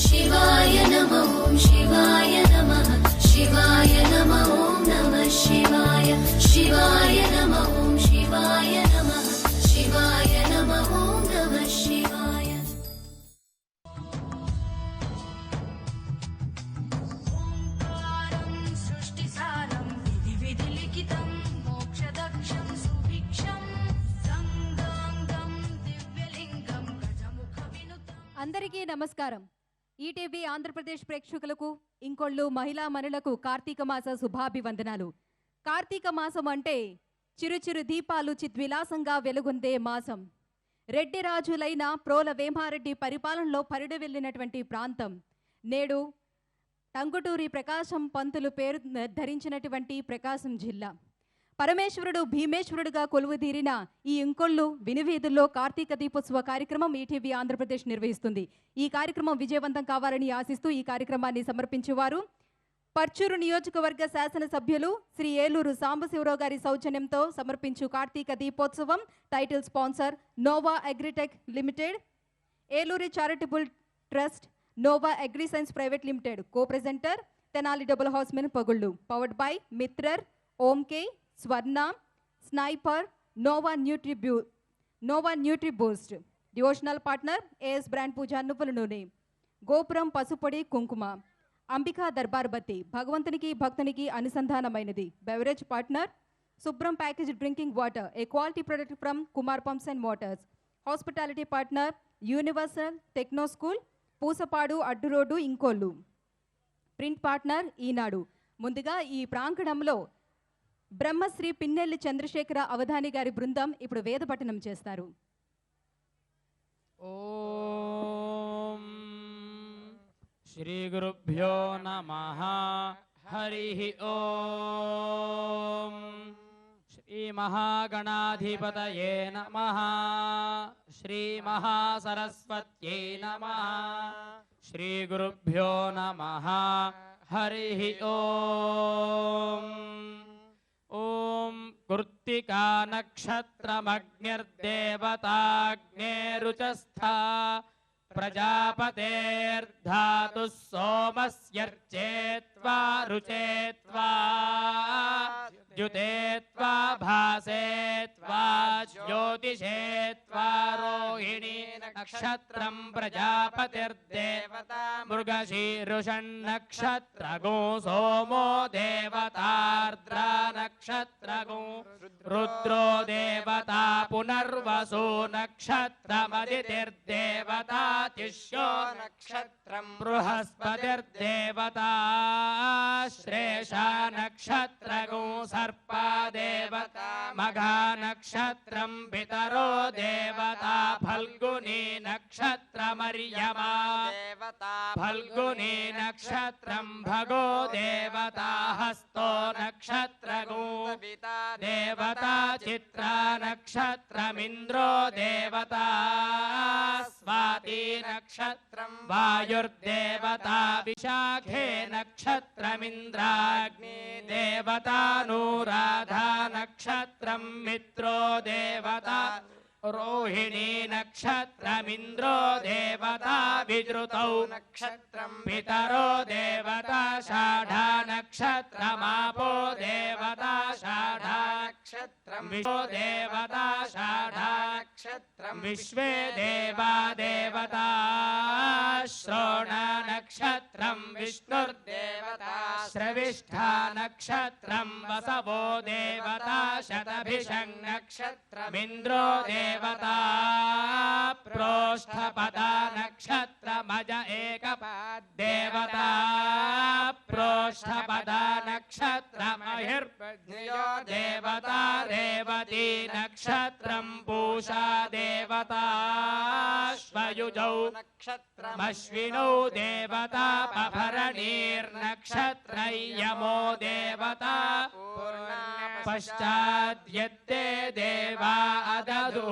शिवाय नमः शिवाय नमः शिवाय नमः नमः शिवाय शिवाय नमः शिवाय नमः शिवाय नमः नमः शिवाय ओंकारं सृष्टिसारं विधिलिखितं मोक्षदक्षं सुभिक्षं संगं दिव्यलिंगं गजमुख विनुतं అందరికీ నమస్కారం. ఈటీవీ ఆంధ్రప్రదేశ్ ప్రేక్షకులకు ఇంకొళ్ళు మహిళా మనులకు కార్తీక మాస శుభాభివందనాలు. కార్తీక మాసం అంటే చిరుచిరు దీపాలు చిద్విలాసంగా వెలుగొందే మాసం. రెడ్డి రాజులైన ప్రోల వేమారెడ్డి పరిపాలనలో పరిడి వెళ్ళినటువంటి ప్రాంతం. నేడు టంగుటూరి ప్రకాశం పంతులు పేరు ధరించినటువంటి ప్రకాశం జిల్లా. పరమేశ్వరుడు భీమేశ్వరుడుగా కొలువుదీరిన ఈ ఇంకొళ్ళు వినివీధుల్లో కార్తీక దీపోత్సవ కార్యక్రమం ఈటీవీ ఆంధ్రప్రదేశ్ నిర్వహిస్తుంది. ఈ కార్యక్రమం విజయవంతం కావాలని ఆశిస్తూ ఈ కార్యక్రమాన్ని సమర్పించేవారు పర్చూరు నియోజకవర్గ శాసనసభ్యులు శ్రీ ఏలూరు సాంబశివరావు గారి సౌజన్యంతో సమర్పించు Karthika Deepotsavam. Title sponsor Nova agritech limited, Eluri charitable trust, Nova agriscience private limited. Co presenter Tenali double housemen పగుళ్ళు. పవర్డ్ బై మిత్రర్, ఓంకే, Swarna, sniper, Nova nutri boost. Devotional partner AS brand Pooja నువ్వుల నూనె, గోపురం పసుపొడి కుంకుమ, అంబికా దర్బార్ బత్తి భగవంతునికి భక్తునికి అనుసంధానమైనది. Beverage partner Shubhram package drinking water, a quality product from Kumar pumps and motors. Hospitality partner universal techno school, Pusapadu Addu road Inkollu. Print partner Eenadu. ముందుగా ఈ ప్రాంగణంలో బ్రహ్మశ్రీ పిన్నెల్లి చంద్రశేఖర అవధాని గారి బృందం ఇప్పుడు వేద పఠనం చేస్తారు. ఓం శ్రీ గురుభ్యో నమః. హరి ఓం శ్రీ మహాగణాధిపతయే నమః. శ్రీ మహాసరస్వత్యై నమః. శ్రీ గురుభ్యో నమః. హరి ఓం. ఓం కృత్తికా నక్షత్రమగ్నిర్దేవతాగ్నేరుచస్థా ప్రజాపతేర్ధాతు సోమస్యర్చేత్వా రుచేత్వా ద్యుతేత్వా భాసేత్వా జ్యోతిషేత్వా రోహిణీ నక్షత్రం ప్రజాపతిర్దేవతా మృగశీర్షన్నక్షత్రగో సోమో దేవతార్ద్రా నక్షత్రగో రుద్రో దేవతా పునర్వసు నక్షత్రమదితిర్దేవతా తిష్యో నక్షత్రం బృహస్పతిర్దేవతా శ్రేషా నక్షత్రగో సర్పా దేవతా మఘా నక్షత్రం పితరో దేవతా ఫల్గుని నక్షత్రమర్యమా దేవతా ఫల్గుని నక్షత్రం భగో దేవతా హస్తో నక్షత్రగో దేవతా చిత్రా నక్షత్రమింద్రో దేవతా స్వాతి నక్షత్రం వాయుర్దేవతా విశాఖే నక్షత్రమింద్రాగ్ని దేవతానురాధా నక్షత్రం మిత్రో దేవతా రోహిణీ నక్షత్రమింద్రో దేవతా విద్రుతౌ నక్షత్రం పితరో దేవతా షాఢా నక్షత్రమాపో దేవతా షాఢా నక్షత్రం విశ్వో దేవతా షాఢా నక్షత్రం విశ్వే దేవా దేవతా శ్రోణ నక్షత్రం విష్ణుర్దేవతా శ్రవిష్ఠా నక్షత్రం వసవో దేవతా శతభిషం నక్షత్రమింద్రో దేవతా ప్రోష్ఠపదా నక్షత్రమజ ఏకపాద్ దేవతా ప్రోష్ఠపదా నక్షత్రమహిర్భ్యో దేవతా రేవతీ నక్షత్రం పూషా దేవతా శ్వయుజౌ నక్షత్రమశ్వినౌ దేవతా పభరణీర్నక్షత్రయమో దేవతా పశ్చాద్యత్తే దేవా అదదు.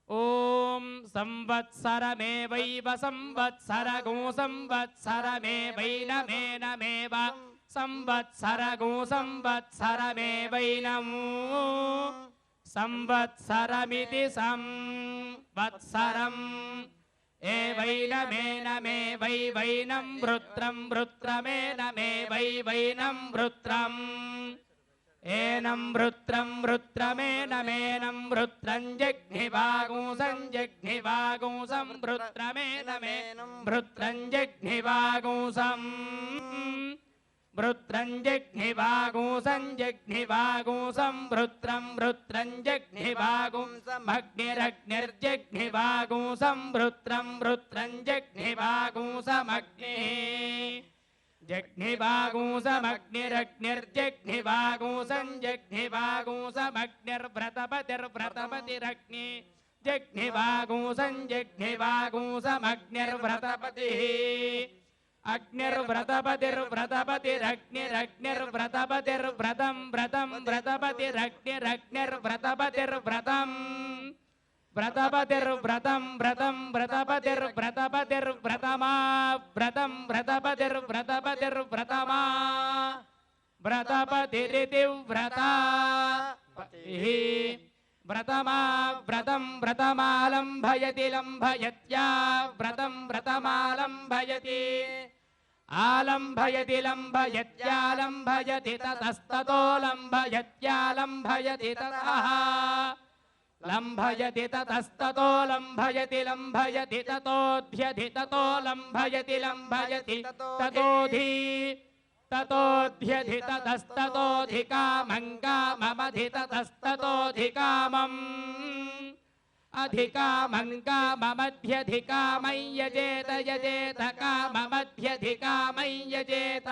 ఓం సంవత్సరమేవైవ సంవత్సరగో సంవత్సరమేవైనమేనమేవ సంవత్సరగో సంవత్సరమేవైనము సంవత్సరమితి సంవత్సరం वैनं वृत्रं वृत्रमेन मे वैनं वृत्रम् एनं वृत्रं वृत्रमेनमेनं वृत्रं जग्निवागुंसं जग्निवागुंसं वृत्रमेनमेनं वृत्रं जग्निवागुंसम् वृत्रं जग्निवागुंसं जग्निवागुंसं वृत्रं वृत्रं जग्निवागुंसमग्निरग्निर्जग्निवागुंसं वृत्रं वृत्रं जग्निवागुंसमग्निः जग्निवागुंसमग्निरग्निर्जग्निवागुंसं जग्निवागुंसमग्निर्व्रतपतिर्व्रतपतिरग्नि जग्निवागुंसं जग्निवागुंसमग्निर्व्रतपतिः अग्निर्व्रतपतिर्व्रतपतिरग्निरग्निर्व्रतपतिर्व्रतं व्रतं व्रतपतिरग्निरग्निर्व्रतपतिर्व्रतम् व्रतपतिर्व्रतं व्रतं व्रतपतिर्व्रतपतिर्व्रतमा व्रतं व्रतपतिर्व्रतपतिर्व्रतमा व्रतपतिरिति व्रता व्रतमा व्रतं व्रतमालम्भयति लम्भयत्या व्रतं व्रतमालम्भयति आलम्भयति लम्भयत्यालम्भयति ततस्ततो लम्भयत्यालम्भयति ततः लम्भयति ततस्ततो लम्भयति लम्भयति ततोऽध्यधि ततो लम्भयति लम्भयति ततोऽधि ततोऽध्यधि ततस्ततोऽधिकामं काममधि ततस्ततोऽधिकामम् अधिकामं काममध्यधिकामं यजेत यजेत काममध्यधिकामं यजेत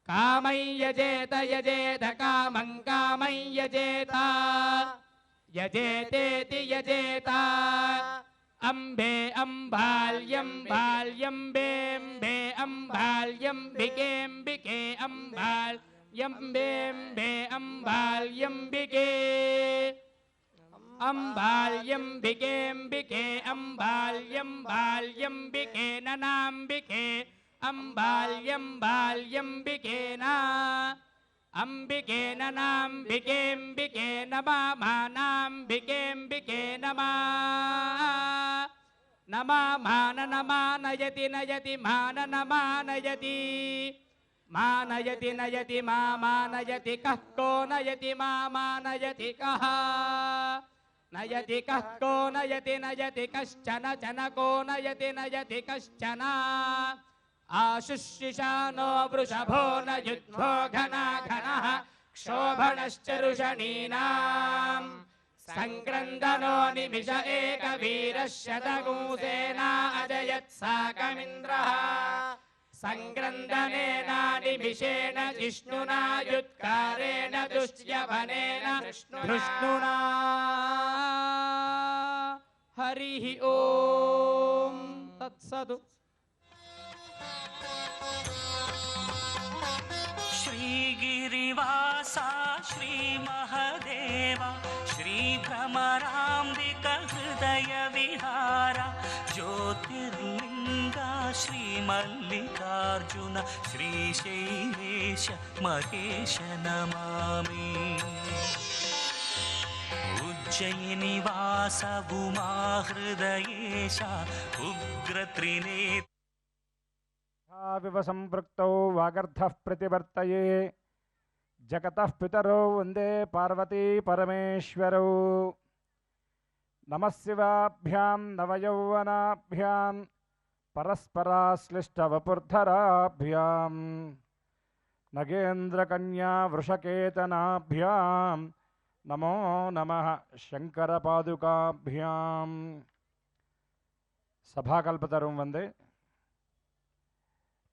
कामं यजेत यजेत कामं कामं यजेत यजेतेति यजेत अम्बे अम्बाल्यं बाल्यम्बेऽम्बे अम्बाल्यम्बिकेऽम्बिके अम्बाल्यम्बेऽम्बे अम्बाल्यम्बिके अम्बाल्यम्बिकेऽम्बिके अम्बाल्यम्बाल्यम्बिके ननाम्बिके अम्बाल्यम्बाल्यम्बिके न अंबिके ननाम्बिकेऽम्बिके नमामानाम्बिकेऽम्बिके नमा नमामाननमानयति नयति माननमानयति मानयति नयति मामानयति कः को नयति मामानयति कः नयति कः को नयति नयति कश्चन चन को नयति नयति कश्चन आशुशिशानो वृषभो न युद्धो घना घनः क्षोभणश्चरुषणीनाम् संक्रन्दनो निमिष एकवीरः शतगुंसेना अजयत् साकमिन्द्रः संक्रन्दनेना निमिषेण जिष्णुना युत्कारेण दुष्यवनेन धृष्णुना हरिः ओम तत्सदु श्रीगिरिवासा श्रीमहदेवा श्रीभ्रमराम्बिक हृदय विहारा ज्योतिर्लिङ्गा श्रीमल्लिकार्जुन श्रीशैलेश महेश नमामि उज्जयिनिवास उमा हृदयेश उग्रत्रिनेत्र विव संपृक्तौ वागर्धः प्रतिवर्तये जगतः पितरौ वन्दे पार्वती परमेश्वरौ नमः शिवाभ्यां नवयौवनाभ्यां परस्पराश्लिष्टवपुर्धराभ्यां नगेन्द्रकन्या वृषकेतनाभ्यां नमो नमः शङ्करपादुकाभ्यां सभाकल्पतरुं वन्दे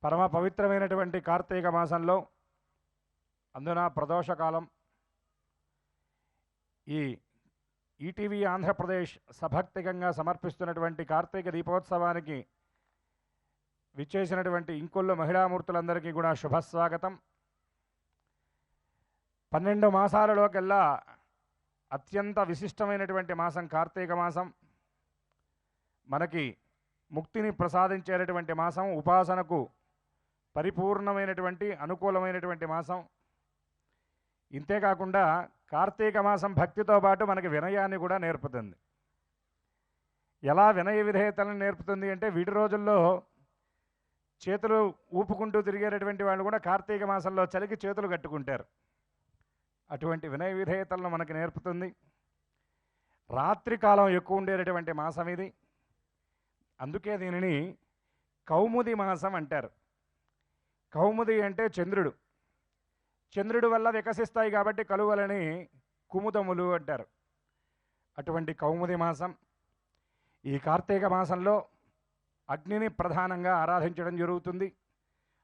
పరమ పవిత్రమైనటువంటి కార్తీక మాసంలో అందున ప్రదోషకాలం ఈ ఈటీవీ ఆంధ్రప్రదేశ్ సభక్తికంగా సమర్పిస్తున్నటువంటి కార్తీక దీపోత్సవానికి విచ్చేసినటువంటి ఇంకొల్లు మహిళామూర్తులందరికీ కూడా శుభస్వాగతం. 12 మాసాలలోకెల్లా అత్యంత విశిష్టమైనటువంటి మాసం కార్తీక మాసం. మనకి ముక్తిని ప్రసాదించేటటువంటి మాసం, ఉపాసనకు పరిపూర్ణమైనటువంటి అనుకూలమైనటువంటి మాసం. ఇంతేకాకుండా కార్తీక మాసం భక్తితో పాటు మనకి వినయాన్ని కూడా నేర్పుతుంది. ఎలా వినయ విధేయతలను నేర్పుతుంది అంటే, వీటి రోజుల్లో చేతులు ఊపుకుంటూ తిరిగేటటువంటి వాళ్ళు కూడా కార్తీక మాసంలో చలికి చేతులు కట్టుకుంటారు. అటువంటి వినయ విధేయతలను మనకి నేర్పుతుంది. రాత్రి కాలం ఎక్కువ ఉండేటటువంటి మాసం ఇది. అందుకే దీనిని కౌముది మాసం అంటారు. కౌముది అంటే చంద్రుడు. చంద్రుడి వల్ల వికసిస్తాయి కాబట్టి కలువలని కుముదములు అంటారు. అటువంటి కౌముది మాసం. ఈ కార్తీక మాసంలో అగ్నిని ప్రధానంగా ఆరాధించడం జరుగుతుంది.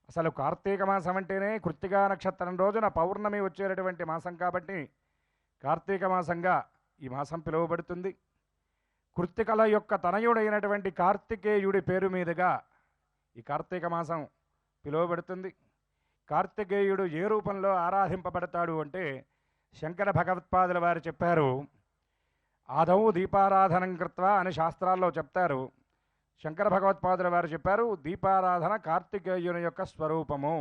అసలు కార్తీక మాసం అంటేనే కృత్తికా నక్షత్రం రోజున పౌర్ణమి వచ్చేటటువంటి మాసం కాబట్టి కార్తీక మాసంగా ఈ మాసం పిలువబడుతుంది. కృత్తికల యొక్క తనయుడైనటువంటి కార్తికేయుడి పేరు మీదుగా ఈ కార్తీక మాసం పిలువబడుతుంది. కార్తికేయుడు ఏ రూపంలో ఆరాధింపబడతాడు అంటే, శంకర భగవత్పాదుల వారు చెప్పారు, ఆదౌ దీపారాధనం కృత్వా అని శాస్త్రాల్లో చెప్తారు. శంకర భగవత్పాదుల వారు చెప్పారు, దీపారాధన కార్తికేయుని యొక్క స్వరూపము.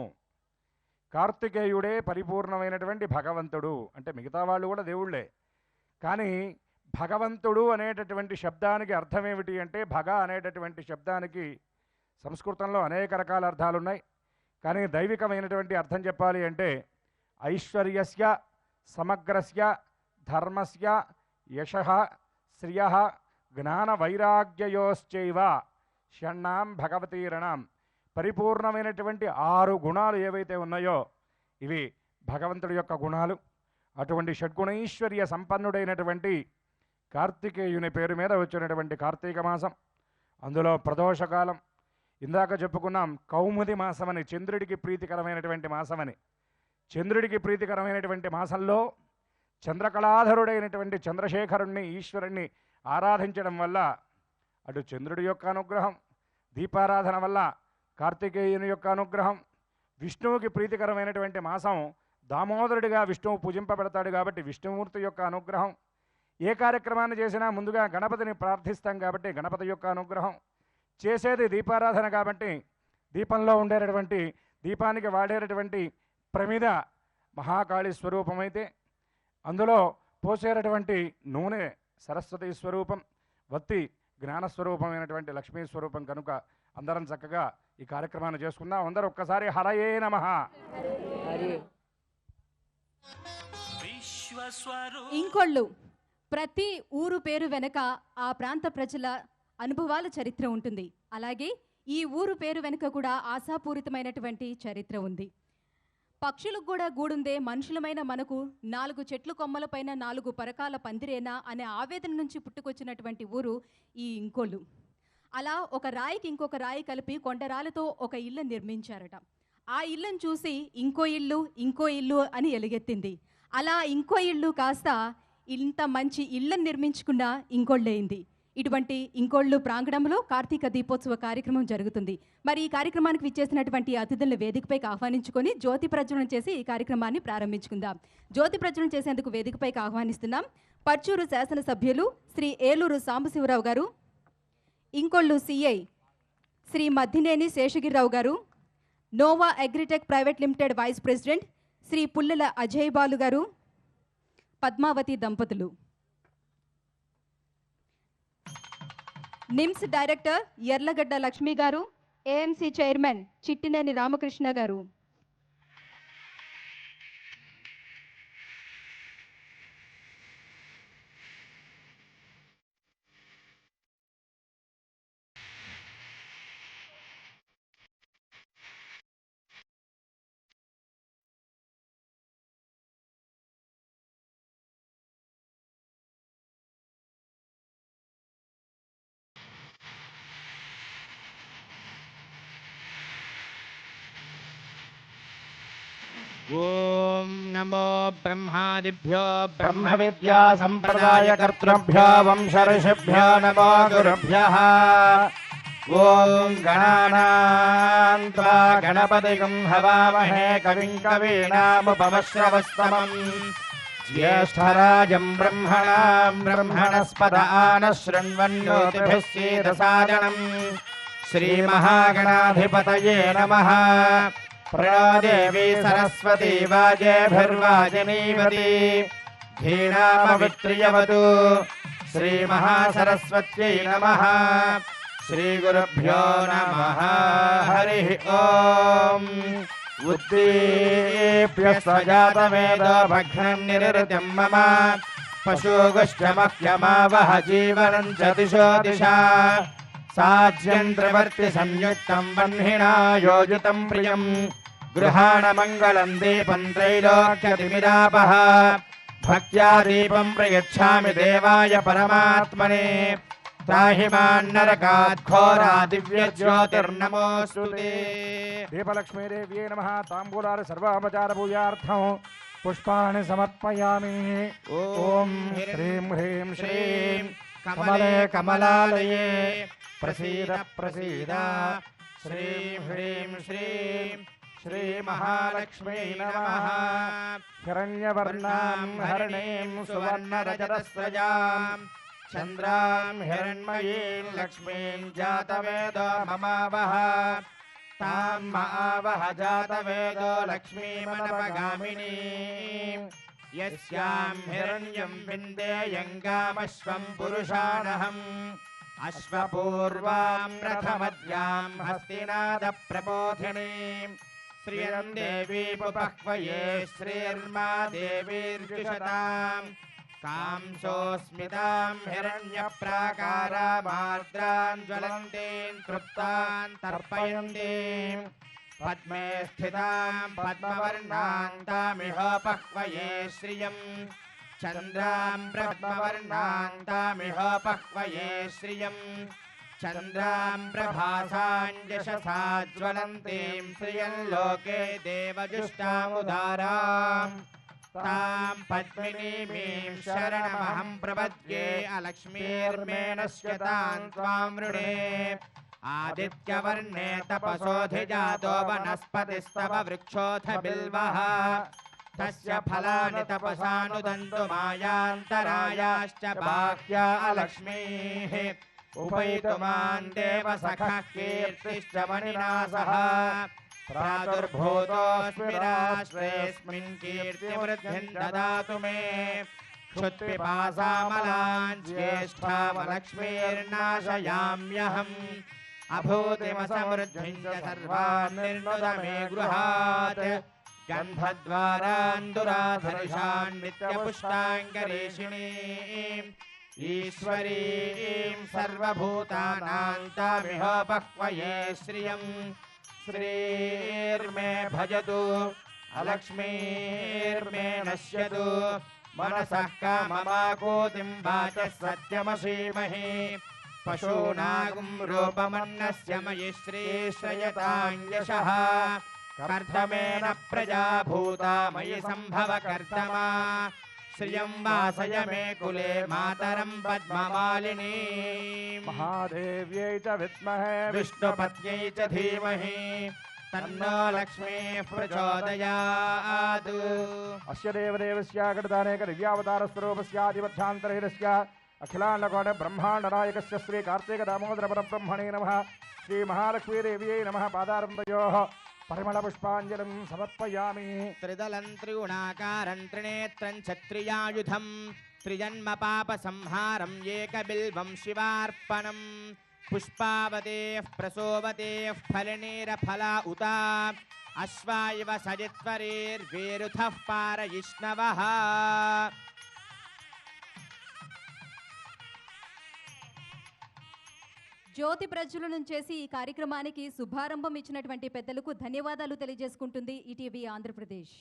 కార్తికేయుడే పరిపూర్ణమైనటువంటి భగవంతుడు. అంటే మిగతా వాళ్ళు కూడా దేవుళ్ళే, కానీ భగవంతుడు అనేటటువంటి శబ్దానికి అర్థం ఏమిటి అంటే, భగ అనేటటువంటి శబ్దానికి సంస్కృతంలో అనేక రకాల అర్థాలు ఉన్నాయి. కానీ దైవికమైనటువంటి అర్థం చెప్పాలి అంటే, ఐశ్వర్యస్య సమగ్రస్య ధర్మస్య యశః శ్రియః జ్ఞాన వైరాగ్యయోశ్చైవ షణ్ణాం భగవతీరణం. పరిపూర్ణమైనటువంటి 6 గుణాలు ఏవైతే ఉన్నాయో ఇవి భగవంతుడి యొక్క గుణాలు. అటువంటి షడ్గుణైశ్వర్య సంపన్నుడైనటువంటి కార్తికేయుని పేరు మీద వచ్చినటువంటి కార్తీక మాసం. అందులో ప్రదోషకాలం. ఇందాక చెప్పుకున్నాం కౌముది మాసం అని, చంద్రుడికి ప్రీతికరమైనటువంటి మాసం అని. చంద్రుడికి ప్రీతికరమైనటువంటి మాసంలో చంద్రకళాధరుడైనటువంటి చంద్రశేఖరుణ్ణి, ఈశ్వరుణ్ణి ఆరాధించడం వల్ల అటు చంద్రుడి యొక్క అనుగ్రహం, దీపారాధన వల్ల కార్తికేయుని యొక్క అనుగ్రహం, విష్ణువుకి ప్రీతికరమైనటువంటి మాసం దామోదరుడిగా విష్ణువు పూజింపబడతాడు కాబట్టి విష్ణుమూర్తి యొక్క అనుగ్రహం. ఏ కార్యక్రమాన్ని చేసినా ముందుగా గణపతిని ప్రార్థిస్తాం కాబట్టి గణపతి యొక్క అనుగ్రహం. చేసేది దీపారాధన కాబట్టి దీపంలో ఉండేటటువంటి, దీపానికి వాడేటటువంటి ప్రమిద మహాకాళి స్వరూపమైతే అందులో పోసేటటువంటి నూనె సరస్వతి స్వరూపం, వత్తి జ్ఞానస్వరూపమైనటువంటి లక్ష్మీ స్వరూపం. కనుక అందరం చక్కగా ఈ కార్యక్రమాన్ని చేసుకుందాం. అందరూ ఒక్కసారి హరయే నమః. ఇంకొళ్ళు. ప్రతి ఊరు పేరు వెనక ఆ ప్రాంత ప్రజల అనుభవాల చరిత్ర ఉంటుంది. అలాగే ఈ ఊరు పేరు వెనుక కూడా ఆశాపూరితమైనటువంటి చరిత్ర ఉంది. పక్షులకు కూడా గూడుందే, మనుషులమైన మనకు 4 చెట్లు కొమ్మలపైన 4 పరకాల పందిరేనా అనే ఆవేదన నుంచి పుట్టుకొచ్చినటువంటి ఊరు ఈ ఇంకొల్లు. అలా ఒక రాయికి ఇంకొక రాయి కలిపి కొండరాలతో ఒక ఇల్లు నిర్మించారట. ఆ ఇల్లును చూసి ఇంకో ఇల్లు అని ఎలుగెత్తింది. అలా ఇంకో ఇల్లు కాస్త ఇంత మంచి ఇళ్ళను నిర్మించుకున్న ఇంకొళ్ళయింది. ఇటువంటి ఇంకొళ్ళు ప్రాంగణంలో కార్తీక దీపోత్సవ కార్యక్రమం జరుగుతుంది. మరి ఈ కార్యక్రమానికి విచ్చేసినటువంటి అతిథులను వేదికపైకి ఆహ్వానించుకొని జ్యోతి ప్రజ్వలన చేసి ఈ కార్యక్రమాన్ని ప్రారంభించుకుందాం. జ్యోతి ప్రజ్వలన చేసేందుకు వేదికపైకి ఆహ్వానిస్తున్నాం పర్చూరు శాసనసభ్యులు శ్రీ ఏలూరు సాంబశివరావు గారు, ఇంకొళ్ళు CI Shri Maddineni Seshagirirao garu, Nova Agritech private limited vice president Shri Pullela Ajay Balu garu, Padmavathi దంపతులు, నిమ్స్ డైరెక్టర్ ఎర్లగడ్డ లక్ష్మి గారు, ఏఎంసీ చైర్మన్ చిట్టినేని రామకృష్ణ గారు, ఓం నమో బ్రహ్మాదిభ్యో బ్రహ్మ విద్యా సంప్రదాయ కర్తృభ్యో వంశర్షిభ్యో నమో గురుభ్యః. ఓం గణానాం త్వా గణపతిగం హవామహే కవిం కవీనాముపమశ్రవస్తమం జ్యేష్ఠరాజం బ్రహ్మణాం బ్రహ్మణస్పద ఆనశృణ్వన్నోతిభిः सीदसादनं శ్రీమహాగణాధిపతయే నమః. ప్రణో దేవీ సరస్వతీ వాజేభిర్వాజినీవతి धीनामवित्रियवतु श्रीमहासरस्वत्यै नमः श्रीगुरुभ्यो नमः हरिः ओम् उद्दीप्यस्वजातमेधो भग्नं निरृतिं मम पशुगुश्च मह्यमावह जीवनं च दिशो दिशा साज्यं त्रिवर्ति संयुक्तं वह्निना योजितं प्रियं गृहाणमङ्गलं दीपं त्रैलोक्यतिमिरापः भक्त्या दीपं प्रयच्छामि देवाय परमात्मने त्राहि मान्नरकात् घोरा दिव्यज्योतिर्नमोऽस्तु ते। दीपलक्ष्मीदेव्यै नमः। ताम्बूलार सर्वापचारपूजार्थं पुष्पाणि समर्पयामि। ॐ ह्रीं ह्रीं श्रीं कमले कमलालये प्रसीद प्रसीद श्रीं ह्रीं श्रीं श्रीमहालक्ष्मी नमः। हिरण्यवर्णां हरिणीं सुवर्णरजतस्रजां चन्द्रां हिरण्मयीं लक्ष्मीं जातवेदो ममावह तां मावह जातवेदो लक्ष्मीमनपगामिनीं यस्यां हिरण्यं विन्देयङ्गामश्वं पुरुषाणहम् अश्वपूर्वां रथमद्यां हस्तिनादप्रबोधिनीं श्रियं देवीमुपह्वये श्रीर्मा देवीर्जुषतां कांसोऽस्मितां हिरण्यप्राकारामार्द्रां ज्वलन्तीं तृप्तां तर्पयन्तीं पद्मे स्थितां पद्मवर्णां तामिहोपह्वये श्रियं चन्द्रां ब्रह्मवर्णां तामिहोपह्वये श्रियं चन्द्रां प्रभासां यशसा ज्वलन्तीं श्रियं लोके देवजुष्टामुदारां तां पद्मिनीमीं शरणमहं प्रपद्ये अलक्ष्मीर्मे नश्यतां त्वां वृणे आदित्यवर्णे तपसोऽधिजातो वनस्पतिस्तव वृक्षोऽथ बिल्वः तस्य फलानि तपसानुदन्तु मायान्तरायाश्च बाह्या अलक्ष्मीः उपैतु मां देवसखः कीर्तिश्च मणिना सह प्रादुर्भूतोऽस्मि राष्ट्रेऽस्मिन् कीर्तिवृद्धिं ददातु मे क्षुत्पिपासामलां ज्येष्ठामलक्ष्मीर्नाशयाम्यहम् अभूतिमसमृद्धिं च सर्वान् निर्नुद मे गृहात् गन्धद्वारान् दुराधर्षान् नित्यपुष्टाङ्गरीषिणीम् ईश्वरीं सर्वभूतानां तामिहोपह्वये श्रियम् श्रीर्मे भजतु अलक्ष्मीर्मे नश्यतु मनसः काममाकोतिं वाचः सत्यमसीमहि पशूनागुं रूपमन्नस्य मयि श्रीश्रयतां यशः कर्दमेन प्रजा भूता मयि सम्भव कर्दमा श्रियं वासय मे कुले मातरं पद्ममालिनीं महादेव्यै च विद्महे विष्णुपत्न्यै च धीमहि तन्नो लक्ष्मीः प्रचोदयात्। अस्य देवदेवस्य कृतानेक दिव्यावतारस्वरूपस्यादिमध्यान्तरहितस्य अखिलाण्डकोट ब्रह्माण्डनायकस्य श्री कार्तिक दामोदर परब्रह्मणे नमः। श्री महालक्ष्मीदेव्यै नमः। पादारविन्दयोः परिमलपुष्पाञ्जलिं समर्पयामि। त्रिदलं त्रिगुणाकारं त्रिनेत्रं क्षत्रियायुधं त्रिजन्म पापसंहारं एकबिल्वं शिवार्पणं पुष्पावतेः प्रसोवतेः फलनीरफला उता अश्वायव सजित्वरेर्वेरुथः पारयिष्णवः। జ్యోతి ప్రజ్వలనం చేసి ఈ కార్యక్రమానికి శుభారంభం ఇచ్చినటువంటి పెద్దలకు ధన్యవాదాలు తెలియజేసుకుంటుంది ఈటీవీ ఆంధ్రప్రదేశ్.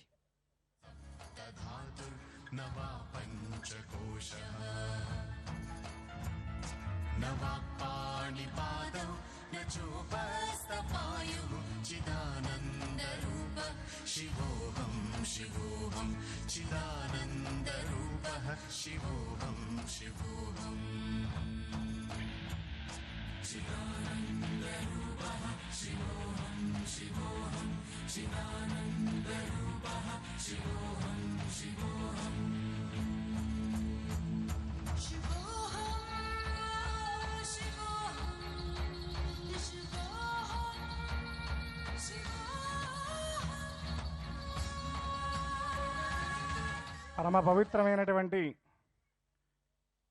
పరమ పవిత్రమైనటువంటి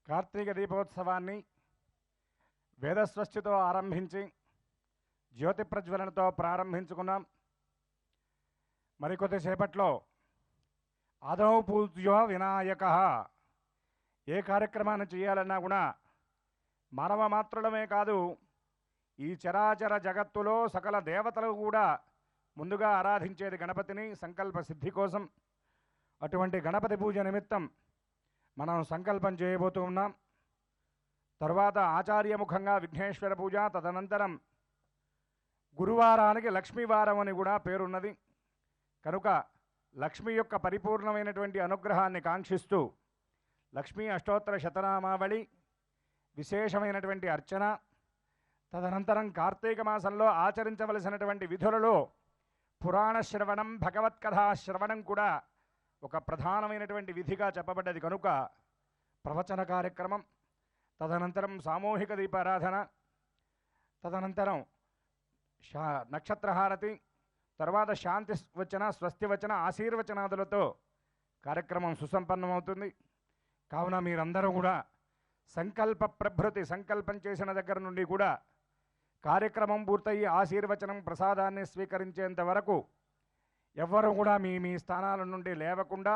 కార్తీక దీపోత్సవాన్ని వేదస్వస్తితో ఆరంభించి జ్యోతి ప్రజ్వలనతో ప్రారంభించుకున్నాం. మరికొద్దిసేపట్లో ఆదౌ పూజ్యో వినాయక. ఏ కార్యక్రమాన్ని చేయాలన్నా కూడా మానవ మాత్రులమే కాదు, ఈ చరాచర జగత్తులో సకల దేవతలు కూడా ముందుగా ఆరాధించేది గణపతిని సంకల్ప సిద్ధి కోసం. అటువంటి గణపతి పూజ నిమిత్తం మనం సంకల్పం చేయబోతూ ఉన్నాం. తరువాత ఆచార్యముఖంగా విఘ్నేశ్వర పూజ, తదనంతరం గురువారానికి లక్ష్మీవారం అని కూడా పేరున్నది కనుక లక్ష్మి యొక్క పరిపూర్ణమైనటువంటి అనుగ్రహాన్ని కాంక్షిస్తూ లక్ష్మీ అష్టోత్తర శతనామావళి, విశేషమైనటువంటి అర్చన, తదనంతరం కార్తీక మాసంలో ఆచరించవలసినటువంటి విధులలో పురాణ శ్రవణం, భగవత్కథా శ్రవణం కూడా ఒక ప్రధానమైనటువంటి విధిగా చెప్పబడ్డది కనుక ప్రవచన కార్యక్రమం, తదనంతరం సామూహిక దీపారాధన, తదనంతరం నక్షత్రహారతి, తర్వాత శాంతి వచన, స్వస్తి వచన, ఆశీర్వచనాదులతో కార్యక్రమం సుసంపన్నమవుతుంది. కావున మీరందరూ కూడా సంకల్ప ప్రభృతి, సంకల్పం చేసిన దగ్గర నుండి కూడా కార్యక్రమం పూర్తయి ఆశీర్వచనం ప్రసాదాన్ని స్వీకరించేంత వరకు ఎవ్వరూ కూడా మీ మీ స్థానాల నుండి లేవకుండా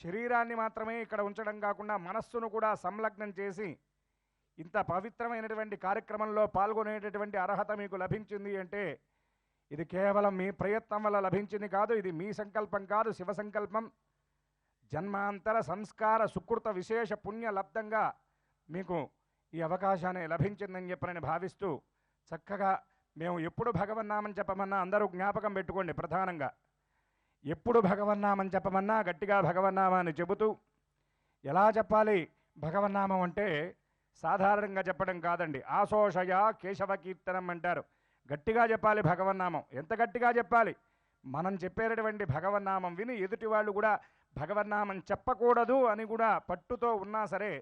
శరీరాన్ని మాత్రమే ఇక్కడ ఉంచడం కాకుండా మనస్సును కూడా సంలగ్నం చేసి ఇంత పవిత్రమైనటువంటి కార్యక్రమంలో పాల్గొనేటటువంటి అర్హత మీకు లభించింది అంటే ఇది కేవలం మీ ప్రయత్నం వల్ల లభించింది కాదు, ఇది మీ సంకల్పం కాదు, శివ సంకల్పం. జన్మాంతర సంస్కార సుకృత విశేష పుణ్య లబ్ధంగా మీకు ఈ అవకాశాన్ని లభించిందని చెప్పని భావిస్తూ చక్కగా మేము ఎప్పుడు భగవన్నామం చెప్పమన్నా అందరూ జ్ఞాపకం పెట్టుకోండి. ప్రధానంగా ఎప్పుడు భగవన్నామం చెప్పమన్నా గట్టిగా భగవన్నామాన్ని చెబుతూ, ఎలా చెప్పాలి భగవన్నామం అంటే సాధారణంగా చెప్పడం కాదండి, ఆశోషయ కేశవ కీర్తనం అంటారు. గట్టిగా చెప్పాలి భగవన్నామం. ఎంత గట్టిగా చెప్పాలి? మనం చెప్పేటటువంటి భగవన్నామం విని ఎదుటి వాళ్ళు కూడా భగవన్నామం చెప్పకూడదు అని కూడా పట్టుతో ఉన్నా సరే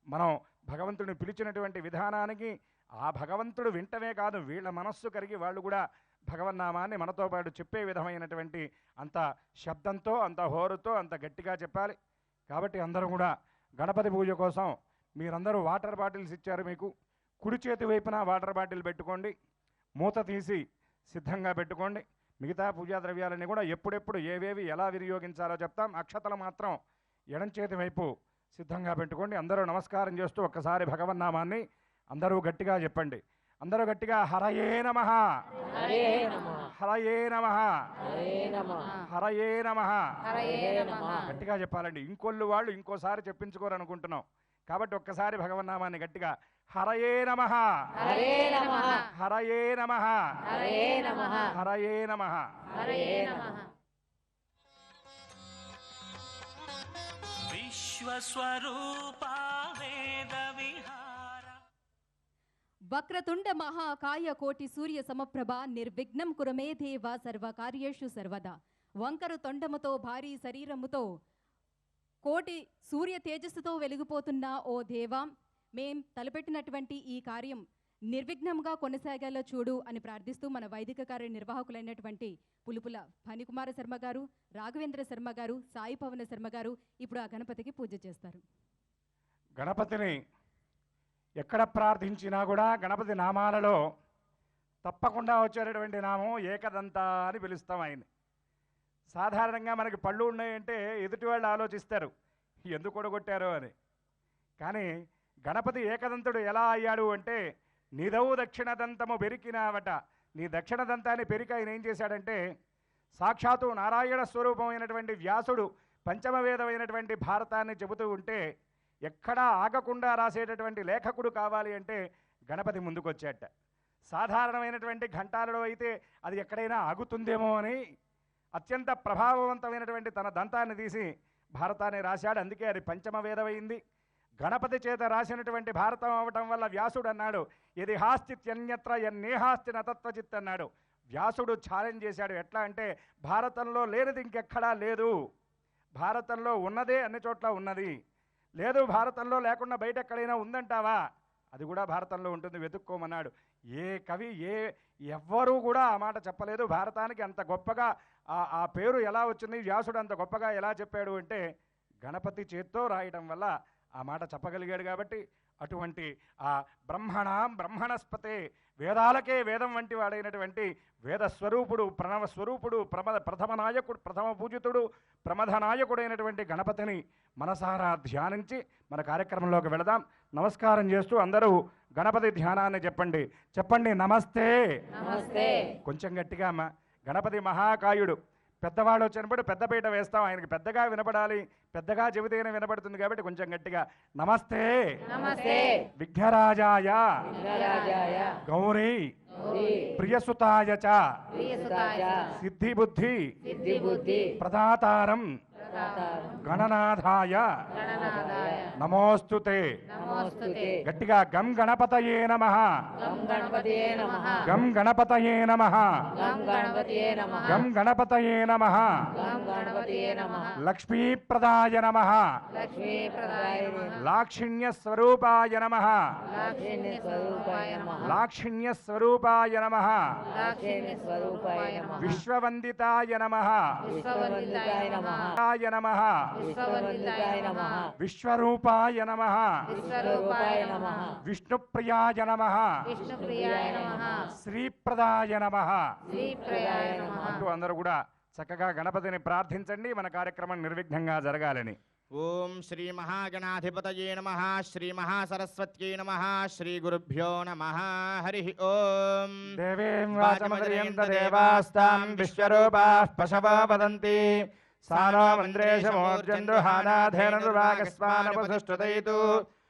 మనం భగవంతుడిని పిలిచినటువంటి విధానానికి ఆ భగవంతుడు వింటమే కాదు, వీళ్ళ మనస్సు కరిగి వాళ్ళు కూడా భగవన్నామాన్ని మనతో పాటు చెప్పే విధమైనటువంటి అంత శబ్దంతో, అంత హోరుతో, అంత గట్టిగా చెప్పాలి. కాబట్టి అందరూ కూడా గణపతి పూజ కోసం మీరందరూ వాటర్ బాటిల్స్ ఇచ్చారు. మీకు కుడి చేతి వైపున వాటర్ బాటిల్ పెట్టుకోండి, మూత తీసి సిద్ధంగా పెట్టుకోండి. మిగతా పూజా ద్రవ్యాలన్నీ కూడా ఎప్పుడెప్పుడు ఏవేవి ఎలా వినియోగించాలో చెప్తాం. అక్షతలు మాత్రం ఎడం చేతి వైపు సిద్ధంగా పెట్టుకోండి. అందరూ నమస్కారం చేస్తూ ఒక్కసారి భగవన్నామాన్ని అందరూ గట్టిగా చెప్పండి. అందరూ గట్టిగా హరయే నమః, హరయే నమః, హరయే నమః గట్టిగా చెప్పాలండి. ఇంకొల్లు వాళ్ళు ఇంకోసారి చెప్పించుకోరు అనుకుంటున్నాం కాబట్టి ఒక్కసారి భగవన్నామాన్ని గట్టిగా హరయే నమః, హరయే నమః, హరయే నమః, హరయే నమః. విశ్వస్వరూపా వేద విహార. వక్రతుండ మహాకాయ కోటి సూర్య సమప్రభ నిర్విఘ్నం కురమే దేవ సర్వకార్యేషు సర్వదా. వంకరు తొండముతో భారీ శరీరముతో కోటి సూర్య తేజస్సుతో వెలిగిపోతున్న ఓ దేవా, మేం తలపెట్టినటువంటి ఈ కార్యం నిర్విఘ్నంగా కొనసాగేలా చూడు అని ప్రార్థిస్తూ మన వైదిక కార్య నిర్వాహకులైనటువంటి పులుపుల ఫణికుమార శర్మ గారు, రాఘవేంద్ర శర్మ గారు, సాయి పవన శర్మ గారు ఇప్పుడు ఆ గణపతికి పూజ చేస్తారు. గణపతిని ఎక్కడ ప్రార్థించినా కూడా గణపతి నామాలలో తప్పకుండా వచ్చేటటువంటి నామం ఏకదంత అని పిలుస్తాం ఆయన్ని. సాధారణంగా మనకి పళ్ళు ఉన్నాయంటే ఎదుటి వాళ్ళు ఆలోచిస్తారు ఎందుకు కొడగొట్టారో అని. కానీ గణపతి ఏకదంతుడు ఎలా అయ్యాడు అంటే నిదవు దక్షిణదంతము పెరికినావట. నీ దక్షిణదంతాన్ని పెరిక ఆయన ఏం చేశాడంటే సాక్షాత్తు నారాయణ స్వరూపమైనటువంటి వ్యాసుడు పంచమవేదమైనటువంటి భారతాన్ని చెబుతూ ఉంటే ఎక్కడా ఆగకుండా రాసేటటువంటి లేఖకుడు కావాలి అంటే గణపతి ముందుకొచ్చాట. సాధారణమైనటువంటి ఘంటాలలో అయితే అది ఎక్కడైనా ఆగుతుందేమో అని అత్యంత ప్రభావవంతమైనటువంటి తన దంతాన్ని తీసి భారతాన్ని రాశాడు. అందుకే అది పంచమవేదమైంది. గణపతి చేత రాసినటువంటి భారతం అవటం వల్ల వ్యాసుడు అన్నాడు ఇది హాస్తిత్యన్యత్ర యన్నేహాస్తి నతత్వచిత్ అన్నాడు. వ్యాసుడు ఛాలెంజ్ చేశాడు. ఎట్లా అంటే భారతంలో లేనిది ఇంకెక్కడా లేదు, భారతంలో ఉన్నదే అన్ని చోట్ల ఉన్నది, లేదు భారతంలో లేకుండా బయట ఎక్కడైనా ఉందంటావా అది కూడా భారతంలో ఉంటుంది, వెతుక్కోమన్నాడు. ఏ కవి ఎవ్వరూ కూడా ఆ మాట చెప్పలేదు. భారతానికి అంత గొప్పగా ఆ పేరు ఎలా వచ్చింది, వ్యాసుడు అంత గొప్పగా ఎలా చెప్పాడు అంటే గణపతి చేత్తో రాయడం వల్ల ఆ మాట చెప్పగలిగాడు. కాబట్టి అటువంటి ఆ బ్రహ్మణస్పతే, వేదాలకే వేదం వంటి వాడైనటువంటి వేదస్వరూపుడు, ప్రణవస్వరూపుడు, ప్రథమ నాయకుడు, ప్రథమ పూజితుడు, ప్రమథ నాయకుడైనటువంటి గణపతిని మనసారా ధ్యానించి మన కార్యక్రమంలోకి వెళదాం. నమస్కారం చేస్తూ అందరూ గణపతి ధ్యానాన్ని చెప్పండి. నమస్తే. నమస్తే. కొంచెం గట్టిగా అమ్మ. గణపతి మహాకాయుడు, పెద్దవాళ్ళు వచ్చినప్పుడు పెద్దపీట వేస్తాం, ఆయనకి పెద్దగా వినపడాలి, పెద్దగా చెబితేనే వినపడుతుంది కాబట్టి కొంచెం గట్టిగా నమస్తే. నమస్తే. విఘ్నరాజాయ విఘ్నరాజాయ గౌరీ గౌరీ ప్రియసుతాయ చ ప్రియసుతాయ సిద్ధిబుద్ధి సిద్ధిబుద్ధి ప్రదాతారం ప్రదాతారం గణనాథాయ గణనాథాయ నమోస్తుతే. నమోస్తుతే. గట్టిగా గం గణపతయే నమః. గం గణపతియే నమః. గం గణపతయే నమః. గం గణపతియే నమః. గం గణపతయే నమః. గం గణపతియే నమః. లక్ష్మీప్రదాయ నమః. లక్ష్మీప్రదాయ నమః. లాక్షిణ్యస్వరూపాయ నమః. లాక్షిణ్యస్వరూపాయ నమః. లాక్షిణ్యస్వరూపాయ నమః. లాక్షిణ్యస్వరూపాయ నమః. విశ్వవందితాయ నమః. విశ్వవందితాయ నమః. ఆయ నమః. విశ్వవందితాయ నమః. విశ్వరూపాయ నమః. విశ్వరూపాయ నమః. విష్ణుప్రియాయ నమః. విష్ణుప్రియాయ నమః. శ్రీప్రదాయ నమః. శ్రీప్రదాయ నమః. అంటూ అందరూ కూడా చక్కగా గణపతిని ప్రార్థించండి, మన కార్యక్రమం నిర్విఘ్నంగా జరగాలని. ఓం శ్రీ మహాగణాధిపతయే నమః. శ్రీ మహాసరస్వత్యై నమః. శ్రీ గురుభ్యో నమః. హరి ఓం. దేవీం వాచమదయంత దేవాస్తాం విశ్వరూపాః పశవో వదంతి సానో మంద్రేశమోర్జందు హానాధేనుర్వాగస్మానపసుష్టుతైతు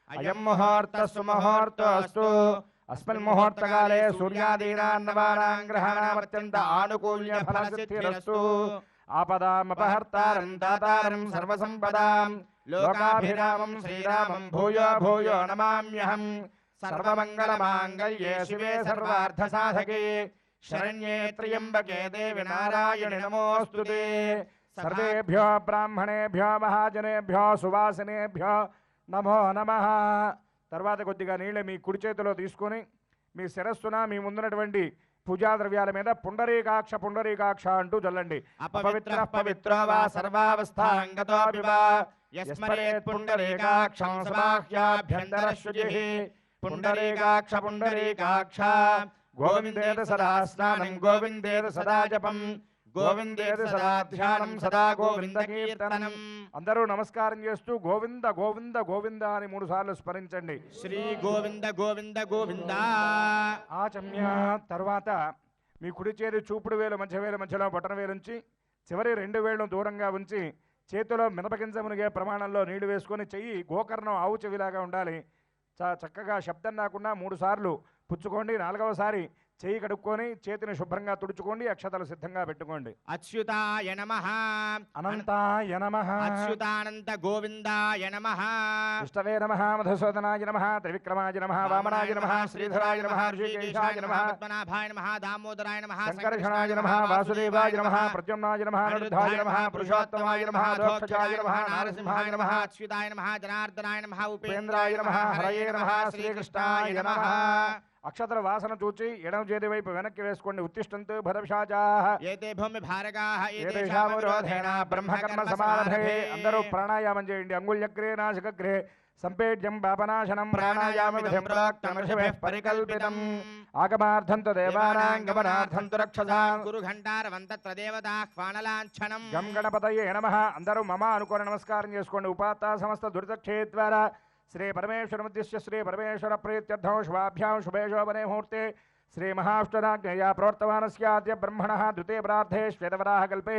అయం ముహూర్తః సుముహూర్తోऽస్తు. అస్మిన్ ముహూర్తకాలే సూర్యాదీనాం నవానాం గ్రహాణామత్యంత ఆనుకూల్య ఫలసిద్ధిరస్తు. ఆపదామపహర్తారం దాతారం సర్వసంపదాం లోకాభిరామం శ్రీరామం భూయో భూయో నమామ్యహం. సర్వమంగళమాంగళ్యే శివే సర్వార్థసాధకే శరణ్యే త్ర్యంబకే దేవి నారాయణి నమోస్తుతే. సర్వేభ్యో బ్రాహ్మణేభ్యో మహాజనేభ్యో సువాసినేభ్యో నమో నమః. తర్వాత కొద్దిగా నీళ్ళ మీ కుడి చేతిలో తీసుకొని మీ శిరస్సున మీ ముందున్నటువంటి పూజా ద్రవ్యాల మీద పుండరీకాక్ష అంటూ చల్లండి. అపవిత్ర పవిత్రో వా సర్వావస్థాంగతోపి వా యస్మరేత్ పుండరీకాక్షం సబాహ్యాభ్యంతర శుచిః. పుండరీకాక్ష గోవిందేత సదా స్నానం గోవిందేత సదా జపం గోవిందేత సదా ధ్యానం సదా గోవింద కీర్తనం. అందరూ నమస్కారం చేస్తూ గోవింద గోవింద గోవింద అని 3 సార్లు స్మరించండి. శ్రీ గోవింద గోవింద గోవింద. ఆచమ్య. తర్వాత మీ కుడి చేతి చూపుడు వేలు మధ్యలో బొటన వేలుంచి చివరి 2 వేళ్లను దూరంగా ఉంచి చేతిలో మినపగింజ మునిగే ప్రమాణంలో నీళ్లు వేసుకొని చెయ్యి గోకర్ణం ఆవు చెవిలాగా ఉండాలి. చక్కగా శబ్దం రాకుండా 3 సార్లు పుచ్చుకోండి. 4వసారి చెయ్యి కడుక్కొని చేతిని శుభ్రంగా తుడుచుకోండి. అక్షతలు సిద్ధంగా పెట్టుకోండి. అచ్యుతాయ నమః. అనంతాయ నమః. అచ్యుతానంత గోవిందాయ నమః. విష్ణవే నమః. మధుసూదనాయ నమః. త్రివిక్రమాయ నమః. వామనాయ నమః. శ్రీధరాయ నమః. ఋషికేశాయ నమః. పద్మనాభాయ నమః. దామోదరాయ నమః. శంకర్షణాయ నమః. వాసుదేవాయ నమః. ప్రద్యుమ్నాయ నమః. అనిరుద్ధాయ నమః. పురుషోత్తమాయ నమః. దోక్షజాయ నమః. నారసింహాయ నమః. అచ్యుతాయ నమః. జనార్దనాయ నమః. ఉపేంద్రాయ నమః. హరయే నమః. శ్రీకృష్ణాయ నమః. అక్షతల వాసన చూచి ఎడమ చేతి వైపు వెనక్కి వేసుకోండి. ఉత్తిష్టంతు భరపిశాచాః ఏతే భూమి భారగాః ఏతేషాం విరోధేన బ్రహ్మకర్మ సమారభే. అందరూ ప్రాణాయామం చేయండి. అంగుళ్యగ్రే నాసికగ్రే సంపేడ్యం పాపనాశనం ప్రాణాయామ విధిం ప్రోక్తం ఋషిభిః పరికల్పితం. ఆగమార్థంతు దేవానాం గమనార్థం తు రక్షసాం. గురు ఘంటారవంతత్ర దేవతాహ్వానలాంఛనం. గం గణపతయే నమః. అందరూ మమ అనుకోని నమస్కారం చేసుకోండి. ఉపాత్త సమస్త దురితక్షేత్వారా శ్రీ పరమేశ్వరముద్దిశ్య శ్రీ పరమేశ్వర ప్రీత్యర్థం శుభాభ్యాం శుభే శోభనే ముహూర్తే శ్రీ మహాష్టనాజ్ఞయా ప్రవర్తమానస్యాద్య బ్రహ్మణః ద్వితీయ ప్రార్థే శ్వేతవరాహ కల్పే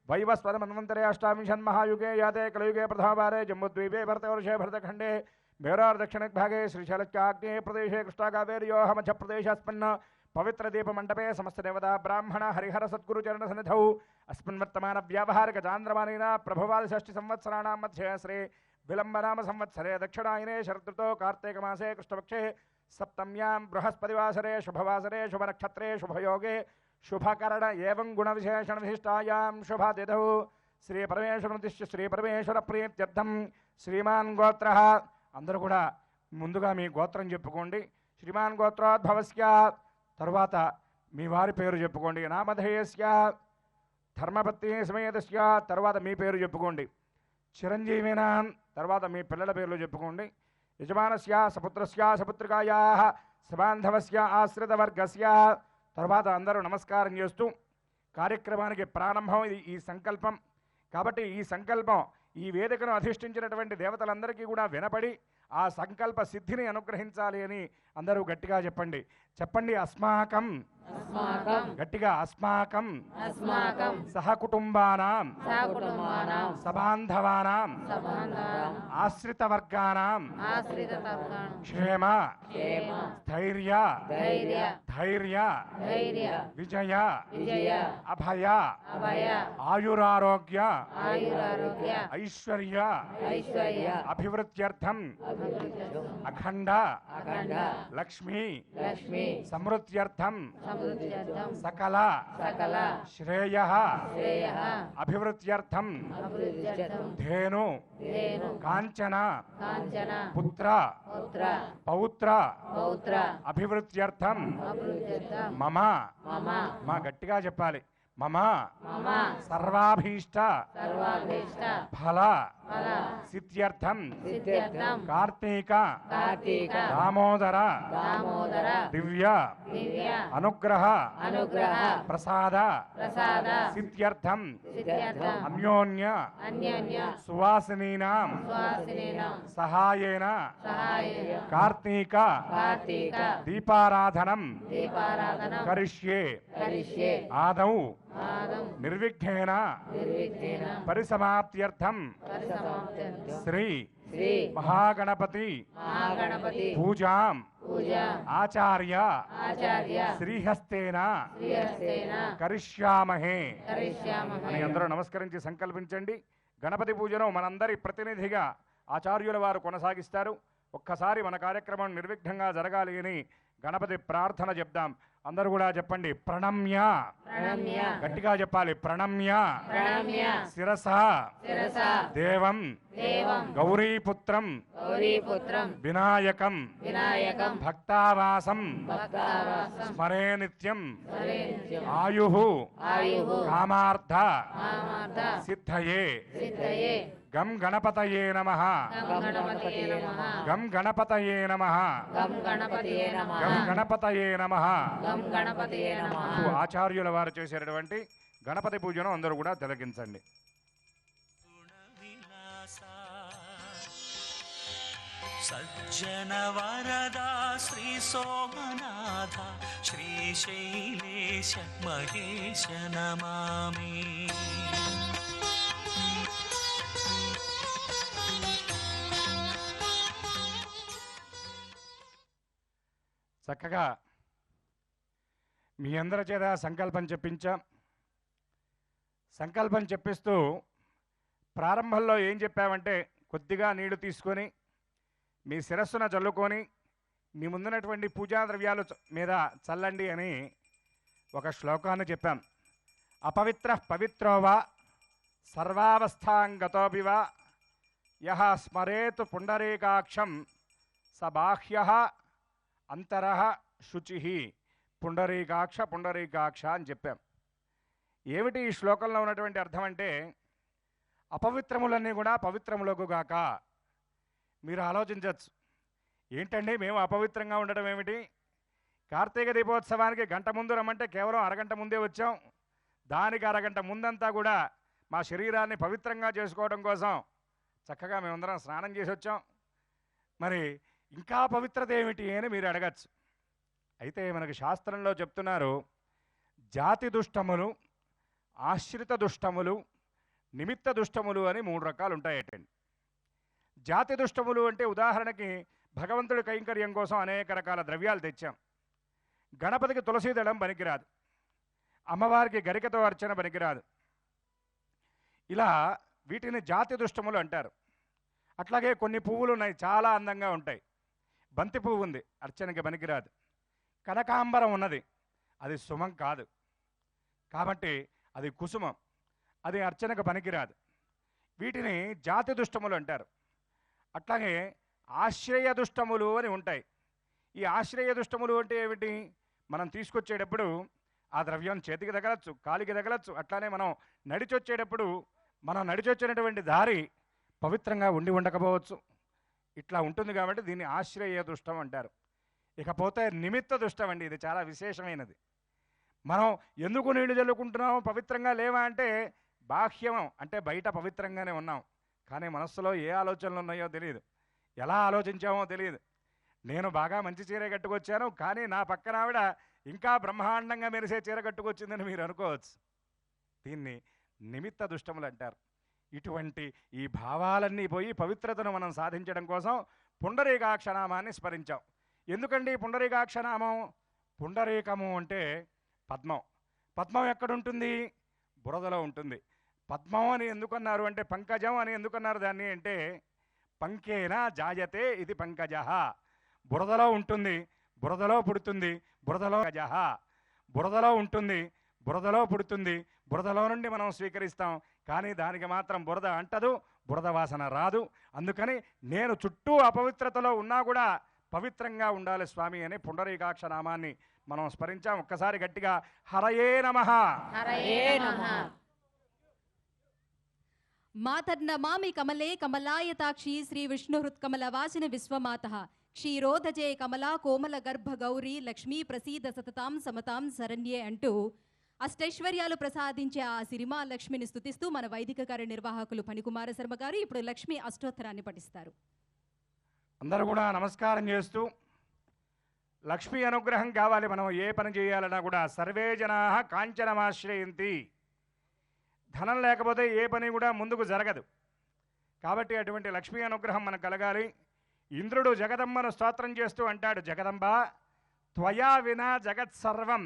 వైవస్వతమన్వంతరే అష్టావింశన్మహాయుగే యాతే కలయుగే ప్రథమవారే జంబుద్వీపే భరతవర్షే భరతఖండే మేరోర్దక్షిణగ్भागे శ్రీశైలస్యాగ్నే ప్రదేశే కృష్ణాకావేర్యోః మధ్యప్రదేశస్మిన్ పవిత్రదీపమండపే సమస్తదేవతా బ్రాహ్మణ హరిహర సద్గురుచరణసన్నిధౌ అస్మిన్ వర్తమాన వ్యావహారిక చాంద్రమానేన ప్రభవాది షష్ఠి సంవత్సరాణాం మధ్యే శ్రీ విలంబనామ సంవత్సరే దక్షిణాయనే శరదృతో కార్తీకమాసే కృష్ణపక్షే సప్తమ్యాం బృహస్పతివాసరే శుభవాసరే శుభనక్షత్రే శుభయోగే శుభకరణ ఏవం గుణవిశేషణ విశిష్టాయాం శుభతిథౌ శ్రీ పరమేశ్వరముద్దిశ్య శ్రీ పరమేశ్వర ప్రీత్యర్థం శ్రీమాన్ గోత్రః. అందరూ కూడా ముందుగా మీ గోత్రం చెప్పుకోండి. శ్రీమాన్ గోత్రోద్భవస్య, తర్వాత మీ వారి పేరు చెప్పుకోండి. నామధేయస్య, ధర్మపత్ని సమేతస్య, తర్వాత మీ పేరు చెప్పుకోండి. చిరంజీవినాం, తర్వాత మీ పిల్లల పేర్లు చెప్పుకోండి. యజమానస్య సపుత్రస్య సపుత్రికాయా సబాంధవస్య ఆశ్రితవర్గస్య, తర్వాత అందరూ నమస్కారం చేస్తూ కార్యక్రమానికి ప్రారంభం. ఇది ఈ సంకల్పం కాబట్టి ఈ సంకల్పం ఈ వేదికను అధిష్ఠించినటువంటి దేవతలందరికీ కూడా వినపడి ఆ సంకల్ప సిద్ధిని అనుగ్రహించాలి అని అందరూ గట్టిగా చెప్పండి. చెప్పండి. అస్మాకం, గట్టిగా అస్మాకం సహకుటుంబానాం సబాంధవానాం ఆశ్రితవర్గానాం క్షేమ స్థైర్య ధైర్య విజయ అభయ ఆయురారోగ్య ఐశ్వర్య అభివృద్ధ్యర్థం అఖండ లక్ష్మీ సమృద్ధ్యర్థం సకల శ్రేయ అభివృద్ధ్యర్థం ధేను కాంచన పుత్ర పౌత్ర అభివృద్ధ్యర్థం మమ, మా గట్టిగా చెప్పాలి, మమ సర్వాభీష్ట ఫల సిద్ధ్యర్థం కార్తీక దామోదర దివ్య అనుగ్రహ ప్రసాద సిద్ధ్యర్థం అన్యోన్య సువాసినీనాం సహాయేన కార్తీక దీపారాధనం కరిష్యే ఆదౌ నిర్విఘ్నేన పరిసమాప్త్యర్థం శ్రీ మహాగణపతి పూజాం ఆచార్య శ్రీహస్తేన కరిష్యామహే అని అందరూ నమస్కరించి సంకల్పించండి. గణపతి పూజను మనందరి ప్రతినిధిగా ఆచార్యుల వారు కొనసాగిస్తారు. ఒక్కసారి మన కార్యక్రమం నిర్విఘ్నంగా జరగాలి అని గణపతి ప్రార్థన చెప్దాం. అందరూ కూడా చెప్పండి. ప్రణమ్య, గట్టిగా చెప్పాలి. ప్రణమ్య శిరస దేవం గౌరీపుత్రం వినాయకం భక్తావాసం స్మరే నిత్యం ఆయు కామార్థ సిద్ధయే గం గణపతయే నమః గం గణపతయే నమః గం గణపతయే నమః. ఆచార్యుల వారు చేసేటటువంటి గణపతి పూజను అందరూ కూడా తిలకించండి. సజ్జన వరదా శ్రీ సోమనాథ శ్రీశైలేశ మహేశ నమామి. చక్కగా మీ అందరి చేత సంకల్పం చెప్పించాం. సంకల్పం చెప్పిస్తూ ప్రారంభంలో ఏం చెప్పామంటే కొద్దిగా నీళ్లు తీసుకొని మీ శిరస్సున చల్లుకొని మీ ముందున్నటువంటి పూజా ద్రవ్యాలు మీద చల్లండి అని ఒక శ్లోకాన్ని చెప్పాం. అపవిత్ర పవిత్రోవా సర్వావస్థాంగతోపివా యః స్మరేతు పుండరీకాక్షం స బాహ్యః అంతరః శుచి పుండరీకాక్ష పుండరీకాక్ష అని చెప్పాం. ఏమిటి ఈ శ్లోకంలో ఉన్నటువంటి అర్థం అంటే అపవిత్రములన్నీ కూడా పవిత్రములగుగాక. మీరు ఆలోచించవచ్చు, ఏంటండి మేము అపవిత్రంగా ఉండటం ఏమిటి? కార్తీక దీపోత్సవానికి గంట ముందు రమ్మంటే కేవలం అరగంట ముందే వచ్చాం. దానికి అరగంట ముందంతా కూడా మా శరీరాన్ని పవిత్రంగా చేసుకోవడం కోసం చక్కగా మేమందరం స్నానం చేసి వచ్చాం. మరి ఇంకా పవిత్రత ఏమిటి అని మీరు అడగచ్చు. అయితే మనకు శాస్త్రంలో చెప్తున్నారు, జాతి దుష్టములు, ఆశ్రిత దుష్టములు, నిమిత్త దుష్టములు అని 3 రకాలు ఉంటాయటండి. జాతి దుష్టములు అంటే ఉదాహరణకి భగవంతుడి కైంకర్యం కోసం అనేక రకాల ద్రవ్యాలు తెచ్చాం. గణపతికి తులసి దళం పనికిరాదు, అమ్మవారికి గరికతో అర్చన పనికిరాదు. ఇలా వీటిని జాతి దుష్టములు అంటారు. అట్లాగే కొన్ని పువ్వులు ఉన్నాయి, చాలా అందంగా ఉంటాయి. బంతి పువ్వు ఉంది, అర్చనకి పనికిరాదు. కనకాంబరం ఉన్నది, అది సుమం కాదు, కాబట్టి అది కుసుమం, అది అర్చనకు పనికిరాదు. వీటిని జాతి దుష్టములు అంటారు. అట్లాగే ఆశ్రయదుష్టములు అని ఉంటాయి. ఈ ఆశ్రయదుష్టములు అంటే ఏమిటి? మనం తీసుకొచ్చేటప్పుడు ఆ ద్రవ్యం చేతికి తగలచ్చు, కాలికి తగలచ్చు. అట్లానే మనం నడిచొచ్చేటప్పుడు మనం నడిచొచ్చినటువంటి దారి పవిత్రంగా ఉండి ఉండకపోవచ్చు. ఇట్లా ఉంటుంది కాబట్టి దీన్ని ఆశ్రయ దుష్టం అంటారు. ఇకపోతే నిమిత్త దుష్టం అండి. ఇది చాలా విశేషమైనది. మనం ఎందుకు నీళ్లు చల్లుకుంటున్నాం, పవిత్రంగా లేవా అంటే బాహ్యం అంటే బయట పవిత్రంగానే ఉన్నాం, కానీ మనస్సులో ఏ ఆలోచనలు ఉన్నాయో తెలియదు, ఎలా ఆలోచించామో తెలియదు. నేను బాగా మంచి చీర కట్టుకొచ్చాను, కానీ నా పక్కన ఆవిడ ఇంకా బ్రహ్మాండంగా మెరిసే చీర కట్టుకొచ్చిందని మీరు అనుకోవచ్చు. దీన్ని నిమిత్త దుష్టములు అంటారు. ఇటువంటి ఈ భావాలన్నీ పోయి పవిత్రతను మనం సాధించడం కోసం పుండరీకాక్షనామాన్ని స్మరించాం. ఎందుకండి పుండరీకాక్షనామం? పుండరీకము అంటే పద్మం. పద్మం ఎక్కడుంటుంది? బురదలో ఉంటుంది. పద్మం అని ఎందుకన్నారు అంటే, పంకజం అని ఎందుకన్నారు దాన్ని అంటే, పంకేన జాయతే ఇది పంకజః. బురదలో ఉంటుంది, బురదలో పుడుతుంది, బురదలో గజః. బురదలో ఉంటుంది, బురదలో పుడుతుంది, బురదలో నుండి మనం స్వీకరిస్తాం, కానీ దానికి మాత్రం బురద అంటదు, బురద వాసన రాదు. అందుకని నేను చుట్టూ అపవిత్రతలో ఉన్నా కూడా పవిత్రంగా ఉండాలి స్వామి అని పుండరీకాక్ష నామాన్ని మనం స్మరించాం. ఒక్కసారి గట్టిగా హరయే నమః. హరయే నమః. మాతర్నమామి కమలే కమలాయతాక్షి శ్రీ విష్ణుహృత్కమల వాసిన విశ్వమాతః క్షీరోధజే కమలా కోమల గర్భ గౌరీ లక్ష్మీ ప్రసీద సతతాం సమతాం శరణ్యే అంటూ అష్టైశ్వర్యాలు ప్రసాదించే ఆ సిరిమా లక్ష్మిని స్తుతిస్తూ మన వైదిక కార్యనిర్వాహకులు ఫణికుమార శర్మ గారు ఇప్పుడు లక్ష్మీ అష్టోత్తరాన్ని పఠిస్తారు. అందరూ కూడా నమస్కారం చేస్తూ, లక్ష్మీ అనుగ్రహం కావాలి. మనం ఏ పని చేయాలన్నా కూడా సర్వే జనాః కాంచనమాశ్రయంతి. ధనం లేకపోతే ఏ పని కూడా ముందుకు జరగదు. కాబట్టి అటువంటి లక్ష్మీ అనుగ్రహం మనకు కలగాలి. ఇంద్రుడు జగదమ్మను స్తోత్రం చేస్తూ అంటాడు, జగదంబ త్వయా వినా జగత్సర్వం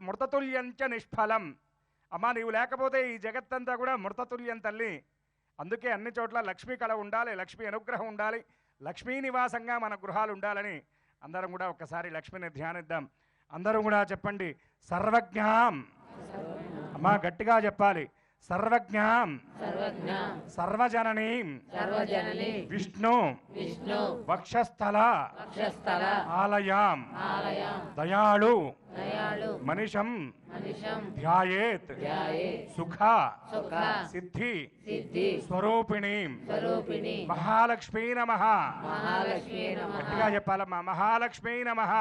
మృతతుల్యంచ నిష్ఫలం. అమ్మా నీవు లేకపోతే ఈ జగత్తంతా కూడా మృతతుల్యం తల్లి. అందుకే అన్ని చోట్ల లక్ష్మీ కళ ఉండాలి, లక్ష్మీ అనుగ్రహం ఉండాలి, లక్ష్మీ నివాసంగా మన గృహాలు ఉండాలని అందరం కూడా ఒక్కసారి లక్ష్మిని ధ్యానిద్దాం. అందరూ కూడా చెప్పండి, సర్వజ్ఞాం. అమ్మా గట్టిగా చెప్పాలి, సర్వజ్ఞాం సర్వజననీం విష్ణు వక్షస్థల ఆలయాం దయాళు మనిషం ధ్యాయేత్ సుఖ సిద్ధి స్వరూపిణీం మహాలక్ష్మీ నమః. గట్టిగా చెప్పాలమ్మా, మహాలక్ష్మీ నమః.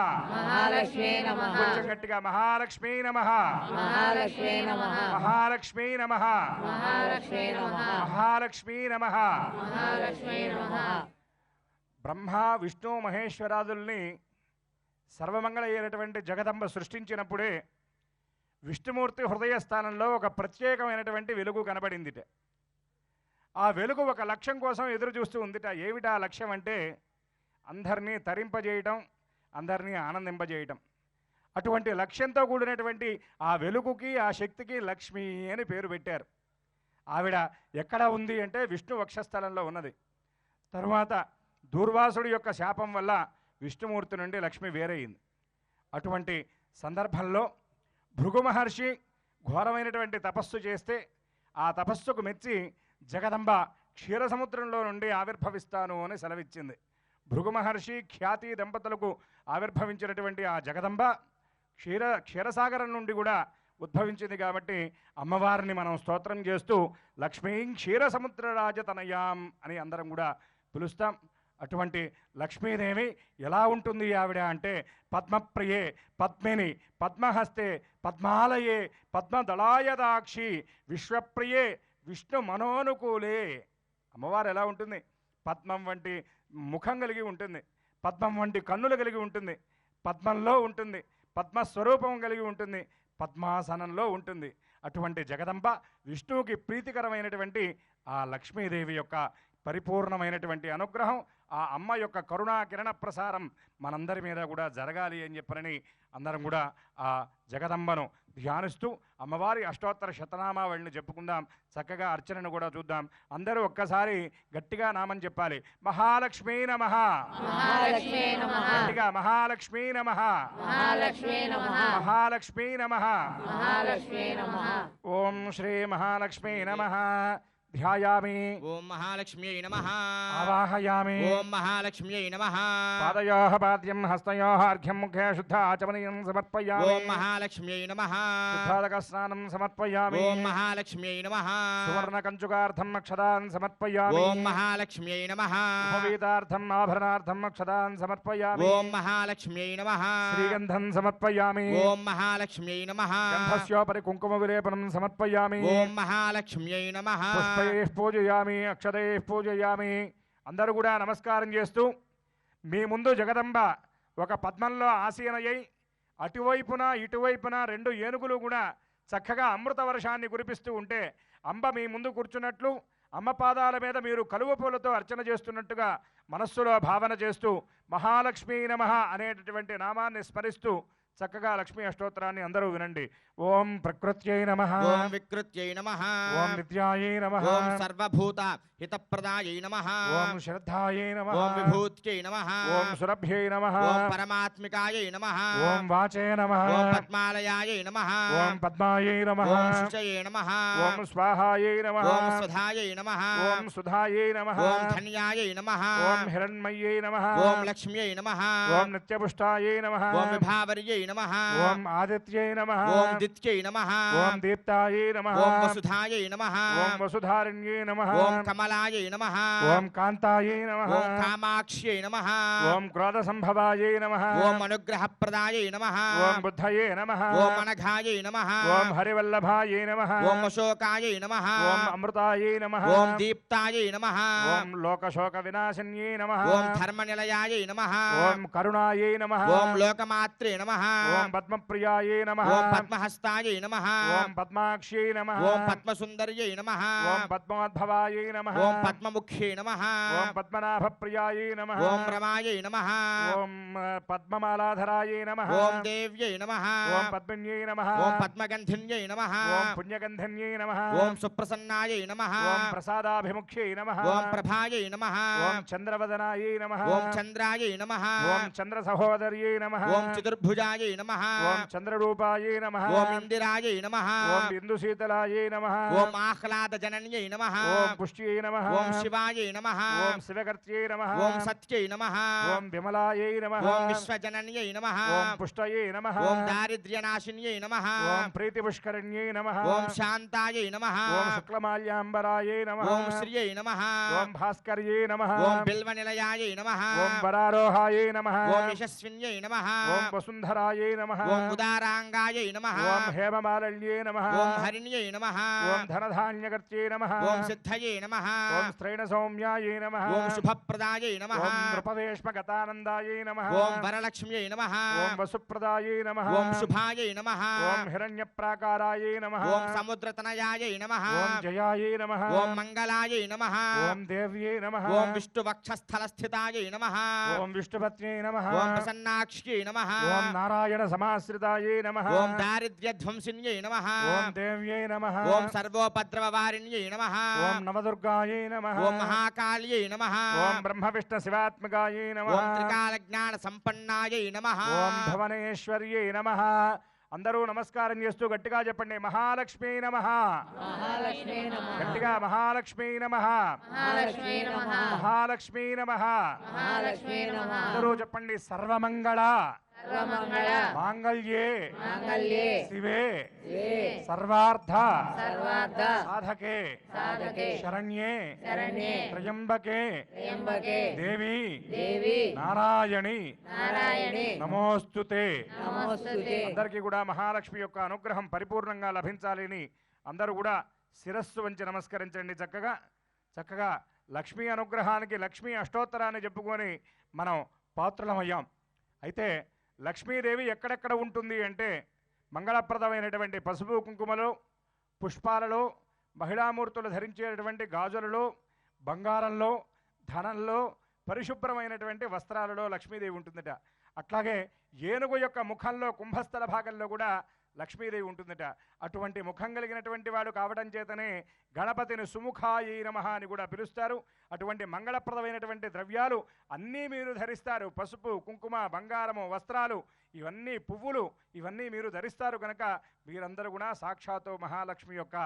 కొంచెం గట్టిగా, మహాలక్ష్మీ నమః. మహాలక్ష్మీ నమః. మహాలక్ష్మీ నమః. బ్రహ్మ విష్ణు మహేశ్వరాదుల్ని సర్వమంగళ అయినటువంటి జగదంబ సృష్టించినప్పుడే విష్ణుమూర్తి హృదయ స్థానంలో ఒక ప్రత్యేకమైనటువంటి వెలుగు కనబడిందిట. ఆ వెలుగు ఒక లక్ష్యం కోసం ఎదురు చూస్తూ ఉందిట. ఏమిటా లక్ష్యం అంటే, అందరినీ తరింపజేయటం, అందరినీ ఆనందింపజేయటం. అటువంటి లక్ష్యంతో కూడినటువంటి ఆ వెలుగుకి, ఆ శక్తికి లక్ష్మి అని పేరు పెట్టారు. ఆవిడ ఎక్కడ ఉంది అంటే విష్ణు వక్షస్థలంలో ఉన్నది. తరువాత దూర్వాసుడి యొక్క శాపం వల్ల విష్ణుమూర్తి నుండి లక్ష్మి వేరైంది. అటువంటి సందర్భంలో భృగు మహర్షి ఘోరమైనటువంటి తపస్సు చేస్తే ఆ తపస్సుకు మెచ్చి జగదంబ క్షీరసముద్రంలో నుండి ఆవిర్భవిస్తాను అని సెలవిచ్చింది. భృగు మహర్షి ఖ్యాతి దంపతులకు ఆవిర్భవించినటువంటి ఆ జగదంబ క్షీరసాగరం నుండి కూడా ఉద్భవించింది. కాబట్టి అమ్మవారిని మనం స్తోత్రం చేస్తూ లక్ష్మీం క్షీరసముద్రరాజతనయాం అని అందరం కూడా పిలుస్తాం. అటువంటి లక్ష్మీదేవి ఎలా ఉంటుంది ఆవిడ అంటే, పద్మప్రియే పద్మిని పద్మహస్తే పద్మాలయే పద్మదళాయదాక్షి విశ్వప్రియే విష్ణు మనోనుకూలే. అమ్మవారు ఎలా ఉంటుంది? పద్మం వంటి ముఖం కలిగి ఉంటుంది, పద్మం వంటి కన్నులు కలిగి ఉంటుంది, పద్మంలో ఉంటుంది, పద్మస్వరూపం కలిగి ఉంటుంది, పద్మాసనంలో ఉంటుంది. అటువంటి జగదంబ విష్ణువుకి ప్రీతికరమైనటువంటి ఆ లక్ష్మీదేవి యొక్క పరిపూర్ణమైనటువంటి అనుగ్రహం, ఆ అమ్మ యొక్క కరుణా కిరణ ప్రసారం మనందరి మీద కూడా జరగాలి అని చెప్పని అందరం కూడా ఆ జగదంబను ధ్యానిస్తూ అమ్మవారి అష్టోత్తర శతనామావళిని చెప్పుకుందాం. చక్కగా అర్చనను కూడా చూద్దాం. అందరూ ఒక్కసారి గట్టిగా నామం చెప్పాలి, మహాలక్ష్మీ నమః. గట్టిగా, మహాలక్ష్మీ నమః. మహాలక్ష్మీ నమః. ఓం శ్రీ మహాలక్ష్మీ నమః. ధ్యాయామి ఓం మహాలక్ష్మ్యై నమః ఆవాహయామి ఓం మహాలక్ష్మ్యై నమః పాదయోః పాద్యం హస్తయోః అర్ఘ్యం ముఖే శుద్ధ ఆచమనీయం సమర్పయామి ఓం మహాలక్ష్మ్యై నమః శుద్ధాదక స్నానం సమర్పయామి ఓం మహాలక్ష్మ్యై నమః సువర్ణ కంచుకార్థం అక్షదాన్ సమర్పయామి ఓం మహాలక్ష్మ్యై నమః ఉపవీతార్థం ఆభరణార్థం అక్షదాన్ సమర్పయామి ఓం మహాలక్ష్మ్యై నమః శ్రీగంధం సమర్పయామి ఓం మహాలక్ష్మ్యై నమః గంధస్యోపరి కుంకుమ విలేపనం సమర్పయామి ఓం మహాలక్ష్మ్యై నమః పుష్పైః పూజయామి అక్షతైః పూజయామి అందరూ కూడా నమస్కారం చేస్తూ మీ ముందు జగదంబ ఒక పద్మంలో ఆసీనయ్యి అటువైపున ఇటువైపున రెండు ఏనుగులు కూడా చక్కగా అమృత వర్షాన్ని కురిపిస్తూ ఉంటే అంబ మీ ముందు కూర్చున్నట్లు అమ్మ పాదాల మీద మీరు కలువ పూలతో అర్చన చేస్తున్నట్టుగా మనస్సులో భావన చేస్తూ మహాలక్ష్మీ నమః అనేటటువంటి నామాన్ని స్మరిస్తూ చక్కగా లక్ష్మీ అష్టోత్తరాన్ని అందరూ వినండి. ఓం ప్రకృత్యై నమః ఓం వికృత్యై నమః ఓం విద్యాయై నమః ఓం సర్వభూత హితప్రదాయై నమః ఓం శ్రద్ధాయై నమః ఓం విభూత్యై నమః ఓం సురభ్యై నమః ఓం పరమాత్మికాయై నమః ఓం వాచే నమః ఓం పద్మాలయాయై నమః ఓం పద్మాయై నమః ఓం శుచయై నమః ఓం స్వాహాయై నమః ఓం సుధాయై నమః ఓం సుధాయై నమః ఓం ధన్యాయై నమః ఓం హిరణ్మయ్యై నమః ఓం లక్ష్మ్యై నమః ఓం నిత్యపుష్టాయై నమః ఓం విభావర్యై నమః ఓం ఆదిత్యై నమః ఓం దిత్యై నమః ఓం దీప్తాయై నమః ఓం వసుధాయై నమః ఓం వసుధారణ్యై నమః ఓం కమలాయై నమః ఓం కాంతాయై నమః ఓం కామాక్ష్యై నమః ఓం క్రోధ సంభవాయై నమః ఓం అనుగ్రహప్రదాయై నమః ఓం బుద్ధయే నమః ఓం అనఘాయై నమః ఓం హరివల్లభాయై నమః ఓం అశోకాయై నమః ఓం అమృతాయై నమః ఓం దీప్తాయై నమః ఓం లోకశోక వినాశన్యై నమః ఓం ధర్మనిలయాయై నమః ఓం కరుణాయై నమః ఓం లోకమాత్రే నమః ఓం పద్మప్రియాయై నమః ఓం పద్మహస్తాయై నమః ఓం పద్మాక్ష్యై నమః ఓం పద్మసుందర్యై నమః ఓం పద్మోద్భవాయై నమః ఓం పద్మముఖ్యై నమః ఓం పద్మనాభప్రియాయై నమః ఓం రమాయై నమః ఓం పద్మమాలాధరాయై నమః ఓం దేవ్యై నమః ఓం పద్మిన్యై నమః ఓం పద్మగంధిన్యై నమః ఓం పుణ్యగంధన్యై నమః ఓం సుప్రసన్నాయై నమః ఓం ప్రసాదాభిముఖ్యై నమః ఓం ప్రభాయై నమః ఓం చంద్రవదనాయై నమః ఓం చంద్రాయై నమః ఓం చంద్ర సహోదర్యై నమః ఓం చతుర్భుజాయై నమః ఓం చంద్రరూపాయై నమః ఓం ఇందిరాయై నమః ఓం బిందుశీతలాయై నమః ఓం ఆహ్లాదజనన్యై నమః ఓం పుష్ట్యై నమః ఓం శివాయై నమః ఓం శివకర్త్యై నమః ఓం సత్యై నమః ఓం విమలాయై నమః ఓం విశ్వజనన్యై నమః ఓం పుష్టయై నమః ఓం దారిద్ర్యనాశిన్యై నమః ఓం ప్రీతిపుష్కరిణ్యై నమః ఓం శాంతాయై నమః ఓం శుక్లమాల్యాంబరాయై నమః ఓం శ్రియై నమః ఓం భాస్కర్యై నమః ఓం బిల్వనిలయాయై నమః ఓం వరారోహాయై నమః ఓం యశస్విన్యై నమః ఓం వసుంధరాయై నమః ఓం ఉదారాంగాయై నమః ఓం హేమమాలల్యై నమః ఓం హరిణ్యై నమః ఓం ధనధాన్యకర్త్యై నమః ఓం సిద్ధయే నమః ఓం స్త్రైణ సౌమ్యాయై నమః ఓం శుభప్రదాయై నమః ఓం నృపవేష్మగతానందాయై నమః ఓం వరలక్ష్మ్యై నమః ఓం వసుప్రదాయై నమః ఓం శుభాయై నమః ఓం హిరణ్యప్రాకారాయై నమః ఓం సముద్రతనయాయై నమః ఓం జయాయై నమః ఓం మంగళాయై నమః ఓం దేవ్యై నమః ఓం విష్ణువక్షస్థలస్థితాయై నమః ఓం విష్ణుపత్న్యై నమః ఓం ప్రసన్నాక్ష్యై నమః ఓం నారాయణ సమాశ్రితాయై నమః ఓం దారిద్ర్యధ్వంసిన్యై నమః ఓం దేవ్యై నమః ఓం సర్వోపద్రవవారిణ్యై నమః ఓం నవదుర్గాయై నమః ఓం మహాకాళ్యై నమః ఓం బ్రహ్మ విష్ణు శివాత్మకాయై నమః ఓం త్రికాలజ్ఞాన సంపన్నాయై నమః ఓం భువనేశ్వర్యై నమః అందరూ నమస్కారం చేస్తూ గట్టిగా చెప్పండి మహాలక్ష్మీ నమః మహాలక్ష్మీ నమః గట్టిగా మహాలక్ష్మీ నమః మహాలక్ష్మీ నమః మహాలక్ష్మీ నమః మహాలక్ష్మీ నమః అందరూ చెప్పండి సర్వమంగళ సర్వమంగళ మాంగళ్యే మాంగళ్యే శివే శివే సర్వార్థ సర్వార్థ సాధకే సాధకే శరణ్యే శరణ్యే త్రయంబకే త్రయంబకే దేవి దేవి నారాయణి నారాయణి నమోస్తుతే నమోస్తుతే అందరికీ కూడా మహాలక్ష్మి యొక్క అనుగ్రహం పరిపూర్ణంగా లభించాలని అందరూ కూడా శిరస్సు వంచి నమస్కరించండి. చక్కగా చక్కగా లక్ష్మీ అనుగ్రహానికి లక్ష్మీ అష్టోత్తరాన్ని చెప్పుకొని మనం పాత్రలమయ్యాం. అయితే లక్ష్మీదేవి ఎక్కడెక్కడ ఉంటుంది అంటే మంగళప్రదమైనటువంటి పసుపు కుంకుమలో, పుష్పాలలో, మహిళామూర్తులు ధరించేటటువంటి గాజులలో, బంగారంలో, ధనంలో, పరిశుభ్రమైనటువంటి వస్త్రాలలో లక్ష్మీదేవి ఉంటుందట. అట్లాగే ఏనుగు యొక్క ముఖంలో కుంభస్థల భాగంలో కూడా లక్ష్మీదేవి ఉంటుందట. అటువంటి ముఖం కలిగినటువంటి వాడు కావడం చేతనే గణపతిని సుముఖాయి నమః అని కూడా పిలుస్తారు. అటువంటి మంగళప్రదమైనటువంటి ద్రవ్యాలు అన్నీ మీరు ధరిస్తారు. పసుపు, కుంకుమ, బంగారము, వస్త్రాలు, ఇవన్నీ పువ్వులు, ఇవన్నీ మీరు ధరిస్తారు కనుక మీరందరూ కూడా సాక్షాత్తు మహాలక్ష్మి యొక్క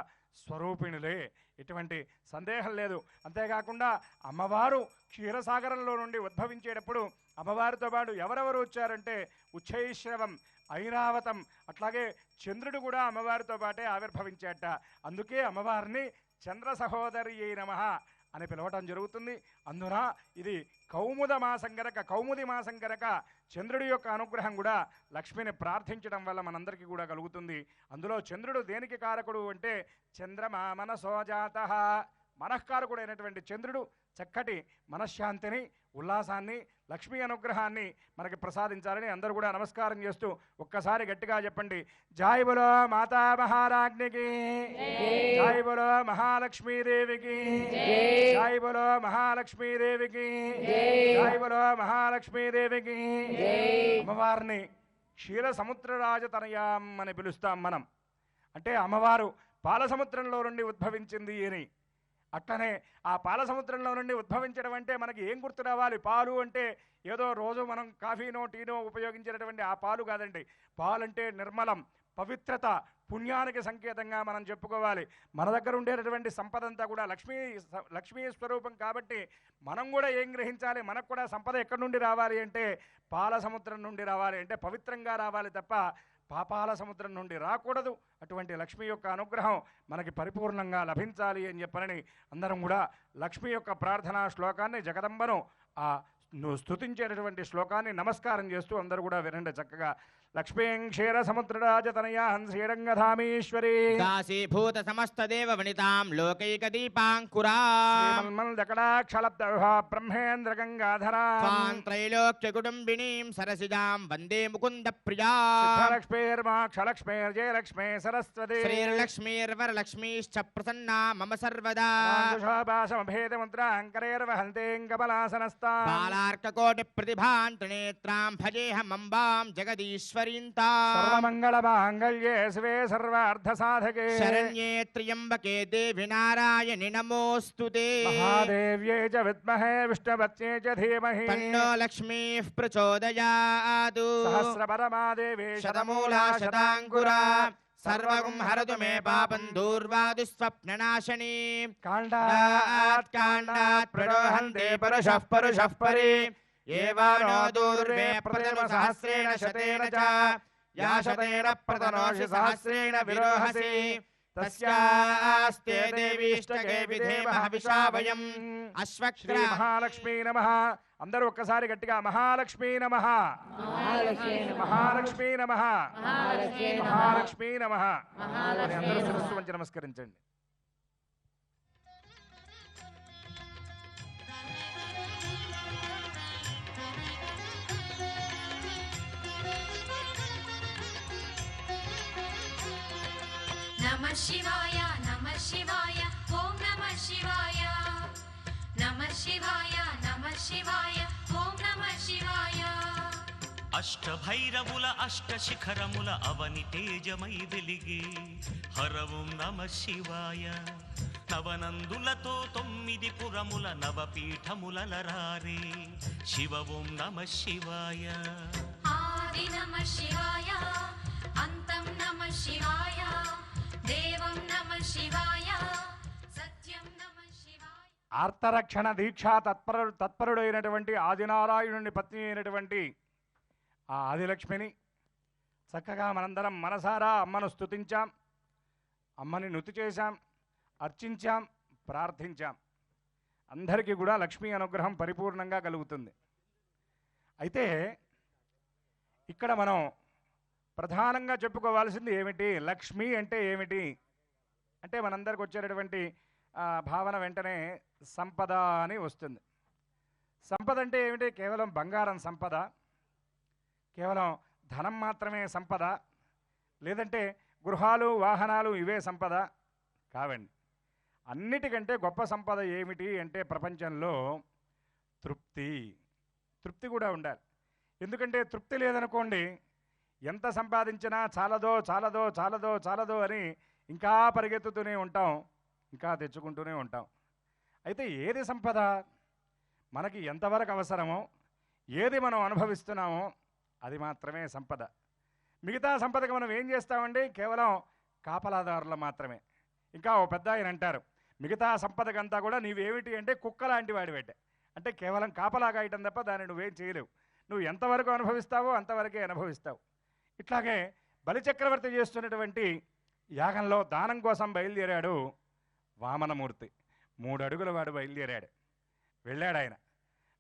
స్వరూపిణులే, ఎటువంటి సందేహం లేదు. అంతేకాకుండా అమ్మవారు క్షీరసాగరంలో నుండి ఉద్భవించేటప్పుడు అమ్మవారితో పాటు ఎవరెవరు వచ్చారంటే ఉచ్చైశ్రవం, ఐరావతం, అట్లాగే చంద్రుడు కూడా అమ్మవారితో పాటే ఆవిర్భవించాట. అందుకే అమ్మవారిని చంద్ర సహోదరి నమః అని పిలవటం జరుగుతుంది. అందున ఇది కౌముద మాసం గనక, కౌముది మాసం గనక చంద్రుడి యొక్క అనుగ్రహం కూడా లక్ష్మిని ప్రార్థించడం వల్ల మనందరికీ కూడా కలుగుతుంది. అందులో చంద్రుడు దేనికి కారకుడు అంటే చంద్రమా మనసోజాతః, మనఃకారకుడైనటువంటి చంద్రుడు చక్కటి మనశ్శాంతిని, ఉల్లాసాన్ని, లక్ష్మీ అనుగ్రహాన్ని మనకి ప్రసాదించాలని అందరూ కూడా నమస్కారం చేస్తూ ఒక్కసారి గట్టిగా చెప్పండి, జై బోలో మాతా మహారాజ్ఞికి, జై బోలో మహాలక్ష్మీదేవికి, జై బోలో మహాలక్ష్మీదేవికి, జై బోలో మహాలక్ష్మీదేవికి. అమ్మవారిని క్షీర సముద్రరాజతనయాం అని పిలుస్తాం మనం. అంటే అమ్మవారు పాలసముద్రంలో నుండి ఉద్భవించింది అని. అట్లనే ఆ పాల సముద్రంలో నుండి ఉద్భవించడం అంటే మనకి ఏం గుర్తు రావాలి? పాలు అంటే ఏదో రోజు మనం కాఫీనో టీనో ఉపయోగించేటటువంటి ఆ పాలు కాదండి. పాలు అంటే నిర్మలం, పవిత్రత, పుణ్యానికి సంకేతంగా మనం చెప్పుకోవాలి. మన దగ్గర ఉండేటటువంటి సంపద అంతా కూడా లక్ష్మీ స్వరూపం కాబట్టి మనం కూడా ఏం గ్రహించాలి? మనకు కూడా సంపద ఎక్కడి నుండి రావాలి అంటే పాల సముద్రం నుండి రావాలి, అంటే పవిత్రంగా రావాలి తప్ప పాపాల సముద్రం నుండి రాకూడదు. అటువంటి లక్ష్మి యొక్క అనుగ్రహం మనకి పరిపూర్ణంగా లభించాలి అని చెప్పనని అందరం కూడా లక్ష్మి యొక్క ప్రార్థనా శ్లోకాన్ని, జగదంబను స్తుతించేటటువంటి శ్లోకాన్ని నమస్కారం చేస్తూ అందరూ కూడా వినండి చక్కగా. లక్ష్మీం క్షీర సముద్రరాజతనయాం శ్రీరంగధామేశ్వరీ దాసీభూత సమస్తదేవ వనితాం లోకైక దీపాంకురా బ్రహ్మేంద్ర గంగాధరా త్రైలోక్య కుటుంబినీం సరసిజాం వందే ముకుంద ప్రియా లక్ష్మీర్జయలక్ష్మీ సరస్వతి శ్రీర్లక్ష్మీర్వరలక్ష్మీశ్చ ప్రసన్నా మమ సర్వదా శోభాసమభేదముద్రాంకరేర్వహంతేంగబలాసనస్తా బాలార్కకోటి ప్రతిభాం త్రినేత్రాం భజేహమంబాం జగదీశ్వరీంతాం సర్వమంగళమాంగళ్యే శివే సర్వార్థసాధకే శరణ్యే త్ర్యంబకే దేవి నారాయణి నమోస్తుతే మహాదేవ్యై చ విద్మహే విష్ణుపత్న్యై చ ధీమహి తన్నో లక్ష్మీః ప్రచోదయాతు సహస్రపరమాదేవి శతమూలా శతాంకురా సర్వగుం హరతు మే పాపం దూర్వాదు స్వప్ననాశనీ కాండాత్ ప్రరోహంతే పరుషః పరి ఏవానో దూర్వే ప్రతను సహస్రేణ శతేన చ యా శతేన ప్రతనోషి సహస్రేణ విరోహసి తస్యాస్తే దేవీష్టకే విధేమః విశావయం శ్రీ మహాలక్ష్మీ నమః. అందరూ ఒక్కసారి గట్టిగా మహాలక్ష్మీ నమః, మహాలక్ష్మీ నమః, మహాలక్ష్మీ నమః అని అందరూ శిరస్సు వంచి నమస్కరించండి. नमः शिवाय नमः शिवाय ॐ नमः शिवाय नमः शिवाय नमः शिवाय ॐ नमः शिवाय అష్టభైరవుల అష్టశిఖరముల అవని తేజమై వెలిగే హరవం నమ శివాయ. నవనందులతో 9 పురముల నవపీఠములరారే శివ ఓం నమ శివాయ. आदि नमः शिवाय अन्तं नमः शिवाय देवं नमः शिवाय सत्यं नमः शिवाय. ఆర్తరక్షణ దీక్షా తత్పరుడైనటువంటి ఆదినారాయణుని పత్ని అయినటువంటి ఆ ఆదిలక్ష్మిని చక్కగా మనందరం మనసారా అమ్మను స్తుతించాం, అమ్మని నుతి చేశాం, అర్చించాం, ప్రార్థించాం. అందరికీ కూడా లక్ష్మీ అనుగ్రహం పరిపూర్ణంగా కలుగుతుంది. అయితే ఇక్కడ మనం ప్రధానంగా చెప్పుకోవాల్సింది ఏమిటి? లక్ష్మి అంటే ఏమిటి అంటే మనందరికి వచ్చేటటువంటి భావన వెంటనే సంపద అని వస్తుంది. సంపద అంటే ఏమిటి? కేవలం బంగారం సంపద, కేవలం ధనం మాత్రమే సంపద, లేదంటే గృహాలు వాహనాలు ఇవే సంపద కావండి. అన్నిటికంటే గొప్ప సంపద ఏమిటి అంటే ప్రపంచంలో తృప్తి. తృప్తి కూడా ఉండాలి. ఎందుకంటే తృప్తి లేదనుకోండి ఎంత సంపాదించినా చాలదో చాలదో చాలదో చాలదో అని ఇంకా పరిగెత్తుతూనే ఉంటాం, ఇంకా తెచ్చుకుంటూనే ఉంటాం. అయితే ఏది సంపద, మనకి ఎంతవరకు అవసరమో, ఏది మనం అనుభవిస్తున్నామో అది మాత్రమే సంపద. మిగతా సంపదకి మనం ఏం చేస్తామండి, కేవలం కాపలాదారులు మాత్రమే. ఇంకా ఓ పెద్ద ఆయన అంటారు, మిగతా సంపదకంతా కూడా నీవేమిటి అంటే కుక్క లాంటి వాడి పెట్టే, అంటే కేవలం కాపలాగా ఇయటం తప్ప దాన్ని నువ్వేం చేయలేవు. నువ్వు ఎంతవరకు అనుభవిస్తావో అంతవరకే అనుభవిస్తావు. ఇట్లాగే బలిచక్రవర్తి చేస్తున్నటువంటి యాగంలో దానం కోసం బయలుదేరాడు వామనమూర్తి. 3 అడుగుల వాడు బయలుదేరాడు. వెళ్ళాడు ఆయన.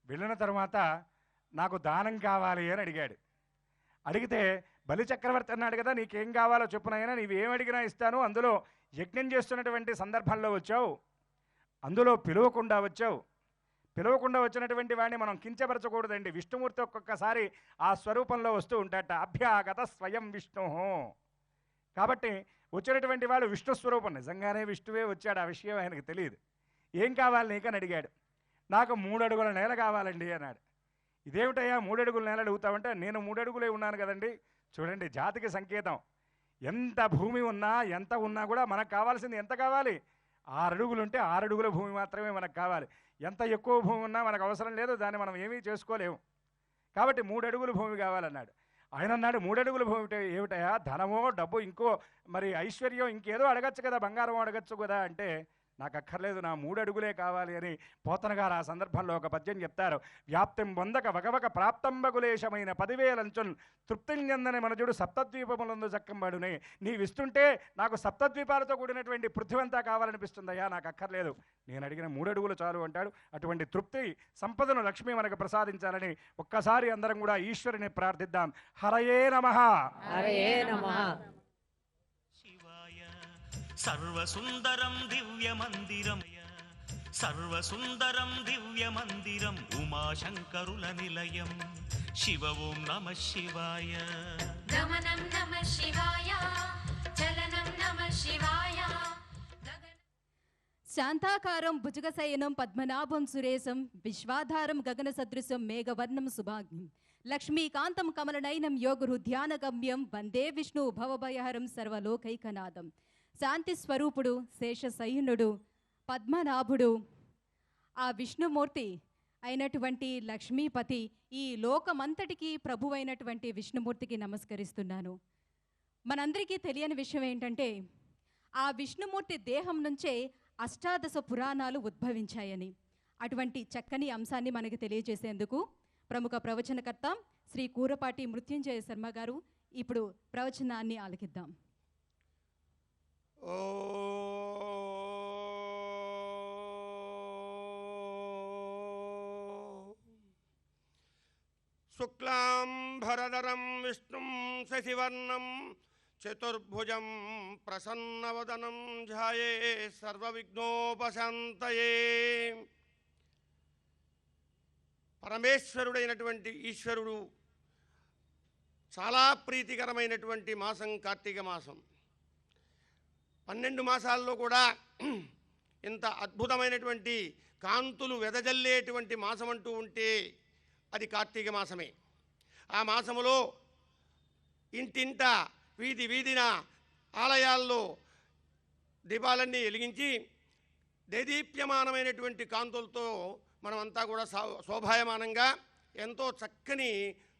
వెళ్ళిన తర్వాత నాకు దానం కావాలి అని అడిగాడు. అడిగితే బలిచక్రవర్తి అన్నాడు కదా, నీకేం కావాలో చెప్పునైనా, నీవేం అడిగినా ఇస్తాను. అందులో యజ్ఞం చేస్తున్నటువంటి సందర్భంలో వచ్చావు, అందులో పిలవకుండా వచ్చావు. పిలవకుండా వచ్చినటువంటి వాడిని మనం కించపరచకూడదండి. విష్ణుమూర్తి ఒక్కొక్కసారి ఆ స్వరూపంలో వస్తూ ఉంటాట. అభ్యాగత స్వయం విష్ణు. కాబట్టి వచ్చినటువంటి వాడు విష్ణు స్వరూపం, నిజంగానే విష్ణువే వచ్చాడు. ఆ విషయం ఆయనకు తెలియదు. ఏం కావాలి నీకని అడిగాడు. నాకు 3 అడుగుల నేల కావాలండి అన్నాడు. ఇదేమిటయ్యా 3 అడుగుల నేల అడుగుతావంటే, నేను 3 అడుగులే ఉన్నాను కదండి. చూడండి, జాతికి సంకేతం. ఎంత భూమి ఉన్నా ఎంత ఉన్నా కూడా మనకు కావాల్సింది ఎంత కావాలి, 6 అడుగులు ఉంటే 6 అడుగుల భూమి మాత్రమే మనకు కావాలి. ఎంత ఎక్కువ భూమి ఉన్నా మనకు అవసరం లేదు, దాన్ని మనం ఏమీ చేసుకోలేము. కాబట్టి 3 అడుగుల భూమి కావాలన్నాడు. ఆయన అన్నాడు, 3 అడుగుల భూమి ఏమిటయా, ధనమో డబ్బు ఇంకో మరి ఐశ్వర్యం ఇంకేదో అడగచ్చు కదా, బంగారం అడగచ్చు కదా అంటే, నాకు అక్కర్లేదు, నా 3 అడుగులే కావాలి అని పోతన గారు ఆ సందర్భంలో ఒక పద్యం చెప్తారు. వ్యాప్తిం పొందక వగవక ప్రాప్తంబగులేశమైన 10,000 తృప్తిని చెందని మనజుడు సప్తద్వీపములందు చక్కంబడునే. నీవిస్తుంటే నాకు సప్తద్వీపాలతో కూడినటువంటి పృథ్వంతా కావాలనిపిస్తుందయ్యా, నాకు అక్కర్లేదు, నేను అడిగిన 3 అడుగులు చాలు అంటాడు. అటువంటి తృప్తి సంపదను లక్ష్మి మనకు ప్రసాదించాలని ఒక్కసారి అందరం కూడా ఈశ్వరుని ప్రార్థిద్దాం. హరయే నమః. హరయే నమః. సర్వసుందరం దివ్యమందిరమయ, సర్వసుందరం దివ్యమందిరం, ఉమాశంకరుల నిలయం. శివ ఓం నమః శివాయ. గమనం నమః శివాయ, చలనం నమః శివాయ. శాంతాకారం భుజగశయనం పద్మనాభం సురేశం విశ్వాధారం గగన సదృశం మేఘవర్ణం సుభాగ్యం లక్ష్మీకాంతం కమలనయనం యోగురు ధ్యానగమ్యం వందే విష్ణు భవభయహరం సర్వలోకైకనాథం. శాంతి స్వరూపుడు శేషశయనుడు పద్మనాభుడు ఆ విష్ణుమూర్తి అయినటువంటి లక్ష్మీపతి, ఈ లోకమంతటికి ప్రభువైనటువంటి విష్ణుమూర్తికి నమస్కరిస్తున్నాను. మనందరికీ తెలియని విషయం ఏంటంటే, ఆ విష్ణుమూర్తి దేహం నుంచే 18 పురాణాలు ఉద్భవించాయని. అటువంటి చక్కని అంశాన్ని మనకి తెలియజేసేందుకు ప్రముఖ ప్రవచనకర్త శ్రీ కూరపాటి మృత్యుంజయ శర్మ గారు ఇప్పుడు ప్రవచనాన్ని ఆలకిద్దాం. శుక్లాంబరధరం విష్ణుం శశివర్ణం చతుర్భుజం ప్రసన్నవదనం ధ్యాయే సర్వవిఘ్నోపశాంతయే. పరమేశ్వరుడైనటువంటి ఈశ్వరుడు చాలా ప్రీతికరమైనటువంటి మాసం కార్తీక మాసం. 12 మాసాల్లో కూడా ఇంత అద్భుతమైనటువంటి కాంతులు వెదజల్లేటువంటి మాసం అంటూ ఉంటే అది కార్తీక మాసమే. ఆ మాసములో ఇంటింట వీధి వీధిన ఆలయాల్లో దీపాలన్నీ వెలిగించి దేదీప్యమానమైనటువంటి కాంతులతో మనమంతా కూడా శోభాయమానంగా ఎంతో చక్కని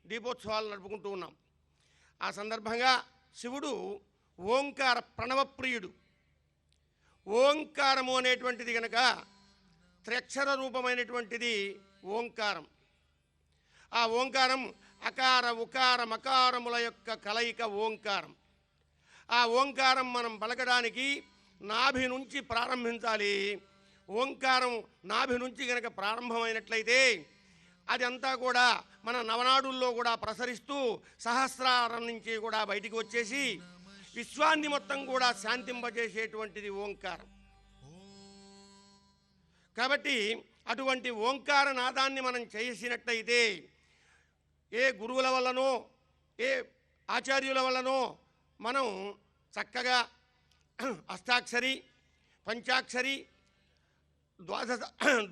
దీపోత్సవాలు నడుపుకుంటూ ఉన్నాం. ఆ సందర్భంగా శివుడు ఓంకార ప్రణవప్రియుడు. ఓంకారము అనేటువంటిది కనుక త్రక్షర రూపమైనటువంటిది ఓంకారం. ఆ ఓంకారం అకార ఉకార మకారముల యొక్క కలయిక ఓంకారం. ఆ ఓంకారం మనం పలకడానికి నాభి నుంచి ప్రారంభించాలి. ఓంకారం నాభి నుంచి కనుక ప్రారంభమైనట్లయితే అది అంతా కూడా మన నవనాడుల్లో కూడా ప్రసరిస్తూ సహస్రారం నుంచి కూడా బయటికి వచ్చేసి విశ్వాన్ని మొత్తం కూడా శాంతింపజేసేటువంటిది ఓంకారం. కాబట్టి అటువంటి ఓంకార నాదాన్ని మనం చేసినట్లయితే ఏ గురువుల వల్లనో ఏ ఆచార్యుల వల్లనో మనం చక్కగా అష్టాక్షరి, పంచాక్షరి,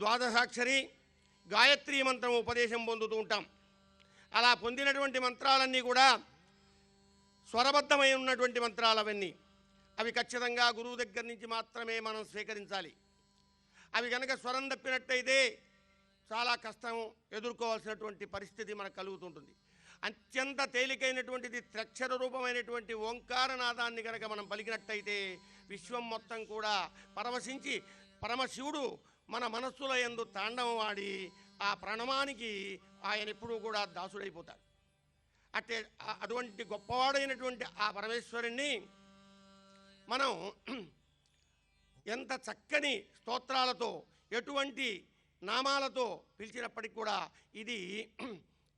ద్వాదశాక్షరి, గాయత్రీ మంత్రం ఉపదేశం పొందుతూ ఉంటాం. అలా పొందినటువంటి మంత్రాలన్నీ కూడా స్వరబద్ధమై ఉన్నటువంటి మంత్రాలు అవన్నీ. అవి ఖచ్చితంగా గురువు దగ్గర నుంచి మాత్రమే మనం స్వీకరించాలి. అవి కనుక స్వరం తప్పినట్టయితే చాలా కష్టం ఎదుర్కోవాల్సినటువంటి పరిస్థితి మనకు కలుగుతుంటుంది. అత్యంత తేలికైనటువంటిది త్రక్షర రూపమైనటువంటి ఓంకారనాదాన్ని కనుక మనం పలికినట్టయితే విశ్వం మొత్తం కూడా పరవశించి పరమశివుడు మన మనస్సుల యందు తాండవం ఆడి ఆ ప్రణమానికి ఆయన ఎప్పుడూ కూడా దాసుడైపోతాడు. అటువంటి గొప్పవాడైనటువంటి ఆ పరమేశ్వరుణ్ణి మనం ఎంత చక్కని స్తోత్రాలతో ఎటువంటి నామాలతో పిలిచినప్పటికి కూడా ఇది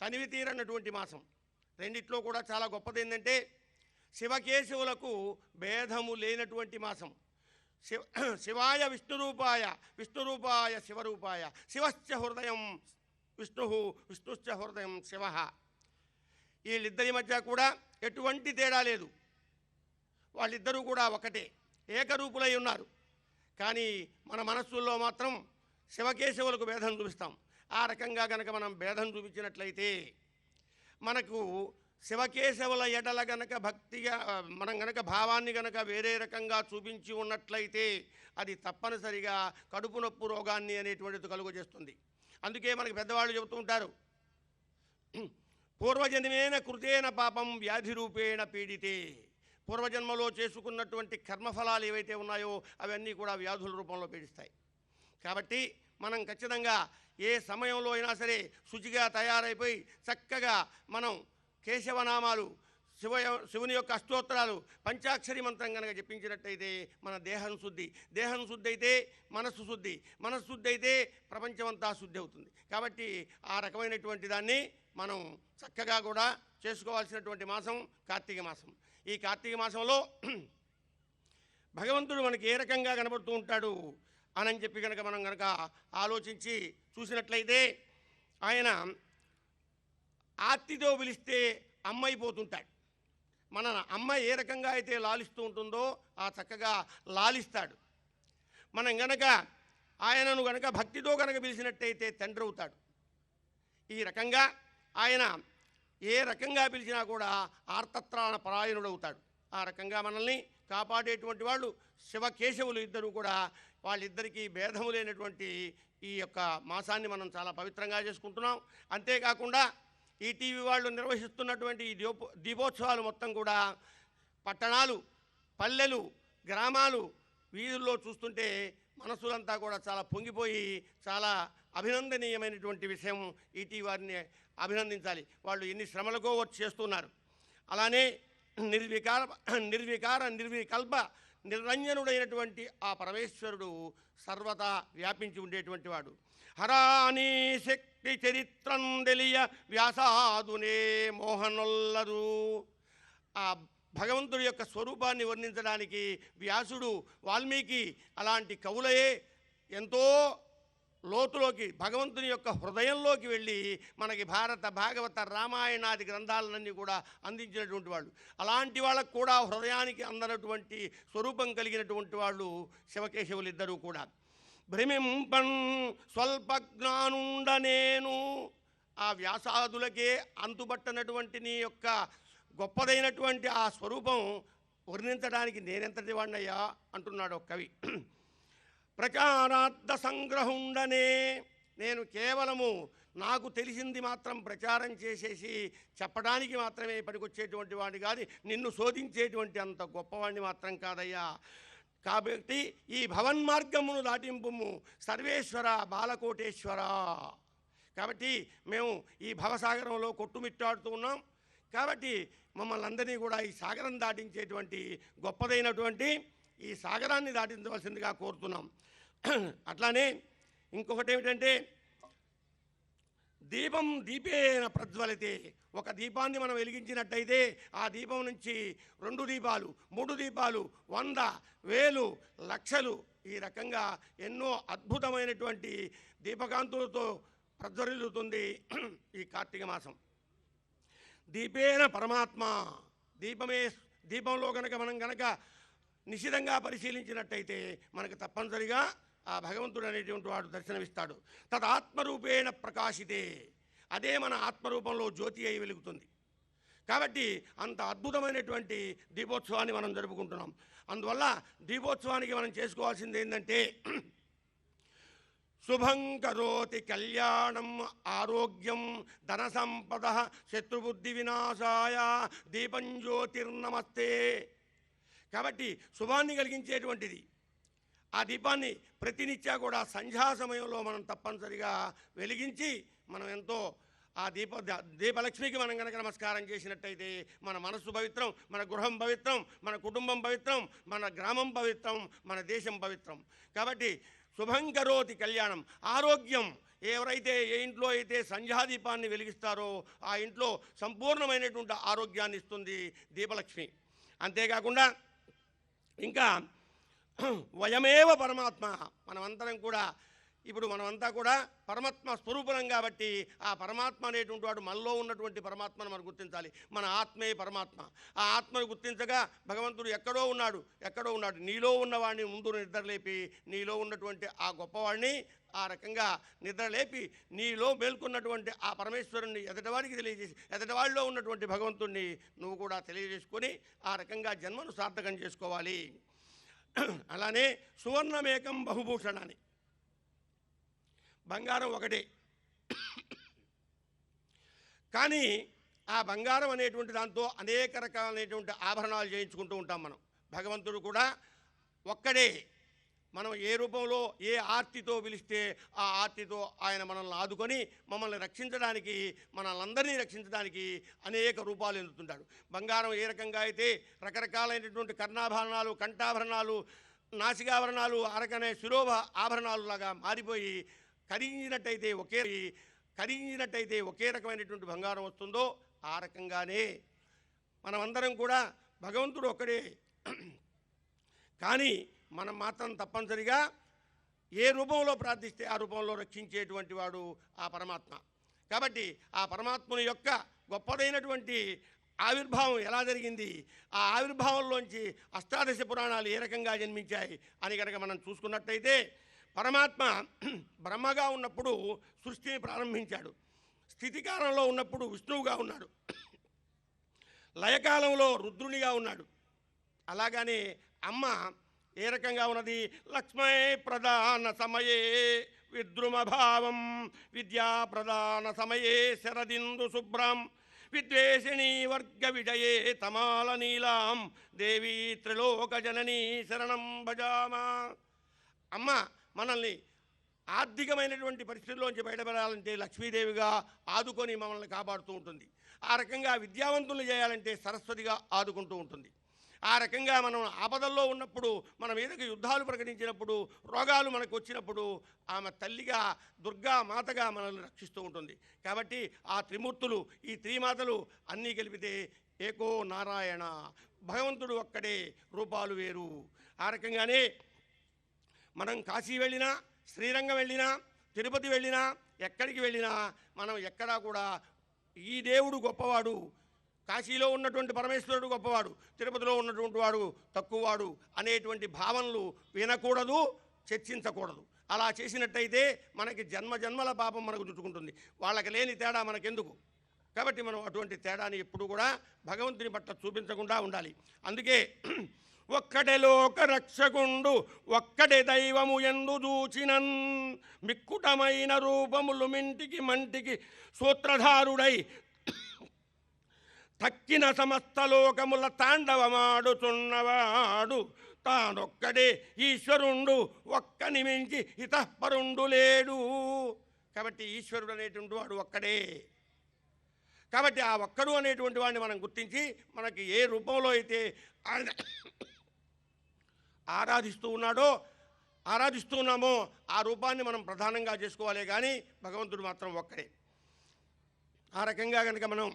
తనివి తీరనటువంటి మాసం. రెండిట్లో కూడా చాలా గొప్పది ఏంటంటే శివకేశవులకు భేదము లేనటువంటి మాసం. శివాయ విష్ణురూపాయ విష్ణురూపాయ శివరూపాయ శివశ్చ హృదయం విష్ణు విష్ణుశ్చ హృదయం శివ. వీళ్ళిద్దరి మధ్య కూడా ఎటువంటి తేడా లేదు. వాళ్ళిద్దరూ కూడా ఒకటే, ఏకరూపులై ఉన్నారు. కానీ మన మనస్సుల్లో మాత్రం శివకేశవులకు భేదం చూపిస్తాం. ఆ రకంగా గనక మనం భేదం చూపించినట్లయితే మనకు శివకేశవుల ఎడల గనక భక్తిగా మనం గనక భావాన్ని గనక వేరే రకంగా చూపించి ఉన్నట్లయితే అది తప్పనిసరిగా కడుపు నొప్పు రోగాన్ని అనేటువంటిది కలుగజేస్తుంది. అందుకే మనకి పెద్దవాళ్ళు చెబుతూ ఉంటారు, పూర్వజన్మేన కృతేన పాపం వ్యాధి రూపేణ పీడితే. పూర్వజన్మలో చేసుకున్నటువంటి కర్మఫలాలు ఏవైతే ఉన్నాయో అవన్నీ కూడా వ్యాధుల రూపంలో పీడిస్తాయి. కాబట్టి మనం ఖచ్చితంగా ఏ సమయంలో అయినా సరే శుచిగా తయారైపోయి చక్కగా మనం కేశవనామాలు శివుని యొక్క అష్టోత్తరాలు పంచాక్షరి మంత్రం కనుక జపించినట్టయితే మన దేహం శుద్ధి, దేహం శుద్ధి అయితే మనస్సు శుద్ధి, మనస్సు శుద్ధి అయితే ప్రపంచమంతా శుద్ధి అవుతుంది. కాబట్టి ఆ రకమైనటువంటి దాన్ని మనం చక్కగా కూడా చేసుకోవాల్సినటువంటి మాసం కార్తీక మాసం. ఈ కార్తీక మాసంలో భగవంతుడు మనకి ఏ రకంగా కనబడుతూ ఉంటాడు అని చెప్పి కనుక మనం కనుక ఆలోచించి చూసినట్లయితే ఆయన ఆర్తితో పిలిస్తే అమ్మైపోతుంటాడు. మన అమ్మ ఏ రకంగా అయితే లాలిస్తూ ఉంటుందో ఆ చక్కగా లాలిస్తాడు. మనం గనక ఆయనను గనక భక్తితో గనక పిలిచినట్టయితే తండ్రి అవుతాడు. ఈ రకంగా ఆయన ఏ రకంగా పిలిచినా కూడా ఆర్తత్రాణ పరాయణుడవుతాడు. ఆ రకంగా మనల్ని కాపాడేటువంటి వాళ్ళు శివకేశవులు ఇద్దరు కూడా. వాళ్ళిద్దరికీ భేదము లేనటువంటి ఈ యొక్క మాసాన్ని మనం చాలా పవిత్రంగా చేసుకుంటున్నాం. అంతేకాకుండా ఈటీవీ వాళ్ళు నిర్వహిస్తున్నటువంటి ఈ దీపోత్సవాలు మొత్తం కూడా పట్టణాలు, పల్లెలు, గ్రామాలు, వీధుల్లో చూస్తుంటే మనసులంతా కూడా చాలా పొంగిపోయి చాలా అభినందనీయమైనటువంటి విషయం. ఈటీవీ వారిని అభినందించాలి. వాళ్ళు ఎన్ని శ్రమలకో వచ్చి చేస్తున్నారు. అలానే నిర్వికల్ప నిరంజనుడైనటువంటి ఆ పరమేశ్వరుడు సర్వతా వ్యాపించి ఉండేటువంటి వాడు. హరాని శక్తి చరిత్రం తెలియ వ్యాసాదునే మోహనొల్లరు. ఆ భగవంతుడి యొక్క స్వరూపాన్ని వర్ణించడానికి వ్యాసుడు, వాల్మీకి అలాంటి కవులయే ఎంతో లోతులోకి భగవంతుని యొక్క హృదయంలోకి వెళ్ళి మనకి భారత, భాగవత, రామాయణాది గ్రంథాలన్నీ కూడా అందించినటువంటి వాళ్ళు. అలాంటి వాళ్ళకు కూడా హృదయానికి అందనటువంటి స్వరూపం కలిగినటువంటి వాళ్ళు శివకేశవులు ఇద్దరూ కూడా. భ్రమింపన్ స్వల్ప జ్ఞానుండ నేను. ఆ వ్యాసాదులకే అంతుబట్టనటువంటి నీ యొక్క గొప్పదైనటువంటి ఆ స్వరూపం వర్ణించడానికి నేనెంతటి వాడినయ్యా అంటున్నాడు ఒక కవి. ప్రచారార్థ సంగ్రహుండనే. నేను కేవలము నాకు తెలిసింది మాత్రం ప్రచారం చేసేసి చెప్పడానికి మాత్రమే పనికొచ్చేటువంటి వాడిని కాదు, నిన్ను శోధించేటువంటి అంత గొప్పవాడిని మాత్రం కాదయ్యా. కాబట్టి ఈ భవన్మార్గమును దాటింపుము సర్వేశ్వర బాలకోటేశ్వర. కాబట్టి మేము ఈ భవసాగరంలో కొట్టుమిట్టాడుతూ ఉన్నాం. కాబట్టి మమ్మల్ని అందరినీ కూడా ఈ సాగరం దాటించేటువంటి గొప్పదైనటువంటి ఈ సాగరాన్ని దాటించవలసిందిగా కోరుతున్నాం. అట్లానే ఇంకొకటి ఏమిటంటే దీపం దీపేన ప్రజ్వలితే. ఒక దీపాన్ని మనం వెలిగించినట్టయితే ఆ దీపం నుంచి 2 దీపాలు, 3 దీపాలు, 100, 1000, లక్షలు ఈ రకంగా ఎన్నో అద్భుతమైనటువంటి దీపకాంతులతో ప్రజ్వరిల్లుతుంది ఈ కార్తీక మాసం. దీపేన పరమాత్మ. దీపంలో కనుక మనం కనుక నిశితంగా పరిశీలించినట్టయితే మనకు తప్పనిసరిగా ఆ భగవంతుడు అనేటువంటి వాడు దర్శనమిస్తాడు. తద్ ఆత్మరూపేణ ప్రకాశితే. అదే మన ఆత్మరూపంలో జ్యోతి అయి వెలుగుతుంది. కాబట్టి అంత అద్భుతమైనటువంటి దీపోత్సవాన్ని మనం జరుపుకుంటున్నాం. అందువల్ల దీపోత్సవానికి మనం చేసుకోవాల్సింది ఏంటంటే శుభం కరోతి కళ్యాణం ఆరోగ్యం ధన సంపద శత్రుబుద్ధి వినాశాయ దీపం జ్యోతిర్నమస్తే. కాబట్టి శుభాన్ని కలిగించేటువంటిది ఆ దీపాన్ని ప్రతినిత్యా కూడా సంధ్యా సమయంలో మనం తప్పనిసరిగా వెలిగించి మనం ఎంతో ఆ దీపలక్ష్మికి మనం కనుక నమస్కారం చేసినట్టయితే మన మనస్సు పవిత్రం, మన గృహం పవిత్రం, మన కుటుంబం పవిత్రం, మన గ్రామం పవిత్రం, మన దేశం పవిత్రం. కాబట్టి శుభం కరోతి కళ్యాణం ఆరోగ్యం. ఎవరైతే ఏ ఇంట్లో అయితే సంధ్యాదీపాన్ని వెలిగిస్తారో ఆ ఇంట్లో సంపూర్ణమైనటువంటి ఆరోగ్యాన్ని ఇస్తుంది దీపలక్ష్మి. అంతేకాకుండా ఇంకా వయమేవ పరమాత్మ, మనమంతా కూడా పరమాత్మ స్వరూపం కాబట్టి ఆ పరమాత్మ అనేటువంటి వాడు మనలో ఉన్నటువంటి పరమాత్మను మనం గుర్తించాలి. మన ఆత్మే పరమాత్మ. ఆ ఆత్మను గుర్తించగా భగవంతుడు ఎక్కడో ఉన్నాడు. నీలో ఉన్నవాడిని ముందు నిద్రలేపి నీలో ఉన్నటువంటి ఆ గొప్పవాడిని ఆ రకంగా నిద్రలేపి నీలో మేల్కొన్నటువంటి ఆ పరమేశ్వరుణ్ణి ఎదటివాడికి తెలియజేసి ఎదటివాడిలో ఉన్నటువంటి భగవంతుణ్ణి నువ్వు కూడా తెలియజేసుకొని ఆ రకంగా జన్మను సార్థకం చేసుకోవాలి. అలానే సువర్ణమేకం బహుభూషణాన్ని, బంగారం ఒకటే కానీ ఆ బంగారం అనేటువంటి దాంతో అనేక రకాలైనటువంటి ఆభరణాలు చేయించుకుంటూ ఉంటాం మనం. భగవంతుడు కూడా ఒక్కడే. మనం ఏ రూపంలో ఏ ఆర్తితో పిలిస్తే ఆ ఆర్తితో ఆయన మనల్ని ఆదుకొని మమ్మల్ని రక్షించడానికి, మనల్ని రక్షించడానికి అనేక రూపాలు ఎదుగుతుంటాడు. బంగారం ఏ రకంగా అయితే రకరకాలైనటువంటి కర్ణాభరణాలు, కంఠాభరణాలు, నాసికాభరణాలు, అరకనే శిరోభ ఆభరణాలు లాగా మారిపోయి కరిగించినట్టయితే ఒకే రకమైనటువంటి బంగారం వస్తుందో ఆ రకంగానే మనమందరం కూడా భగవంతుడు ఒక్కడే. కానీ మనం మాత్రం తప్పనిసరిగా ఏ రూపంలో ప్రార్థిస్తే ఆ రూపంలో రక్షించేటువంటి వాడు ఆ పరమాత్మ. కాబట్టి ఆ పరమాత్మని యొక్క గొప్పదైనటువంటి ఆవిర్భావం ఎలా జరిగింది, ఆ ఆవిర్భావంలోంచి అష్టాదశ పురాణాలు ఏ రకంగా జన్మించాయి అని కనుక మనం చూసుకున్నట్టయితే పరమాత్మ బ్రహ్మగా ఉన్నప్పుడు సృష్టిని ప్రారంభించాడు. స్థితికాలంలో ఉన్నప్పుడు విష్ణువుగా ఉన్నాడు. లయకాలంలో రుద్రునిగా ఉన్నాడు. అలాగానే అమ్మ ఏ రకంగా ఉన్నది, లక్ష్మీ ప్రధాన సమయే విద్రుమభావం విద్యా ప్రధాన సమయే శరదిందు శుభ్రం విద్వేషిణీ వర్గ విజయే తమాల నీలాం దేవీ త్రిలోక జననీ శరణం భజామా. అమ్మ మనల్ని ఆర్థికమైనటువంటి పరిస్థితుల్లోంచి బయటపడాలంటే లక్ష్మీదేవిగా ఆదుకొని మనల్ని కాపాడుతూ ఉంటుంది. ఆ రకంగా విద్యావంతులు చేయాలంటే సరస్వతిగా ఆదుకుంటూ ఉంటుంది. ఆ రకంగా మనం ఆపదల్లో ఉన్నప్పుడు, మన మీదకి యుద్ధాలు ప్రకటించినప్పుడు, రోగాలు మనకు వచ్చినప్పుడు ఆమె తల్లిగా దుర్గా మాతగా మనల్ని రక్షిస్తూ ఉంటుంది. కాబట్టి ఆ త్రిమూర్తులు, ఈ త్రిమాతలు అన్నీ కలిపితే ఏకో నారాయణ, భగవంతుడు ఒక్కడే, రూపాలు వేరు. ఆ రకంగానే మనం కాశీ వెళ్ళినా, శ్రీరంగం వెళ్ళినా, తిరుపతి వెళ్ళినా, ఎక్కడికి వెళ్ళినా మనం ఎక్కడా కూడా ఈ దేవుడు గొప్పవాడు, కాశీలో ఉన్నటువంటి పరమేశ్వరుడు గొప్పవాడు, తిరుపతిలో ఉన్నటువంటి వాడు తక్కువవాడు అనేటువంటి భావనలు వినకూడదు, చర్చించకూడదు. అలా చేసినట్టయితే మనకి జన్మల పాపం మనకు చుట్టుకుంటుంది. వాళ్ళకి లేని తేడా మనకెందుకు? కాబట్టి మనం అటువంటి తేడాని ఎప్పుడు కూడా భగవంతుని పట్ల చూపించకుండా ఉండాలి. అందుకే ఒక్కడే లోక రక్షకుండు ఒక్కడే దైవము ఎందు చూచినన్ మిక్కుటమైన రూపములు మింటికి మంటికి సూత్రధారుడై తక్కిన సమస్త లోకముల తాండవమాడుచున్నవాడు తానొక్కడే ఈశ్వరుండు, ఒక్కని మించి ఇతఃపరుండు లేడు. కాబట్టి ఈశ్వరుడు అనేటువంటి వాడు ఒక్కడే. కాబట్టి ఆ ఒక్కడు అనేటువంటి వాడిని మనం గుర్తించి మనకి ఏ రూపంలో అయితే ఆయన ఆరాధిస్తున్నామో ఆ రూపాన్ని మనం ప్రధానంగా చేసుకోవాలి. కానీ భగవంతుడు మాత్రం ఒక్కడే. ఆ రకంగా కనుక మనం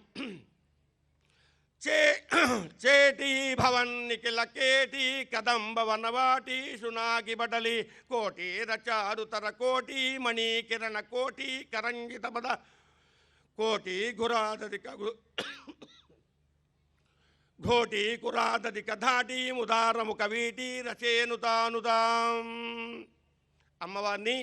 చేటి భవన్నికిల కేటి కదంబ వనవాటి సునాకి బటలి కోటి రచారుతర కోటి మణి కిరణ కోటి కరంజిత పద కోటి గురాదధిక ఘోటి కురాదధిక ధాటి ముదారముఖ వీటి రచేనుతానుదాం. అమ్మవారిని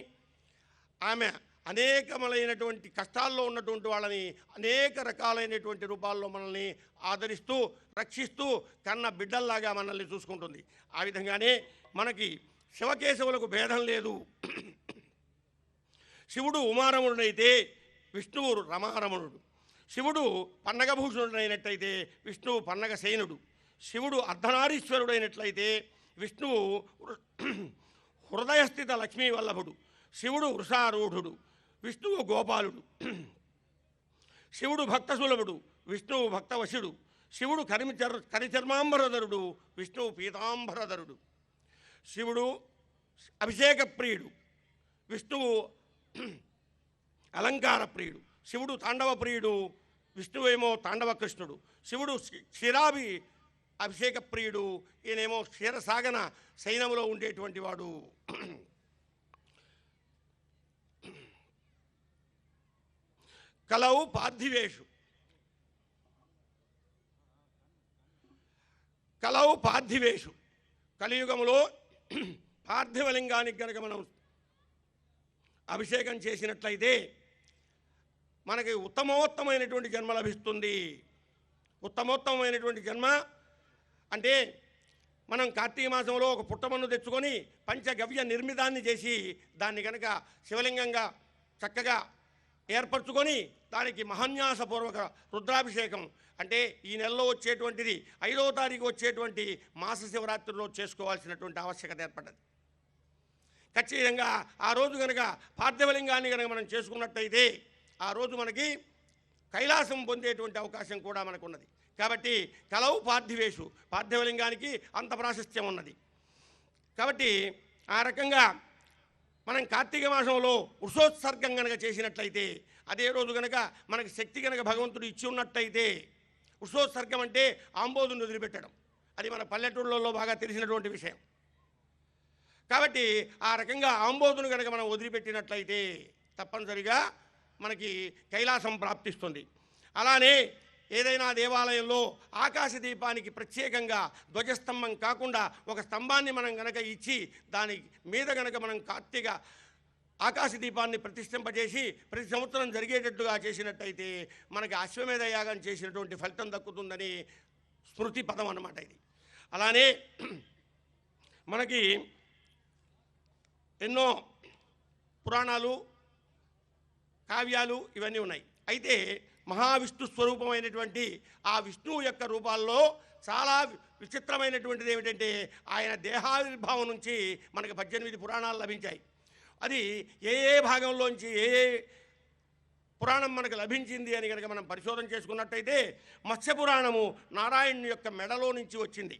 ఆమె అనేకములైనటువంటి కష్టాల్లో ఉన్నటువంటి వాళ్ళని అనేక రకాలైనటువంటి రూపాల్లో మనల్ని ఆదరిస్తూ రక్షిస్తూ కన్న బిడ్డల్లాగా మనల్ని చూసుకుంటుంది. ఆ విధంగానే మనకి శివకేశవులకు భేదం లేదు. శివుడు ఉమారముడైతే విష్ణువు రమారమణుడు. శివుడు పన్నగభూషణుడైనట్లయితే విష్ణువు పన్నగ శయనుడు. శివుడు అర్ధనారీశ్వరుడైనట్లయితే విష్ణువు హృదయస్థిత లక్ష్మీ వల్లభుడు. శివుడు వృషారూఢుడు, విష్ణువు గోపాలుడు. శివుడు భక్తసులభుడు, విష్ణువు భక్తవశుడు. శివుడు కరిచర్మాంబరధరుడు, విష్ణువు పీతాంబరధరుడు. శివుడు అభిషేక ప్రియుడు, విష్ణువు అలంకార ప్రియుడు. శివుడు తాండవ ప్రియుడు, విష్ణువేమో తాండవ కృష్ణుడు. శివుడు క్షీరాభి అభిషేక ప్రియుడు, ఈయనేమో క్షీరసాగన సైనములో ఉండేటువంటి వాడు. కలవు పార్థివేషు, కలవు పార్థివేషు. కలియుగములో పార్థివలింగానికి కనుక మనం అభిషేకం చేసినట్లయితే మనకి ఉత్తమోత్తమైనటువంటి జన్మ లభిస్తుంది. ఉత్తమోత్తమైనటువంటి జన్మ అంటే మనం కార్తీక మాసంలో ఒక పుట్టమన్ను తెచ్చుకొని పంచగవ్య నిర్మితాన్ని చేసి దాన్ని కనుక శివలింగంగా చక్కగా ఏర్పరచుకొని దానికి మహాన్యాసపూర్వక రుద్రాభిషేకం అంటే ఈ నెలలో వచ్చేటువంటిది 5వ తారీఖు వచ్చేటువంటి మాస శివరాత్రిలో చేసుకోవాల్సినటువంటి ఆవశ్యకత ఏర్పడ్డది. ఖచ్చితంగా ఆ రోజు కనుక పార్థివలింగాన్ని కనుక మనం చేసుకున్నట్టయితే ఆ రోజు మనకి కైలాసం పొందేటువంటి అవకాశం కూడా మనకున్నది. కాబట్టి కలవు పార్థివేషు, పార్థివలింగానికి అంత ప్రాశస్త్యం ఉన్నది. కాబట్టి ఆ రకంగా మనం కార్తీక మాసంలో వృషోత్సర్గం కనుక చేసినట్లయితే అదే రోజు కనుక మనకి శక్తి కనుక భగవంతుడు ఇచ్చి ఉన్నట్టయితే, వృషోత్సర్గం అంటే ఆంబోదుని వదిలిపెట్టడం, అది మన పల్లెటూళ్ళలో బాగా తెలిసినటువంటి విషయం. కాబట్టి ఆ రకంగా ఆంబోదును కనుక మనం వదిలిపెట్టినట్లయితే తప్పనిసరిగా మనకి కైలాసం ప్రాప్తిస్తుంది. అలానే ఏదైనా దేవాలయంలో ఆకాశ దీపానికి ప్రత్యేకంగా ధ్వజస్తంభం కాకుండా ఒక స్తంభాన్ని మనం గనక ఇచ్చి దాని మీద గనక మనం కార్తీక ఆకాశ దీపాన్ని ప్రతిష్ఠింపజేసి ప్రతి సంవత్సరం జరిగేటట్టుగా చేసినట్టయితే మనకి అశ్వమేధ యాగం చేసినటువంటి ఫలితం దక్కుతుందని స్మృతి పదం అన్నమాట ఇది. అలానే మనకి ఎన్నో పురాణాలు కావ్యాలు ఇవన్నీ ఉన్నాయి. అయితే మహావిష్ణు స్వరూపమైనటువంటి ఆ విష్ణువు యొక్క రూపాల్లో చాలా విచిత్రమైనటువంటిది ఏమిటంటే ఆయన దేహావిర్భావం నుంచి మనకు 18 పురాణాలు లభించాయి. అది ఏ ఏ భాగంలోంచి ఏ ఏ పురాణం మనకు లభించింది అని కనుక మనం పరిశోధన చేసుకున్నట్టయితే మత్స్యపురాణము నారాయణుని యొక్క మెడలో నుంచి వచ్చింది,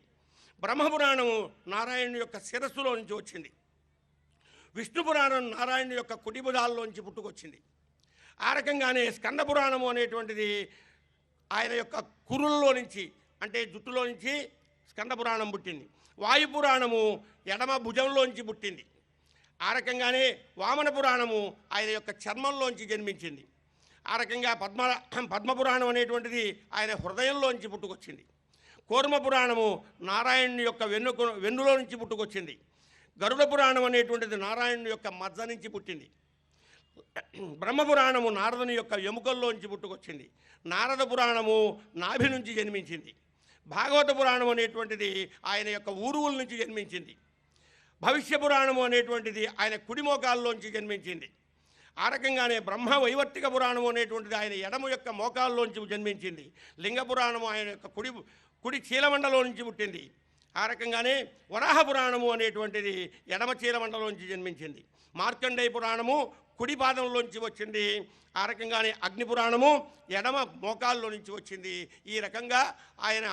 బ్రహ్మపురాణము నారాయణుని యొక్క శిరస్సులో నుంచి వచ్చింది, విష్ణు పురాణం నారాయణుని యొక్క కుటిబుధాల్లోంచి పుట్టుకొచ్చింది. ఆ రకంగానే స్కంద పురాణము అనేటువంటిది ఆయన యొక్క కురుల్లో నుంచి అంటే జుట్టులో నుంచి స్కంద పురాణం పుట్టింది. వాయుపురాణము ఎడమ భుజంలోంచి పుట్టింది. ఆ రకంగానే వామన పురాణము ఆయన యొక్క చర్మంలోంచి జన్మించింది. ఆ రకంగా పద్మపురాణం అనేటువంటిది ఆయన హృదయంలోంచి పుట్టుకొచ్చింది. కూర్మ పురాణము నారాయణుని యొక్క వెన్నులో నుంచి పుట్టుకొచ్చింది. గరుడ పురాణం అనేటువంటిది నారాయణుని యొక్క మజ్జ నుంచి పుట్టింది. బ్రహ్మపురాణము నారదుని యొక్క ఎముకల్లోంచి పుట్టుకొచ్చింది. నారద పురాణము నాభి నుంచి జన్మించింది. భాగవత పురాణం అనేటువంటిది ఆయన యొక్క ఊరువుల నుంచి జన్మించింది. భవిష్య పురాణము అనేటువంటిది ఆయన కుడిమోకాల్లోంచి జన్మించింది. ఆ రకంగానే బ్రహ్మ వైవర్తిక పురాణము అనేటువంటిది ఆయన ఎడమ యొక్క మోకాల్లోంచి జన్మించింది. లింగ పురాణము ఆయన యొక్క కుడి చీలమండలో నుంచి పుట్టింది. ఆ రకంగానే వరాహ పురాణము అనేటువంటిది ఎడమ చీలమండలోంచి జన్మించింది. మార్కండేయ పురాణము కుడి పాదంలోంచి వచ్చింది. ఆ రకంగానే అగ్ని పురాణము ఎడమ మోకాల్లో నుంచి వచ్చింది. ఈ రకంగా ఆయన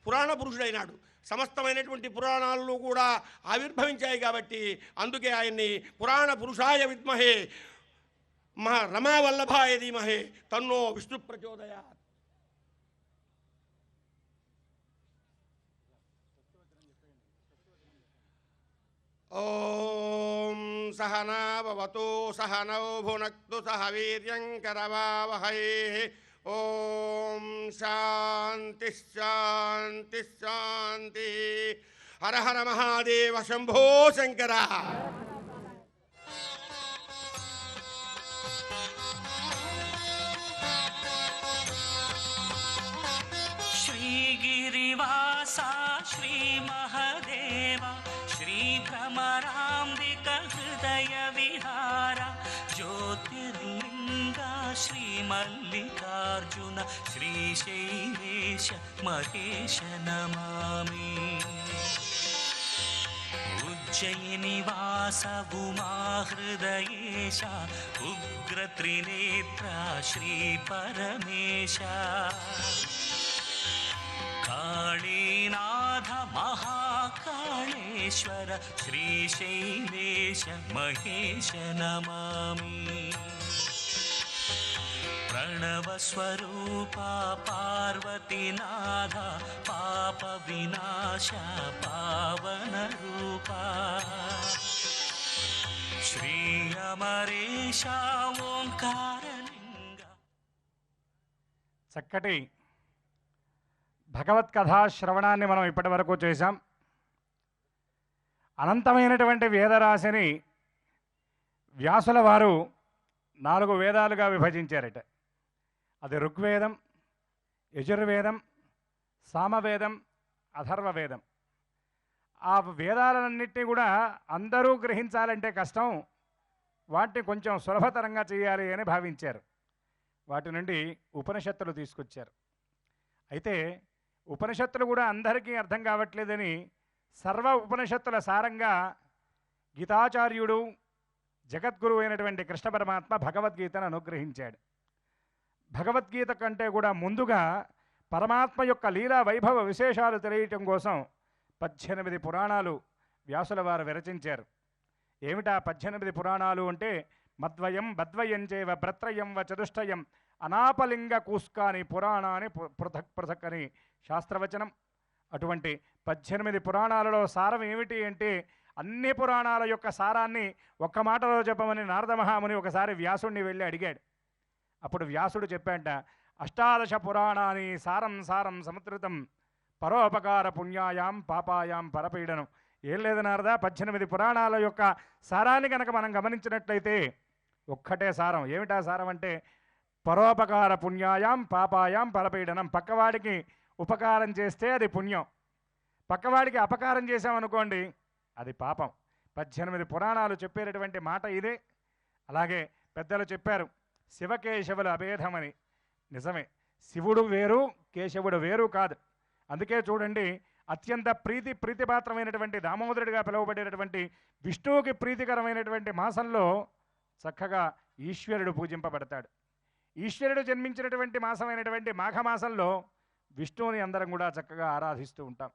పురాణ పురుషుడైనాడు. సమస్తమైనటువంటి పురాణాలు కూడా ఆవిర్భవించాయి కాబట్టి అందుకే ఆయన్ని పురాణ పురుషాయ విద్మహే రమావల్లభాయ ధీమహే తన్నో విష్ణు ప్రచోదయాత్. ఓం సహనా భవతు సహనౌ భునక్తు సహ వీర్యం కరవావహై. ఓం శాంతి శాంతి శాంతి. హర హర మహాదేవ శంభో శంకర. శ్రీనివాసా శ్రీమహదేవ శ్రీభ్రమరాంబిక హృదయ విహార జ్యోతిర్లింగ శ్రీమల్లికార్జున శ్రీశైలేశ మహేశ నమామి ఉజ్జయినివాస ఉమా హృదయేశ ఉగ్రత్రినేత్ర శ్రీ పరమేశ కాళీనాథ మహాకాళేశ్వర శ్రీశైలేశ మహేశ నమామి ప్రణవస్వరూప పార్వతీనాథ పాప వినాశ పావన రూప శ్రీ అమరేశ ఓంకారలింగ. చక్కటి భగవత్కథా శ్రవణాన్ని మనం ఇప్పటి వరకు చేశాం. అనంతమైనటువంటి వేదరాశిని వ్యాసుల వారు 4 వేదాలుగా విభజించారట. అది ఋగ్వేదం, యజుర్వేదం, సామవేదం, అథర్వవేదం. ఆ వేదాలన్నింటినీ కూడా అందరూ గ్రహించాలంటే కష్టం, వాటిని కొంచెం సులభతరంగా చేయాలి అని భావించారు. వాటి నుండి ఉపనిషత్తులు తీసుకొచ్చారు. అయితే ఉపనిషత్తులు కూడా అందరికీ అర్థం కావట్లేదని సర్వ ఉపనిషత్తుల సారంగా గీతాచార్యుడు జగద్గురు అయినటువంటి కృష్ణ పరమాత్మ భగవద్గీతను అనుగ్రహించాడు. భగవద్గీత కంటే కూడా ముందుగా పరమాత్మ యొక్క లీలా వైభవ విశేషాలు తెలియటం కోసం 18 పురాణాలు వ్యాసుల వారు విరచించారు. ఏమిటా 18 పురాణాలు అంటే మద్వయం బద్వయం చేవ భ్రత్రయం వ చతుష్టయం అనాపలింగ కూస్కాని పురాణాన్ని పృథక్ పృథక్ అని శాస్త్రవచనం. అటువంటి 18 పురాణాలలో సారం ఏమిటి అంటే అన్ని పురాణాల యొక్క సారాన్ని ఒక్క మాటలో చెప్పమని నారద మహాముని ఒకసారి వ్యాసుడిని వెళ్ళి అడిగాడు. అప్పుడు వ్యాసుడు చెప్పాట, 18 పురాణాని సారం సారం సముద్రితం పరోపకార పుణ్యాయాం పాపాయాం పరపీడనం. ఏం లేదు నారద, 18 పురాణాల యొక్క సారాన్ని కనుక మనం గమనించినట్లయితే ఒక్కటే సారం. ఏమిటా సారం అంటే పరోపకార పుణ్యాయాం పాపాయాం పరపీడనం. పక్కవాడికి ఉపకారం చేస్తే అది పుణ్యం, పక్కవాడికి అపకారం చేశామనుకోండి అది పాపం. 18 పురాణాలు చెప్పేటటువంటి మాట ఇదే. అలాగే పెద్దలు చెప్పారు శివకేశవుల అభేదమని. నిజమే, శివుడు వేరు కేశవుడు వేరు కాదు. అందుకే చూడండి, అత్యంత ప్రీతిపాత్రమైనటువంటి దామోదరుడిగా పిలువబడేటటువంటి విష్ణువుకి ప్రీతికరమైనటువంటి మాసంలో చక్కగా ఈశ్వరుడు పూజింపబడతాడు. ఈశ్వరుడు జన్మించినటువంటి మాసమైనటువంటి మాఘమాసంలో విష్ణువుని అందరం కూడా చక్కగా ఆరాధిస్తూ ఉంటాం.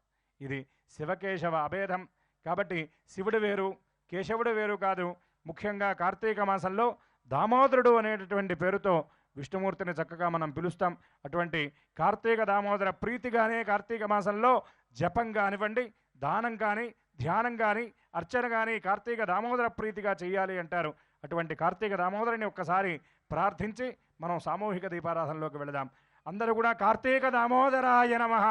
ఇది శివకేశవ అభేదం. కాబట్టి శివుడు వేరు కేశవుడు వేరు కాదు. ముఖ్యంగా కార్తీక మాసంలో దామోదరుడు అనేటటువంటి పేరుతో విష్ణుమూర్తిని చక్కగా మనం పిలుస్తాం. అటువంటి కార్తీక దామోదర ప్రీతిగానే కార్తీక మాసంలో జపం కానివ్వండి, దానం కానీ, ధ్యానం కానీ, అర్చన కానీ కార్తీక దామోదర ప్రీతిగా చేయాలి అంటారు. అటువంటి కార్తీక దామోదరుని ఒక్కసారి ప్రార్థించి మనం సామూహిక దీపారాధనలోకి వెళదాం. అందరూ కూడా కార్తీక దామోదరాయ నమః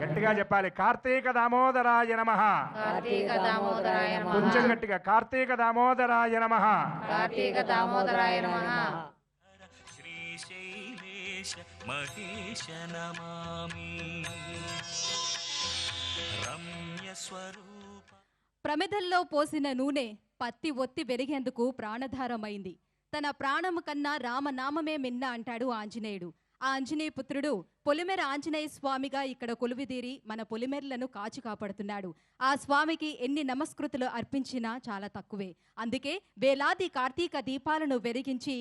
గట్టిగా చెప్పాలి. కార్తీక దామోదరాయ నమః. కార్తీక దామోదరాయ నమః. కొంచెం గట్టిగా కార్తీక దామోదరాయ నమః. కార్తీక దామోదరాయ నమః. శ్రీశైలేశ మహేశ నమామి రమ్య స్వరూప. ప్రమిదల్లో పోసిన నూనె పత్తి ఒత్తి వెలిగేందుకు ప్రాణధారమైంది. తన ప్రాణము కన్నా రామనామమే మిన్న అంటాడు ఆంజనేయుడు. ఆ ఆంజనేయ పుత్రుడు పొలిమేర ఆంజనేయ స్వామిగా ఇక్కడ కొలువిదీరి మన పొలిమేరలను కాచి కాపాడుతున్నాడు. ఆ స్వామికి ఎన్ని నమస్కృతులు అర్పించినా చాలా తక్కువే. అందుకే వేలాది కార్తీక దీపాలను వెలిగించి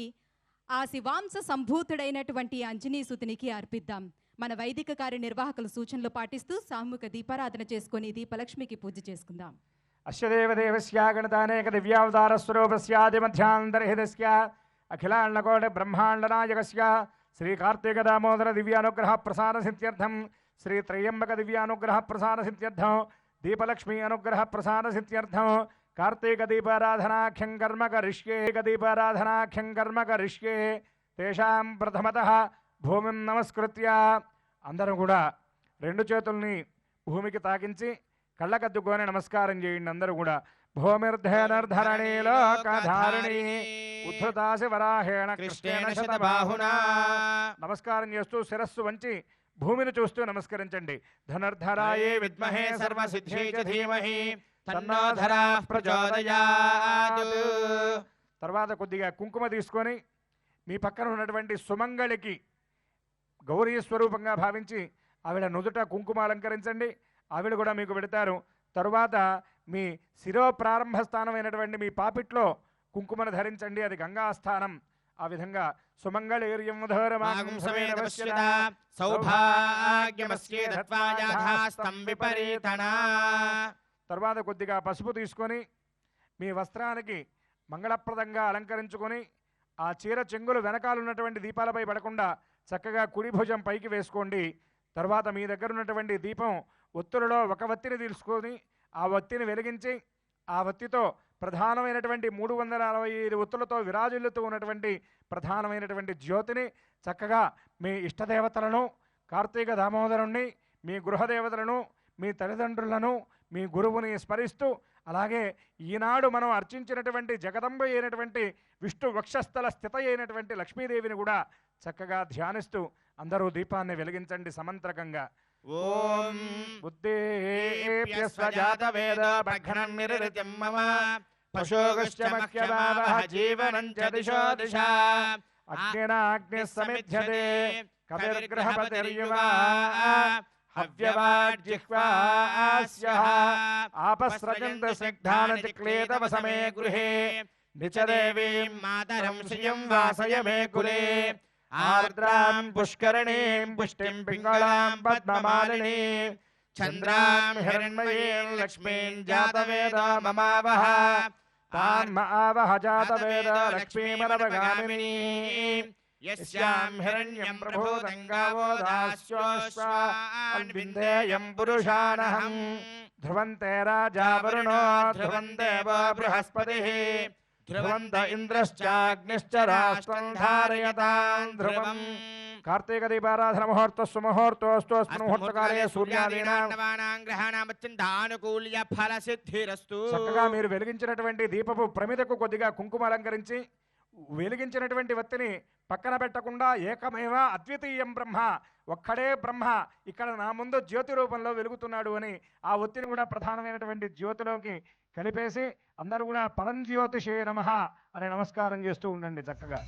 ఆ శివాంశ సంభూతుడైనటువంటి ఆంజనేయసుతునికి అర్పిద్దాం. మన వైదిక కార్యనిర్వాహకుల సూచనలు పాటిస్తూ సామూహిక దీపారాధన చేసుకొని దీపలక్ష్మికి పూజ చేసుకుందాం. అస్య దేవదేవస్య గణతానేక దివ్యావతార స్వరూపస్యాదిమధ్యాంతర్హితస్య అఖిలాండకోటి బ్రహ్మాండనాయకస్య శ్రీ కార్తీక దామోదర దివ్యానుగ్రహ ప్రసాద సిద్ధ్యర్థం శ్రీ త్రయంబక దివ్యానుగ్రహ ప్రసాద సిద్ధ్యర్థం దీపలక్ష్మీ అనుగ్రహ ప్రసాద సిద్ధ్యర్థం కార్తీక దీపారాధనాఖ్యం కర్మ కరిష్యే. దీపారాధనాఖ్యం కర్మ కరిష్యే. తేషాం ప్రథమతః భూమిం నమస్కృత్య. అందరూ కూడా 2 చేతుల్ని భూమికి తాకించి కళ్ళకద్దుకొని నమస్కారం చేయండి. అందరూ కూడా భూమిర్ధేనర్ధరణీ లోకధారిణీ ఉద్ధృతాసి వరాహేణ కృష్ణేన శతబాహునా. నమస్కారం చేస్తూ శిరస్సు వంచి భూమిని చూస్తూ నమస్కరించండి. ధనుర్ధరాయే విద్మహే సర్వసిద్ధే చ ధీమహి తన్నో ధరాః ప్రచోదయాత్. తర్వాత కొద్దిగా కుంకుమ తీసుకొని మీ పక్కన ఉన్నటువంటి సుమంగళికి గౌరీ స్వరూపంగా భావించి ఆవిడ నుదుట కుంకుమ అలంకరించండి. ఆవిడ కూడా మీకు పెడతారు. తరువాత మీ శిరో ప్రారంభ స్థానమైనటువంటి మీ పాపిట్లో కుంకుమను ధరించండి, అది గంగా స్థానం. ఆ విధంగా సుమంగళీర్యం సౌభాగ్యమస్యేధత్వాయాధాస్తం విపరీతనా. తర్వాత కొద్దిగా పసుపు తీసుకొని మీ వస్త్రానికి మంగళప్రదంగా అలంకరించుకొని ఆ చీర చెంగులు వెనకాలన్నటువంటి దీపాలపై పడకుండా చక్కగా కుడి భుజం పైకి వేసుకోండి. తర్వాత మీ దగ్గర ఉన్నటువంటి దీపం ఒత్తులలో ఒక వత్తిని తీసుకొని ఆ వత్తిని వెలిగించి ఆ వత్తితో ప్రధానమైనటువంటి 365 ఒత్తులతో విరాజిల్లుతూ ఉన్నటువంటి ప్రధానమైనటువంటి జ్యోతిని చక్కగా మీ ఇష్టదేవతలను, కార్తీక దామోదరుణ్ణి, మీ గృహదేవతలను, మీ తల్లిదండ్రులను, మీ గురువుని స్మరిస్తూ, అలాగే ఈనాడు మనం అర్చించినటువంటి జగదంబ అయినటువంటి విష్ణు వక్షస్థల స్థిత అయినటువంటి లక్ష్మీదేవిని కూడా చక్కగా ధ్యానిస్తూ అందరూ దీపాన్ని వెలిగించండి సమంత్రకంగా. ఓం బుద్ధేప్యస్వజాతవేదో భగ్నం నిరృత్యం మమ పశోగశ్చ మహ్యమావహ జీవనం చ దిశో దిశా. అగ్నినాగ్నిః సమిధ్యతే కవిర్గృహపతిర్యువా హవ్యవాజ్జిహ్వాస్యః ఆపస్రజంత సిగ్ధానతి క్లేతవ సమే గృహే నిచదేవీం మాతరం శ్రియం వాసయ మే కులే. ఆర్ద్రాం పుష్కరణీం పుష్టిం పింగళాం పద్మమాలినీం చంద్రాం హిరణ్మయీం లక్ష్మీం జాతవేదో మమావహ. తాన్మ ఆవహ జాతవేదో లక్ష్మీమనవగామినీం యస్యాం హిరణ్యం ప్రభూతం గావో దాస్యోశ్వాన్ విందేయం పురుషానహం. ధ్రువంతే రాజా వరుణో ధ్రువం దేవో బృహస్పతిః ధ్రువంత ఇంద్రశ్చాగ్నిశ్చ రాష్ట్రం ధారయతాం ధ్రువం. కార్తీక దీపారాధన ముహూర్త సుముహూర్తోస్తు ముహూర్తకాలే సూర్యాదీనాం గ్రహణానుకూల్య ఫల సిద్ధిరస్తు. చక్కగా మీరు వెలిగించినటువంటి దీపపు ప్రమిదకు కొద్దిగా కుంకుమ అలంకరించి వెలిగించినటువంటి వత్తిని పక్కన పెట్టకుండా ఏకమేవ అద్వితీయం బ్రహ్మ, ఒక్కడే బ్రహ్మ ఇక్కడ నా ముందు జ్యోతి రూపంలో వెలుగుతున్నాడు అని ఆ ఒత్తిని కూడా ప్రధానమైనటువంటి జ్యోతిలోకి కలిపేసి అందరూ కూడా పరంజ్యోతిషే నమః అనే నమస్కారం చేస్తూ ఉండండి చక్కగా.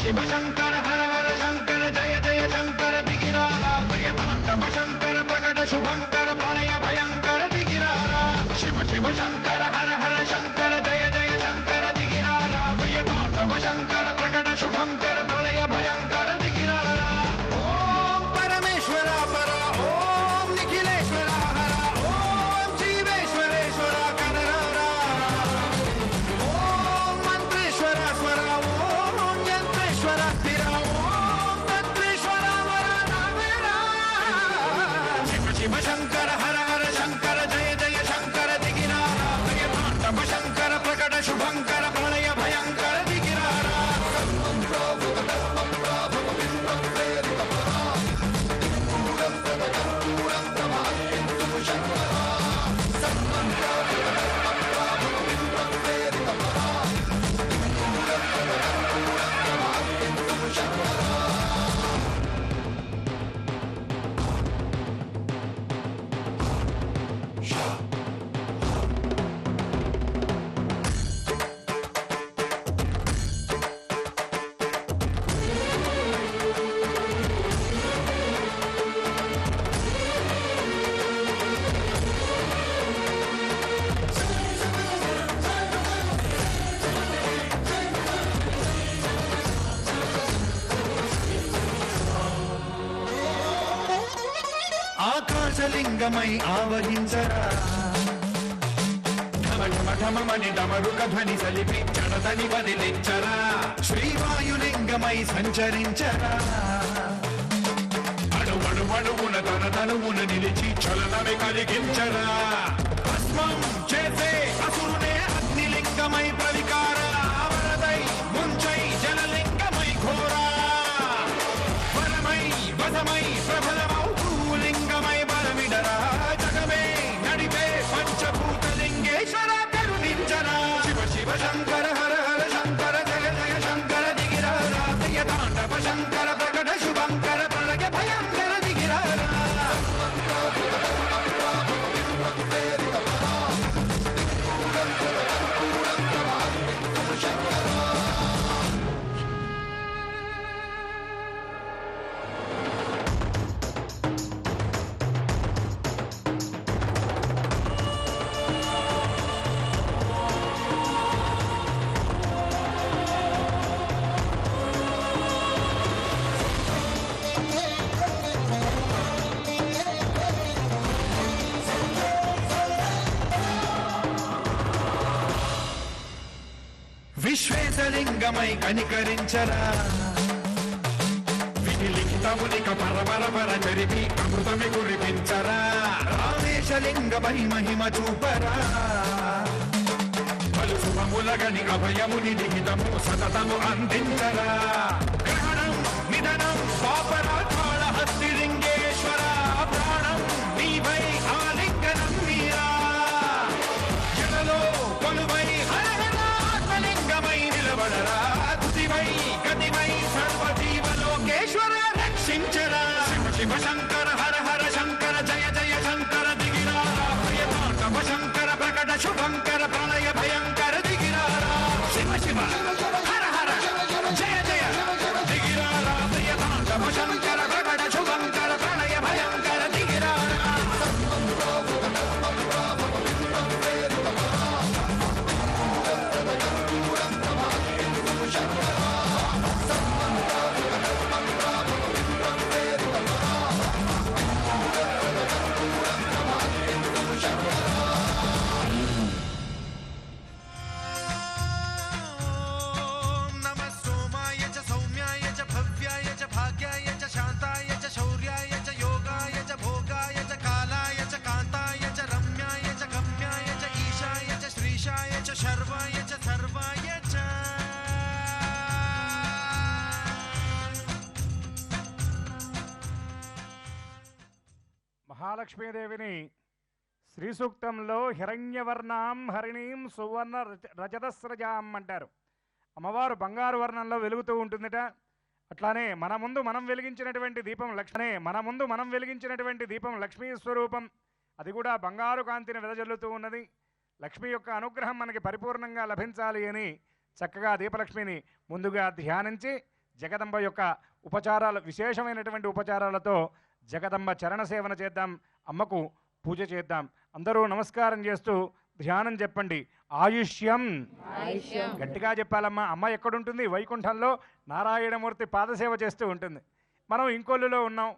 శివ శంకర హర హర శంకర జయ జయ శంకర దిగిరారా ప్రియతమ శంకర ప్రకట శుభంకర ప్రళయ భయంకర దిగిరారా శివ శివ శంకర హర హర శంకర జయ జయ శంకర దిగిరారా ప్రియతమ శంకర ప్రకట శుభంకర ప్రళయ భయంకర దిగిరారా ఓం పరమేశ్వర పర ఓం నిఖిలేశ్వర హర ఓం జీవేశ్వరేశ్వర కనరారా ఓం మంత్రేశ్వర స్వర ఓం యంత్రేశ్వర స్థిర ఓం తంత్రేశ్వర వర నామేరా శివ శివ శంకర హర హర శంకర జయ జయ శంకర దిగిరారా ప్రియతాండవ శంకర ప్రకట శుభంకర ప్రళయ భయంకర దిగిరారా ఆకాశలింగమై ఆవహించరా ఢమఢమఢమని డమరుక ధ్వని సలిపి జడతని వదిలించరా శ్రీవాయులింగమై సంచరించరా అడువడువడువున తన తనువున నిలిచి చలనమే కలిగించరా భస్మం చేసే అసురునే అగ్నిలింగమై ప్రవికార వరదై ముంచై జలలింగమై ఘోరా వరమై వదమై ప్రబలమౌ లింగమై బలమిడరా జగమే నడిపే పంచభూతలింగేశ్వర కరుణించరా శివ శివ శంకర హర హర శంకర జయ జయ శంకర దిగిరారా ప్రియతాండవ శంకర ప్రకట శుభంకర ప్రళయ భయంకర దిగిరారా విశ్వేశలింగమై కనికరించరా విధి లిఖితమునిక పరపర చరిపి అమృతమి కురిపించరా రామేశలింగమై మహిమ చూపరా పలు శుభములగని అభయముని లిఖితము సతతము అందించరా గ్రహణం నిధనం పాపరాకాళ హస్తిలింగేశ్వర ప్రాణం నీవై ఆలింగనం మీరా జనలో కొలువై లింగమై నిలబడరా తుదివై గతివై సర్వజీవలోకేశ్వర రక్షించరా శివ శివ శంకర హర హర శంకర జయ జయ శంకర దిగిరారా ప్రియతాండవ శంకర ప్రకట శుభంకర ప్రళయ భయంకర దిగిరారా శివ శివ హర హర జయ జయ దిగిరారా ప్రియతాండవ శంకర ప్రకట శుభంకర ప్రళయ భయంకర దిగిరారా మహాలక్ష్మీదేవిని శ్రీ సూక్తంలో హిరణ్యవర్ణాం హరిణీం సువర్ణ రజతస్రజాం అంటారు. అమ్మవారు బంగారు వర్ణంలో వెలుగుతూ ఉంటుందిట. అట్లానే మన ముందు మనం వెలిగించినటువంటి దీపం లక్ష్మీ స్వరూపం. అది కూడా బంగారు కాంతిని వెదజల్లుతూ ఉన్నది. లక్ష్మి యొక్క అనుగ్రహం మనకి పరిపూర్ణంగా లభించాలి అని చక్కగా దీపలక్ష్మిని ముందుగా ధ్యానించి జగదంబ యొక్క ఉపచారాలు, విశేషమైనటువంటి ఉపచారాలతో జగదంబ చరణ సేవన చేద్దాం, అమ్మకు పూజ చేద్దాం. అందరూ నమస్కారం చేస్తూ ధ్యానం చెప్పండి. ఆయుష్యం. గట్టిగా చెప్పాలమ్మా. అమ్మ ఎక్కడుంటుంది? వైకుంఠంలో నారాయణమూర్తి పాదసేవ చేస్తూ ఉంటుంది. మనం ఇంకొల్లులో ఉన్నాం,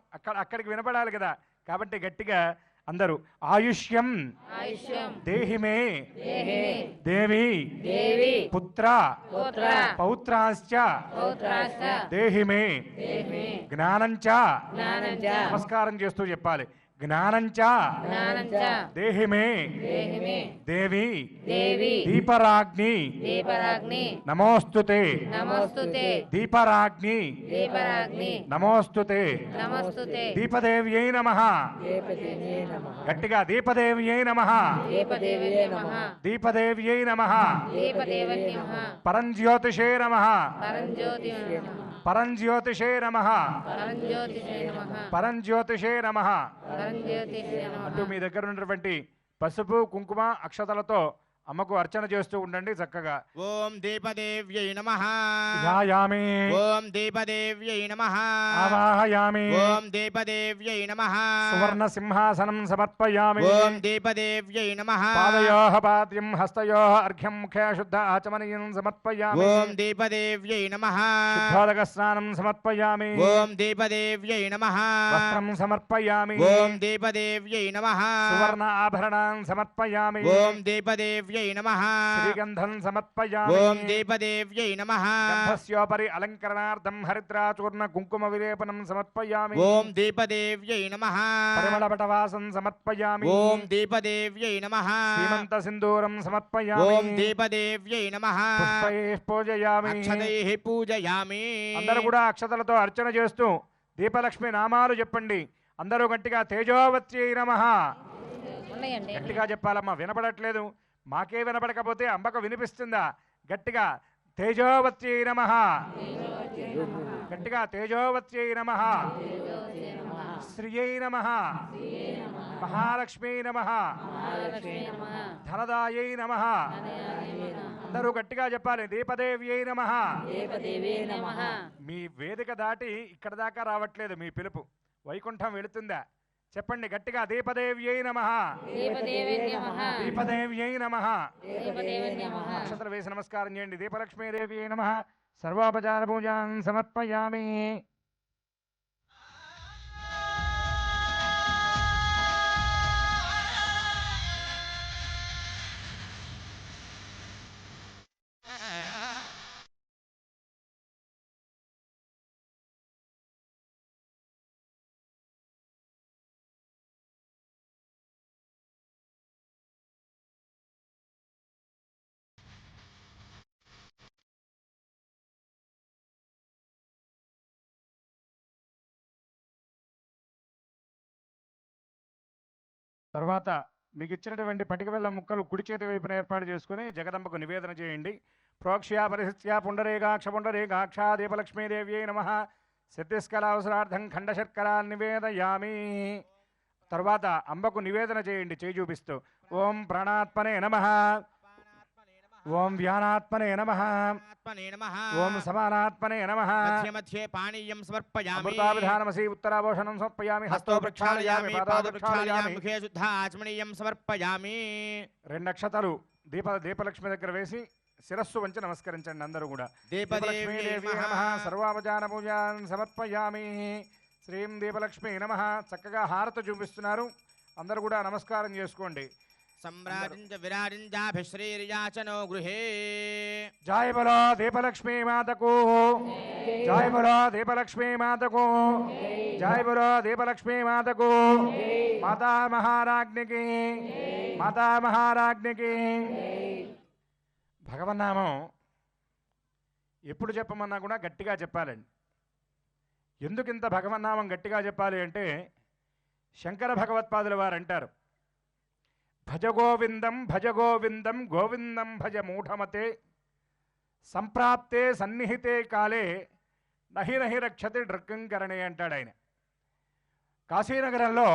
అక్కడికి వినపడాలి కదా. కాబట్టి గట్టిగా అందరూ ఆయుష్యం దేహిమే దేవి పుత్ర పౌత్రాశ్చ దేహిమే జ్ఞానంచ. నమస్కారం చేస్తూ చెప్పాలి. జ్ఞానంచ దేహిమే దేవి దీపరాగ్ని నమోస్తుతే దీపరాగ్ని నమోస్తుతే దీపదేవ్యై నమః. గట్టిగా దీపదేవ్యై నమః దీపదేవ్యై నమః పరంజ్యోతిషే నమః పరంజ్యోతిషే నమః పరంజ్యోతిషే నమః అంటూ మీ దగ్గర ఉన్నటువంటి పసుపు కుంకుమ అక్షతలతో అమ్మకు అర్చన చేస్తూ ఉండండి చక్కగా. ఓం దీపదేవ్యై నమః ధ్యాయామి. ఓం దీపదేవ్యై నమః ఆవాహయామి. ఓం దీపదేవ్యై నమః సువర్ణ సింహాసనం సమర్పయామి. ఓం దీపదేవ్యై నమః పాదయోః పాద్యం హస్తయోః అర్ఘ్యం ముఖే శుద్ధ ఆచమనీయం సమర్పయామి. ఓం దీపదేవ్యై నమః శుద్ధోదక స్నానం సమర్పయామి. ఓం దీపదేవ్యై నమః వస్త్రం సమర్పయామి. ఓం దీపదేవ్యై నమః సువర్ణ ఆభరణాన్ సమర్పయామి. ఓం దీపదేవ్యై నమః శ్రీగంధం సమర్పయామి. ఓం దీపదేవ్యై నమః గంధస్యోపరి అలంకరణార్థం హరిద్రాచూర్ణ కుంకుమ విలేపనం సమర్పయామి. ఓం దీపదేవ్యై నమః పరిమళపటవాసం సమర్పయామి. ఓం దీపదేవ్యై నమః సీమంత సింధూరం సమర్పయామి. ఓం దీపదేవ్యై నమః పుష్పైః పూజయామి. అక్షతైః పూజయామి. అందరూ కూడా అక్షతలతో అర్చన చేస్తూ దీపలక్ష్మి నామాలు చెప్పండి. అందరూ గట్టిగా తేజోవత్యై నమః. గట్టిగా చెప్పాలమ్మా, వినపడట్లేదు. మాకే వినపడకపోతే అంబకు వినిపిస్తుందా? గట్టిగా తేజోవత్యై నమః. గట్టిగా తేజోవత్యై నమః. శ్రియై నమః. మహాలక్ష్మీ నమః. ధనదాయై నమః. అందరూ గట్టిగా చెప్పాలి. దీపదేవ్యై నమః. మీ వేదిక దాటి ఇక్కడ దాకా రావట్లేదు మీ పిలుపు. వైకుంఠం వెళుతుందా? చెప్పండి గట్టిగా. దీపదేవ్యై నమః. దీపదేవ్యై నమః. అక్షతలు వేసి నమస్కారం చేయండి. దీపలక్ష్మీదేవ్యై నమః. సర్వోపచార పూజాన్ సమర్పయామి. తర్వాత మీకు ఇచ్చినటువంటి పటిక బెల్లం ముక్కలు కుడి చేతి వైపున ఏర్పాటు చేసుకుని జగదంబకు నివేదన చేయండి. ప్రోక్ష్యా పరిహృత్యా పుండరీకాక్ష పుండరీకాక్షా దీపలక్ష్మీదేవ్యై నమః. సిద్ధిస్కలావసరార్థం ఖండశర్కరా నివేదయామి. తర్వాత అంబకు నివేదన చేయండి చేయి చూపిస్తూ. ఓం ప్రాణాత్మనే నమః. ఓం వ్యానాత్మనే నమః. ఓం సమానాత్మనే నమః. మధ్య మధ్యే పానీయం సమర్పయామి. అమృతాభిధానమసి ఉత్తరాభూషణం సమర్పయామి. హస్తో ప్రక్షాళయామి. పాదో ప్రక్షాళయామి. ముఖే శుద్ధ ఆచమనీయం సమర్పయామి. 2 అక్షతలు దీపలక్ష్మి దగ్గర వేసి శిరస్సు వంచి నమస్కరించండి అందరూ కూడా. దీపలక్ష్మీదేవి నమః. సర్వాపచార పూజాన్ సమర్పయామి. శ్రీం దీపలక్ష్మి నమః. చక్కగా హారత చూపిస్తున్నారు. అందరూ కూడా నమస్కారం చేసుకోండి. सम्राजिंच विराजिंचाभिश्रीर्याचनो गृहे जय बोलो दीपलक्ष्मी माता को जय बोलो दीपलक्ष्मी माता को जय बोलो दीपलक्ष्मी माता को माता महाराज्ञी की माता महाराज्ञी की భగవన్నామం ఎప్పుడు చెప్పమన్నా కూడా గట్టిగా చెప్పాలండి. ఎందుకు ఇంత భగవన్నామం గట్టిగా చెప్పాలి అంటే శంకర భగవత్పాదుల వారు అంటారు, భజ గోవిందం గోవిందం భజ మూఢమతే సంప్రాప్తే సన్నిహితే కాలే నహి నహి రక్షతి డ్రగ్గంకరణే అంటాడు ఆయన. కాశీనగరంలో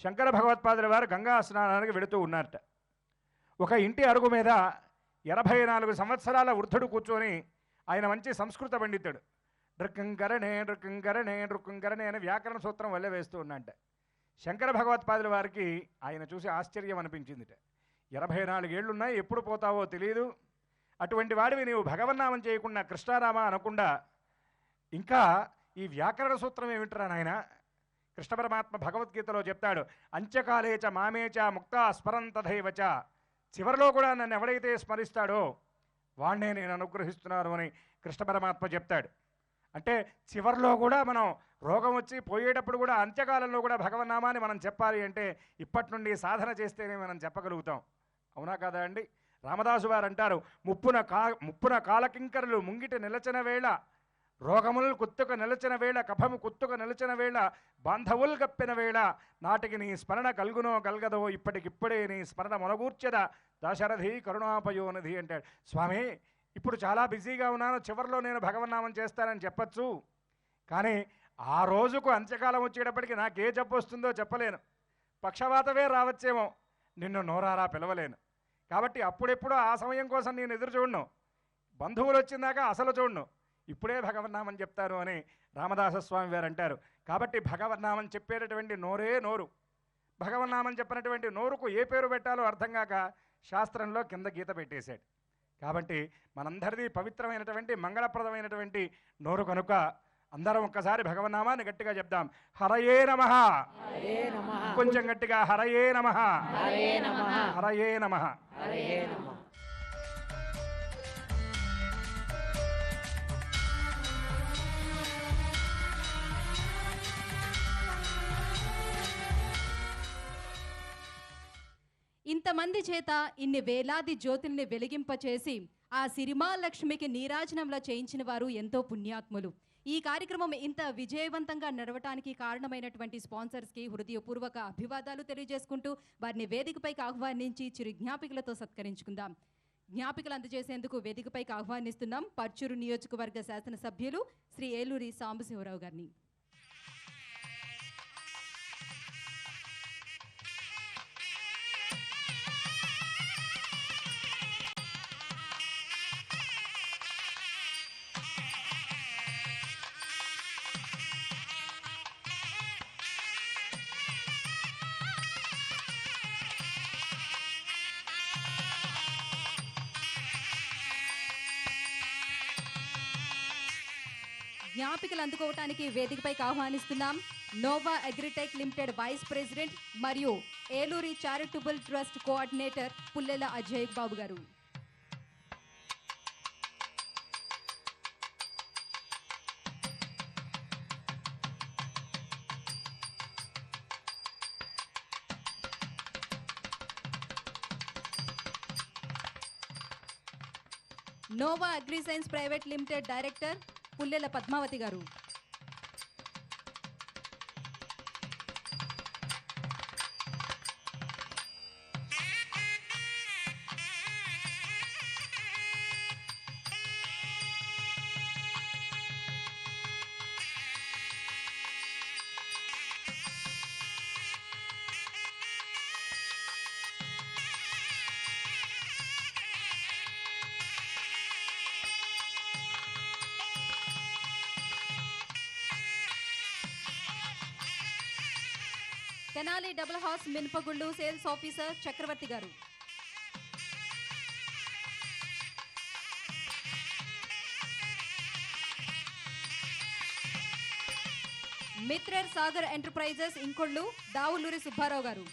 శంకర భగవత్పాదుల వారు గంగా స్నానానికి వెళుతూ ఉన్నారట. ఒక ఇంటి అరుగు మీద 84 సంవత్సరాల వృద్ధుడు కూర్చొని, ఆయన మంచి సంస్కృత పండితుడు, డ్రగ్గంకరణే డ్రగ్గంకరణే డ్రగ్గంకరణే అని వ్యాకరణ సూత్రం వల్లే వేస్తూ ఉన్నట్ట. శంకర భగవత్పాదుల వారికి ఆయన చూసి ఆశ్చర్యం అనిపించిందిట. 84 ఏళ్ళున్నాయి, ఎప్పుడు పోతావో తెలియదు, అటువంటి వాడివి నీవు భగవన్నామం చేయకుండా కృష్ణారామ అనకుండా ఇంకా ఈ వ్యాకరణ సూత్రం ఏమిట్రా నాయన? కృష్ణ పరమాత్మ భగవద్గీతలో చెప్తాడు, అంత్యకాలేచ మామేచ ముక్త స్మరంతథైవచ, చివరిలో కూడా నన్ను ఎవడైతే స్మరిస్తాడో వాణ్ణే నేను అనుగ్రహిస్తున్నాను అని కృష్ణ పరమాత్మ చెప్తాడు. అంటే చివరిలో కూడా మనం రోగం వచ్చి పోయేటప్పుడు కూడా అంత్యకాలంలో కూడా భగవన్నామాన్ని మనం చెప్పాలి అంటే ఇప్పటి నుండి సాధన చేస్తేనే మనం చెప్పగలుగుతాం. అవునా కదా అండి? రామదాసు వారు అంటారు, ముప్పున కాలకింకరులు ముంగిట నిలచిన వేళ, రోగములు కుత్తుక నిలచిన వేళ, కఫము కుత్తుక నిలచిన వేళ, బాంధవులు గప్పిన వేళ, నాటికి నీ స్మరణ కలుగునో కలగదో, ఇప్పటికిప్పుడే నీ స్మరణ మొనగూర్చెద దశరథి కరుణాపయోనిధి అంటాడు. స్వామి, ఇప్పుడు చాలా బిజీగా ఉన్నాను, చివరిలో నేను భగవన్నామం చేస్తానని చెప్పచ్చు, కానీ ఆ రోజుకు అంత్యకాలం వచ్చేటప్పటికి నాకే జబ్బు వస్తుందో చెప్పలేను, పక్షవాతమే రావచ్చేమో, నిన్ను నోరారా పిలవలేను. కాబట్టి అప్పుడెప్పుడు ఆ సమయం కోసం నేను ఎదురు చూడను, బంధువులు వచ్చిందాక అసలు చూడను, ఇప్పుడే భగవన్నామం చెప్తారు అని రామదాసస్వామి వారు అంటారు. కాబట్టి భగవన్నామం చెప్పేటటువంటి నోరే నోరు. భగవన్నామం చెప్పినటువంటి నోరుకు ఏ పేరు పెట్టాలో అర్థం కాక శాస్త్రంలో కింద గీత పెట్టేశాడు. కాబట్టి మనందరిది పవిత్రమైనటువంటి మంగళప్రదమైనటువంటి నోరు కనుక అందరం ఒక్కసారి భగవన్నామాన్ని గట్టిగా చెప్దాం. హరయే నమః. కొంచెం గట్టిగా హరయే నమః. హరయే నమః. ఇంతమంది చేత ఇన్ని వేలాది జ్యోతుల్ని వెలిగింపచేసి ఆ సిరిమాలక్ష్మికి నీరాజనంలో చేయించిన వారు ఎంతో పుణ్యాత్ములు. ఈ కార్యక్రమం ఇంత విజయవంతంగా నడవటానికి కారణమైనటువంటి స్పాన్సర్స్కి హృదయపూర్వక అభివాదాలు తెలియజేసుకుంటూ వారిని వేదికపైకి ఆహ్వానించి చిరు జ్ఞాపికలతో సత్కరించుకుందాం. జ్ఞాపికలు అందజేసేందుకు వేదికపైకి ఆహ్వానిస్తున్నాం పర్చూరు నియోజకవర్గ శాసనసభ్యులు శ్రీ ఏలూరి సాంబశివరావు గారిని. జ్ఞాపికలు అందుకోవటానికి వేదికపైకి ఆహ్వానిస్తున్నాం Nova agritech limited vice president మరియు Eluri charitable trust coordinator Pullela Ajay Babu garu. Nova agri science private limited director Pullela Padmavati garu. Tenali double house మినపగుళ్ళు సేల్స్ ఆఫీసర్ చక్రవర్తి గారు. మిత్రర్ సాగర్ ఎంటర్ప్రైజెస్ ఇంకొళ్ళు దావులూరి సుబ్బారావు గారు.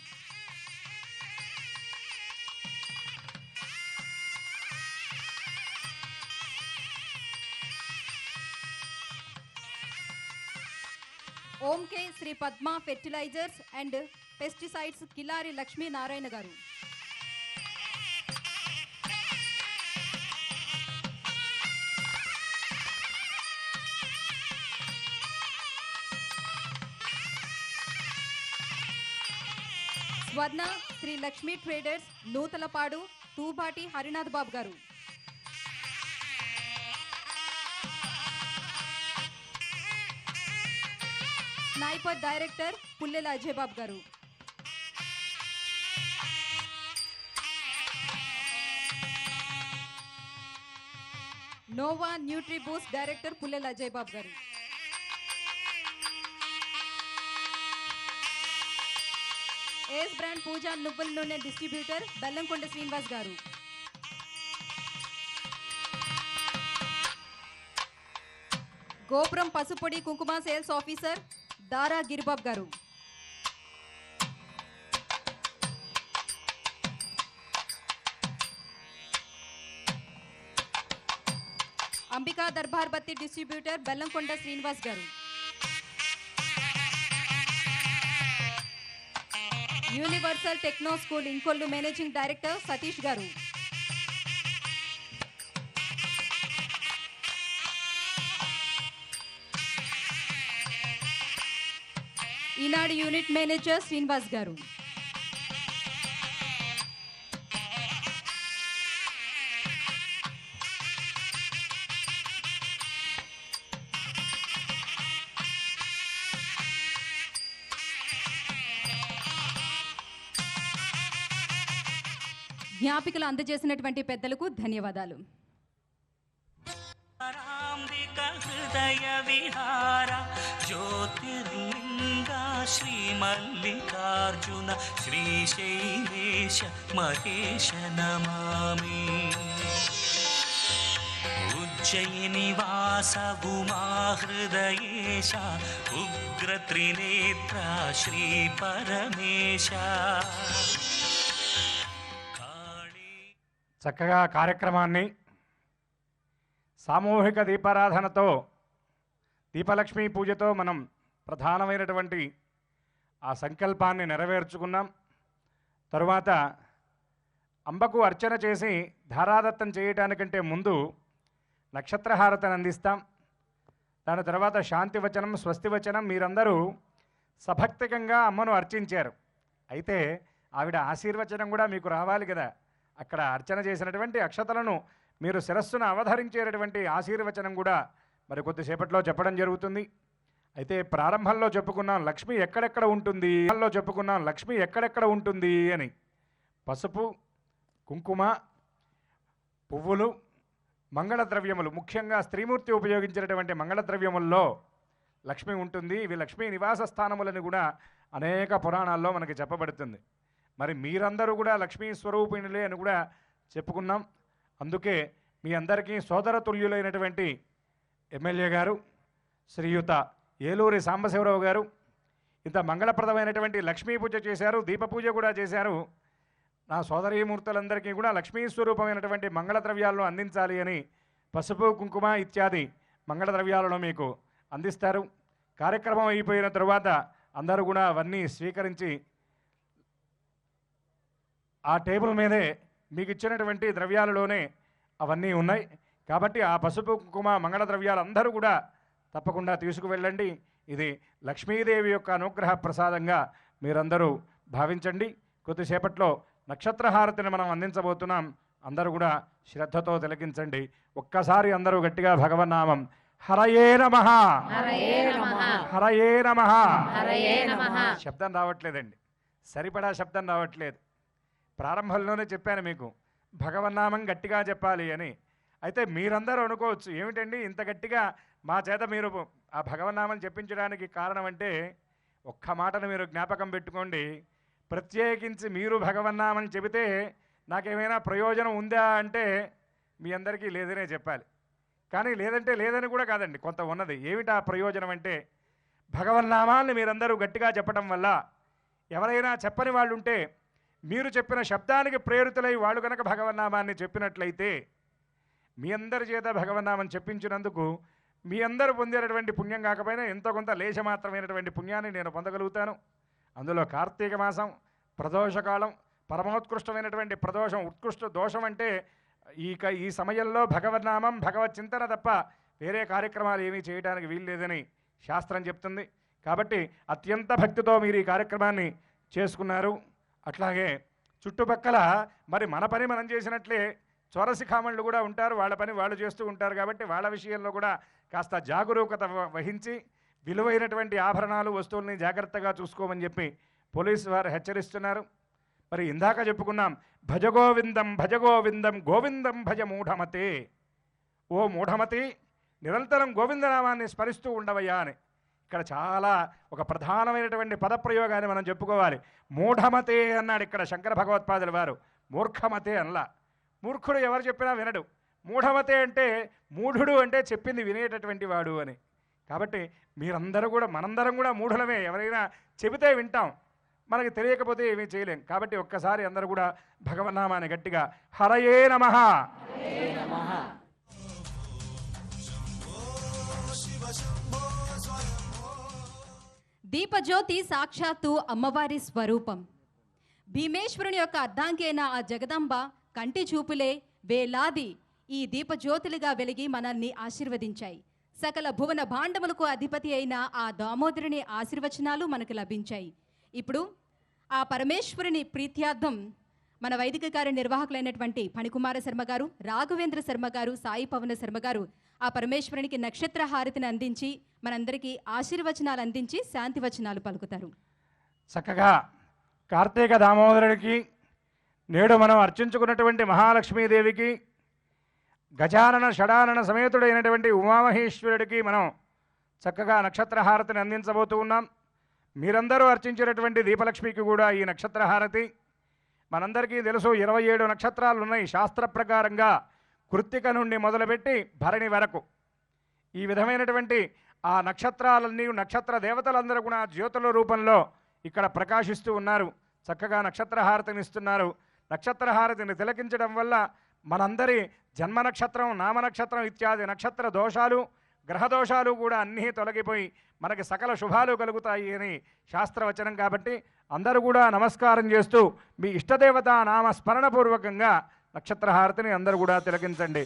ఓంకే Sri Padma fertilizers and pesticides Kilari Lakshmi Narayana garu. Swarna Sri Lakshmi traders Nuthalapadu Tubati Harinath Babu garu. Sniper director Pullela Ajay Babu garu. Nova nutri Boost director Pullela Ajay Babu గారు. ఏస్ బ్రాండ్ పూజా నువ్వుల నూనె డిస్ట్రిబ్యూటర్ బెల్లంకొండ శ్రీనివాస్ గారు. గోపురం పసుపొడి కుంకుమ సేల్స్ ఆఫీసర్ దారా గిరిబాబు గారు. అంబికా దర్బార్ బత్తి డిస్ట్రిబ్యూటర్ బెల్లంకొండ శ్రీనివాస్ గారు. Universal techno school Inkollu managing director Satish గారు. ఈనాడు యూనిట్ మేనేజర్ శ్రీనివాస్ గారు. జ్ఞాపికలు అందజేసినటువంటి పెద్దలకు ధన్యవాదాలు. పరాంబిక హృదయ విహార జ్యోతిర్లింగ శ్రీ మల్లికార్జున శ్రీశైలేశ మహేశ నమామి. ఉజ్జయిని వాస ఉమా హృదయేశ ఉగ్ర త్రినేత్ర శ్రీ పరమేశ. చక్కగా కార్యక్రమాన్ని సామూహిక దీపారాధనతో దీపలక్ష్మీ పూజతో మనం ప్రధానమైనటువంటి ఆ సంకల్పాన్ని నెరవేర్చుకున్నాం. తరువాత అంబకు అర్చన చేసి ధారాదత్తం చేయటానికంటే ముందు నక్షత్రహారతను అందిస్తాం. దాని తర్వాత శాంతివచనం స్వస్తివచనం. మీరందరూ సభక్తికంగా అమ్మను అర్చించారు, అయితే ఆవిడ ఆశీర్వచనం కూడా మీకు రావాలి కదా. అక్కడ అర్చన చేసినటువంటి అక్షతలను మీరు శిరస్సును అవధరించేటటువంటి ఆశీర్వచనం కూడా మరి కొద్దిసేపట్లో చెప్పడం జరుగుతుంది. అయితే ప్రారంభంలో చెప్పుకున్నాం లక్ష్మి ఎక్కడెక్కడ ఉంటుంది అని. పసుపు, కుంకుమ, పువ్వులు, మంగళ ద్రవ్యములు, ముఖ్యంగా స్త్రీమూర్తి ఉపయోగించినటువంటి మంగళ ద్రవ్యముల్లో లక్ష్మి ఉంటుంది. ఇవి లక్ష్మీ నివాస స్థానములని కూడా అనేక పురాణాల్లో మనకి చెప్పబడుతుంది. మరి మీరందరూ కూడా లక్ష్మీ స్వరూపిణులే అని కూడా చెప్పుకున్నాం. అందుకే మీ అందరికీ సోదరతుల్యులైనటువంటి ఎమ్మెల్యే గారు శ్రీయుత ఏలూరి సాంబశివరావు గారు ఇంత మంగళప్రదమైనటువంటి లక్ష్మీ పూజ చేశారు, దీప పూజ కూడా చేశారు. నా సోదరీమూర్తులందరికీ కూడా లక్ష్మీ స్వరూపమైనటువంటి మంగళ ద్రవ్యాలను అందించాలి అని పసుపు, కుంకుమ ఇత్యాది మంగళ ద్రవ్యాలను మీకు అందిస్తారు. కార్యక్రమం అయిపోయిన తరువాత అందరూ కూడా అవన్నీ స్వీకరించి ఆ టేబుల్ మీదే మీకు ఇచ్చినటువంటి ద్రవ్యాలలోనే అవన్నీ ఉన్నాయి. కాబట్టి ఆ పసుపు, కుంకుమ, మంగళ ద్రవ్యాలు అందరూ కూడా తప్పకుండా తీసుకువెళ్ళండి. ఇది లక్ష్మీదేవి యొక్క అనుగ్రహ ప్రసాదంగా మీరందరూ భావించండి. కొద్దిసేపట్లో నక్షత్రహారతిని మనం అందించబోతున్నాం. అందరూ కూడా శ్రద్ధతో తిలకించండి. ఒక్కసారి అందరూ గట్టిగా భగవన్నామం హరయే నమః హరయే నమః. శబ్దం రావట్లేదండి, సరిపడా శబ్దం రావట్లేదు. ప్రారంభంలోనే చెప్పాను మీకు భగవన్నామం గట్టిగా చెప్పాలి అని. అయితే మీరందరూ అనుకోవచ్చు ఏమిటండి ఇంత గట్టిగా మా చేత మీరు ఆ భగవన్నామం చెప్పించడానికి కారణం అంటే, ఒక్క మాటను మీరు జ్ఞాపకం పెట్టుకోండి. ప్రత్యేకించి మీరు భగవన్నామం చెబితే నాకేమైనా ప్రయోజనం ఉందా అంటే మీ అందరికీ లేదనే చెప్పాలి. కానీ లేదంటే లేదని కూడా కాదండి, కొంత ఉన్నది. ఏమిటా ప్రయోజనం అంటే, భగవన్నామాన్ని మీరందరూ గట్టిగా చెప్పడం వల్ల ఎవరైనా చెప్పని వాళ్ళు ఉంటే మీరు చెప్పిన శబ్దానికి ప్రేరితులై వాళ్ళు కనుక భగవన్నామాన్ని చెప్పినట్లయితే మీ అందరి చేత భగవన్నామం చెప్పించినందుకు మీ అందరూ పొందేటటువంటి పుణ్యం కాకపోయినా ఎంతో కొంత లేశమాత్రమైనటువంటి పుణ్యాన్ని నేను పొందగలుగుతాను. అందులో కార్తీక మాసం, ప్రదోషకాలం, పరమోత్కృష్టమైనటువంటి ప్రదోషం. ఉత్కృష్ట దోషం అంటే ఈ సమయంలో భగవన్నామం, భగవత్ చింతన తప్ప వేరే కార్యక్రమాలు ఏమీ చేయడానికి వీల్లేదని శాస్త్రం చెప్తుంది. కాబట్టి అత్యంత భక్తితో మీరు ఈ కార్యక్రమాన్ని చేసుకున్నారు. అట్లాగే చుట్టుపక్కల మరి మన పని మనం చేసినట్లే చోరశిఖామణులు కూడా ఉంటారు, వాళ్ళ పని వాళ్ళు చేస్తూ ఉంటారు. కాబట్టి వాళ్ళ విషయంలో కూడా కాస్త జాగరూకత వహించి విలువైనటువంటి ఆభరణాలు వస్తువుల్ని జాగ్రత్తగా చూసుకోమని చెప్పి పోలీసు వారు హెచ్చరిస్తున్నారు. మరి ఇందాక చెప్పుకున్నాం, భజగోవిందం భజగోవిందం గోవిందం భజ మూఢమతే. ఓ మూఢమతి, నిరంతరం గోవిందనామాన్ని స్మరిస్తూ ఉండవయ్యా అని. ఇక్కడ చాలా ఒక ప్రధానమైనటువంటి పదప్రయోగాన్ని మనం చెప్పుకోవాలి. మూఢమతే అన్నాడు ఇక్కడ శంకర భగవత్పాదుల వారు, మూర్ఖమతే అనలా. మూర్ఖుడు ఎవరు చెప్పినా వినడు. మూఢమతే అంటే మూఢుడు అంటే చెప్పింది వినేటటువంటి వాడు అని. కాబట్టి మీరందరూ కూడా, మనందరం కూడా మూఢులమే. ఎవరైనా చెబితే వింటాం, మనకి తెలియకపోతే ఏమీ చేయలేం. కాబట్టి ఒక్కసారి అందరూ కూడా భగవన్నామాన్ని గట్టిగా హరయే నమః. దీపజ్యోతి సాక్షాత్తు అమ్మవారి స్వరూపం. భీమేశ్వరుని యొక్క అర్ధాంగైన ఆ జగదంబ కంటి చూపులే వేలాది ఈ దీపజ్యోతులుగా వెలిగి మనల్ని ఆశీర్వదించాయి. సకల భువన భాండములకు అధిపతి అయిన ఆ దామోదరుని ఆశీర్వచనాలు మనకు లభించాయి. ఇప్పుడు ఆ పరమేశ్వరుని ప్రీత్యార్థం మన వైదిక కార్య నిర్వాహకులైనటువంటి ఫణికుమార శర్మ గారు, రాఘవేంద్ర శర్మ గారు, సాయి పవన శర్మ గారు ఆ పరమేశ్వరునికి నక్షత్ర హారతిని అందించి మనందరికీ ఆశీర్వచనాలు అందించి శాంతి వచనాలు పలుకుతారు. చక్కగా కార్తీక దామోదరుడికి, నేడు మనం అర్చించుకున్నటువంటి మహాలక్ష్మీదేవికి, గజానన షడానన సమేతుడైనటువంటి ఉమామహేశ్వరుడికి మనం చక్కగా నక్షత్రహారతిని అందించబోతూ ఉన్నాం. మీరందరూ అర్చించినటువంటి దీపలక్ష్మికి కూడా ఈ నక్షత్రహారతి. మనందరికీ తెలుసు 27 నక్షత్రాలు ఉన్నాయి శాస్త్ర ప్రకారంగా, కృత్తిక నుండి మొదలుపెట్టి భరణి వరకు. ఈ విధమైనటువంటి ఆ నక్షత్రాలన్నీ, నక్షత్ర దేవతలందరూ కూడా జ్యోతుల రూపంలో ఇక్కడ ప్రకాశిస్తూ ఉన్నారు. చక్కగా నక్షత్రహారతిని ఇస్తున్నారు. నక్షత్రహారతిని తిలకించడం వల్ల మనందరి జన్మ నక్షత్రం, నామనక్షత్రం ఇత్యాది నక్షత్ర దోషాలు, గ్రహదోషాలు కూడా అన్నీ తొలగిపోయి మనకి సకల శుభాలు కలుగుతాయి అని శాస్త్రవచనం. కాబట్టి అందరూ కూడా నమస్కారం చేస్తూ మీ ఇష్టదేవత నామస్మరణపూర్వకంగా నక్షత్రహారతిని అందరూ కూడా తిలకించండి.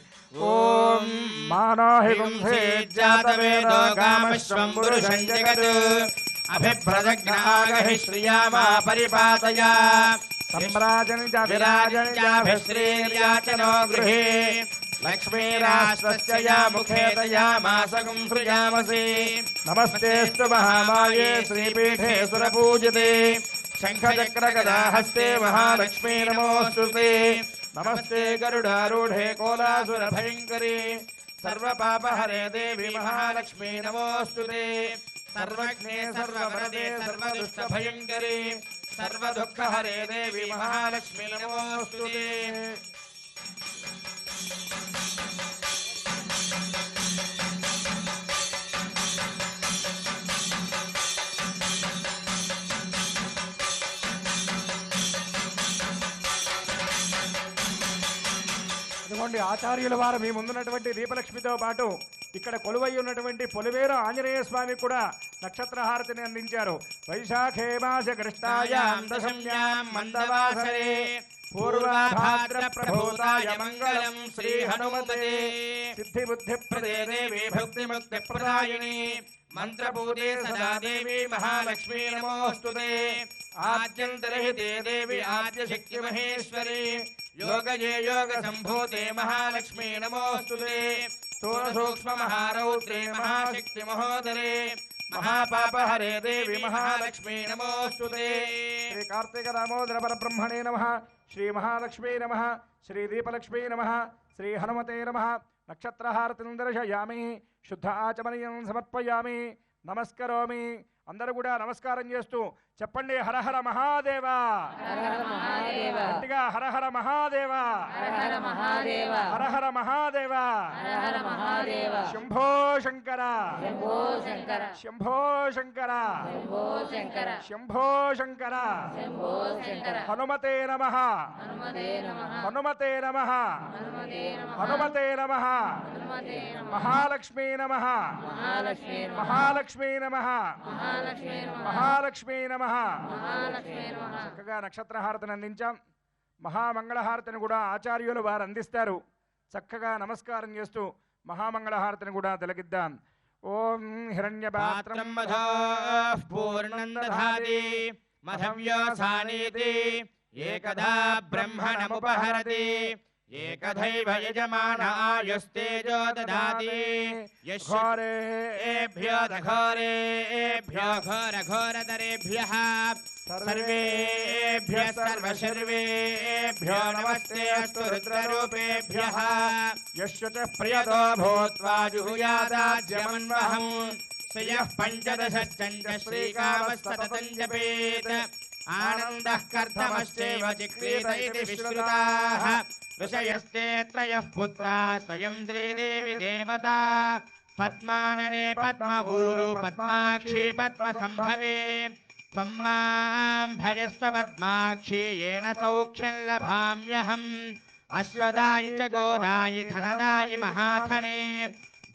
ఓం మానాహి గుంసే జాతవేదో కామశ్వం పురుషం జగత్ అభిప్రదగ్నాగహి శ్రియామా పరిపాతయ సంరాజని చ విరాజని చ శ్రీర్యాచనో గృహే లక్ష్మీరాశ్వస్య ముఖేతయామాసగం సృజామసి నమస్తేస్తు మహామాయే శ్రీపీఠే సురపూజితే శంఖచక్రగదాహస్తే మహాలక్ష్మీ నమోస్తుతే నమస్తే గరుడారూఢే కోలాసురభయంకరీ సర్వపాపహరే దేవి మహాలక్ష్మీ నమోస్తుతే సర్వజ్ఞే సర్వవరదే సర్వదుష్టభయంకరీ సర్వదుఃఖహరే దేవి మహాలక్ష్మీ నమోస్తుతే. ఇదిగోండి ఆచార్యుల వారు మీ ముందున్నటువంటి దీపలక్ష్మితో పాటు ఇక్కడ కొలువై ఉన్నటువంటి పొలివేరు ఆంజనేయ స్వామి కూడా నక్షత్రహారతిని అందించారు. వైశాఖే మాస కృష్ణాయాం దశమ్యాం మందవాసరే పూర్వాభాద్ర ప్రభూతాయ మంగళం శ్రీ హనుమతే సిద్ధి బుద్ధి ప్రదే దేవి భక్తి ముక్తి ప్రదాయిని మంత్రపూజే సదా దేవి మహాలక్ష్మీ నమోస్తుతే ఆద్యంతరహితే దేవి ఆద్యశక్తి మహేశ్వరి యోగజే యోగ సంభూతే మహాలక్ష్మీ నమోస్తుతే స్థూల సూక్ష్మ మహారౌద్రే మహాశక్తి మహోదరే మహాపాపహరే దేవి మహాలక్ష్మీ నమోస్తుతే. శ్రీ కార్తీక దామోదర పరబ్రహ్మణే నమః. శ్రీ మహాలక్ష్మీ నమః. శ్రీ దీపలక్ష్మీ నమః. శ్రీ హనుమతే నమః. నక్షత్రహారతిని దర్శయామి, శుద్ధ ఆచమనీయం సమర్పయామి, నమస్కరోమి. అందరూ కూడా నమస్కారం చేస్తూ చెప్పండి హరహర మహాదేవ. గట్టిగా హరహర మహాదేవ, హరహర మహాదేవ, శంభో శంకర, శంభో శంకర, శంభో శంకర, హనుమతే నమః, హనుమతే నమః, హనుమతే నమః, మహాలక్ష్మీ నమః, మహాలక్ష్మీ నమః, మహాలక్ష్మీ నమః. చక్కగా నక్షత్రహారతిని అందించాం. మహామంగళహారతిని కూడా ఆచార్యులు వారు అందిస్తారు. చక్కగా నమస్కారం చేస్తూ మహామంగళహారతిని కూడా తిలకిద్దాం. ఓం హిరణ్యపాత్రం పూర్ణం దధాతి మధవ్యోసానీతి ఏకదా బ్రహ్మణముపహరతి ఏకథైవ యజమాన ఆయుస్తేజో దదాతి యశ్యేభ్యో దఘోరేభ్యో ఘోరఘోరతరేభ్యః సర్వేభ్యः సర్వశర్వేభ్యో నమస్తే అస్తు రుద్రరూపేభ్యः యస్య చ ప్రియతో భూత్వా జుహుయాదాజ్యమన్వహం శ్రియః పంచదశశ్చ శ్రీకామస్తతం జపేత్ ఆనందః కర్తమశ్చైవ చిక్రీత ఇతి విశ్రుతాః ఋషయస్తే త్రయః పుత్రా స్వయం శ్రీదేవి దేవతా పద్మాననే పద్మభూరు పద్మాక్షి పద్మసంభవే త్వం మాం భజస్వ పద్మాక్షి येन సౌఖ్యం లభామ్యహం అశ్వదాయి చ గోదాయి ధనదాయి మహాధనే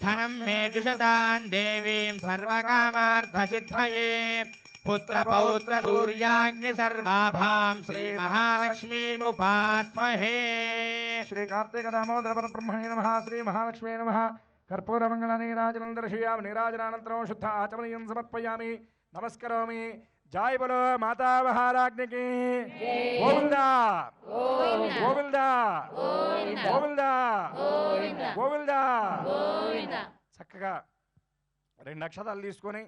ధనం మే దుషతాన్ దేవీం సర్వకామార్థసిద్ధయే పుత్ర పౌత్ర సూర్యాగ్ని సర్వాభాం శ్రీ మహాలక్ష్మీముపాస్మహే. శ్రీ కార్తీక దామోదర పరబ్రహ్మణే నమః. శ్రీ మహాలక్ష్మీ నమః. కర్పూరమంగళ నీరాజనం దర్శయామి. నీరాజనానంతరం శుద్ధ ఆచమనీయం సమర్పయామి. నమస్కరోమి. జై బలో మాతా మహారాజ్ఞకి గోవిందా గోవిందా గోవిందా గోవిందా. చక్కగా 2 అక్షతాలు తీసుకొని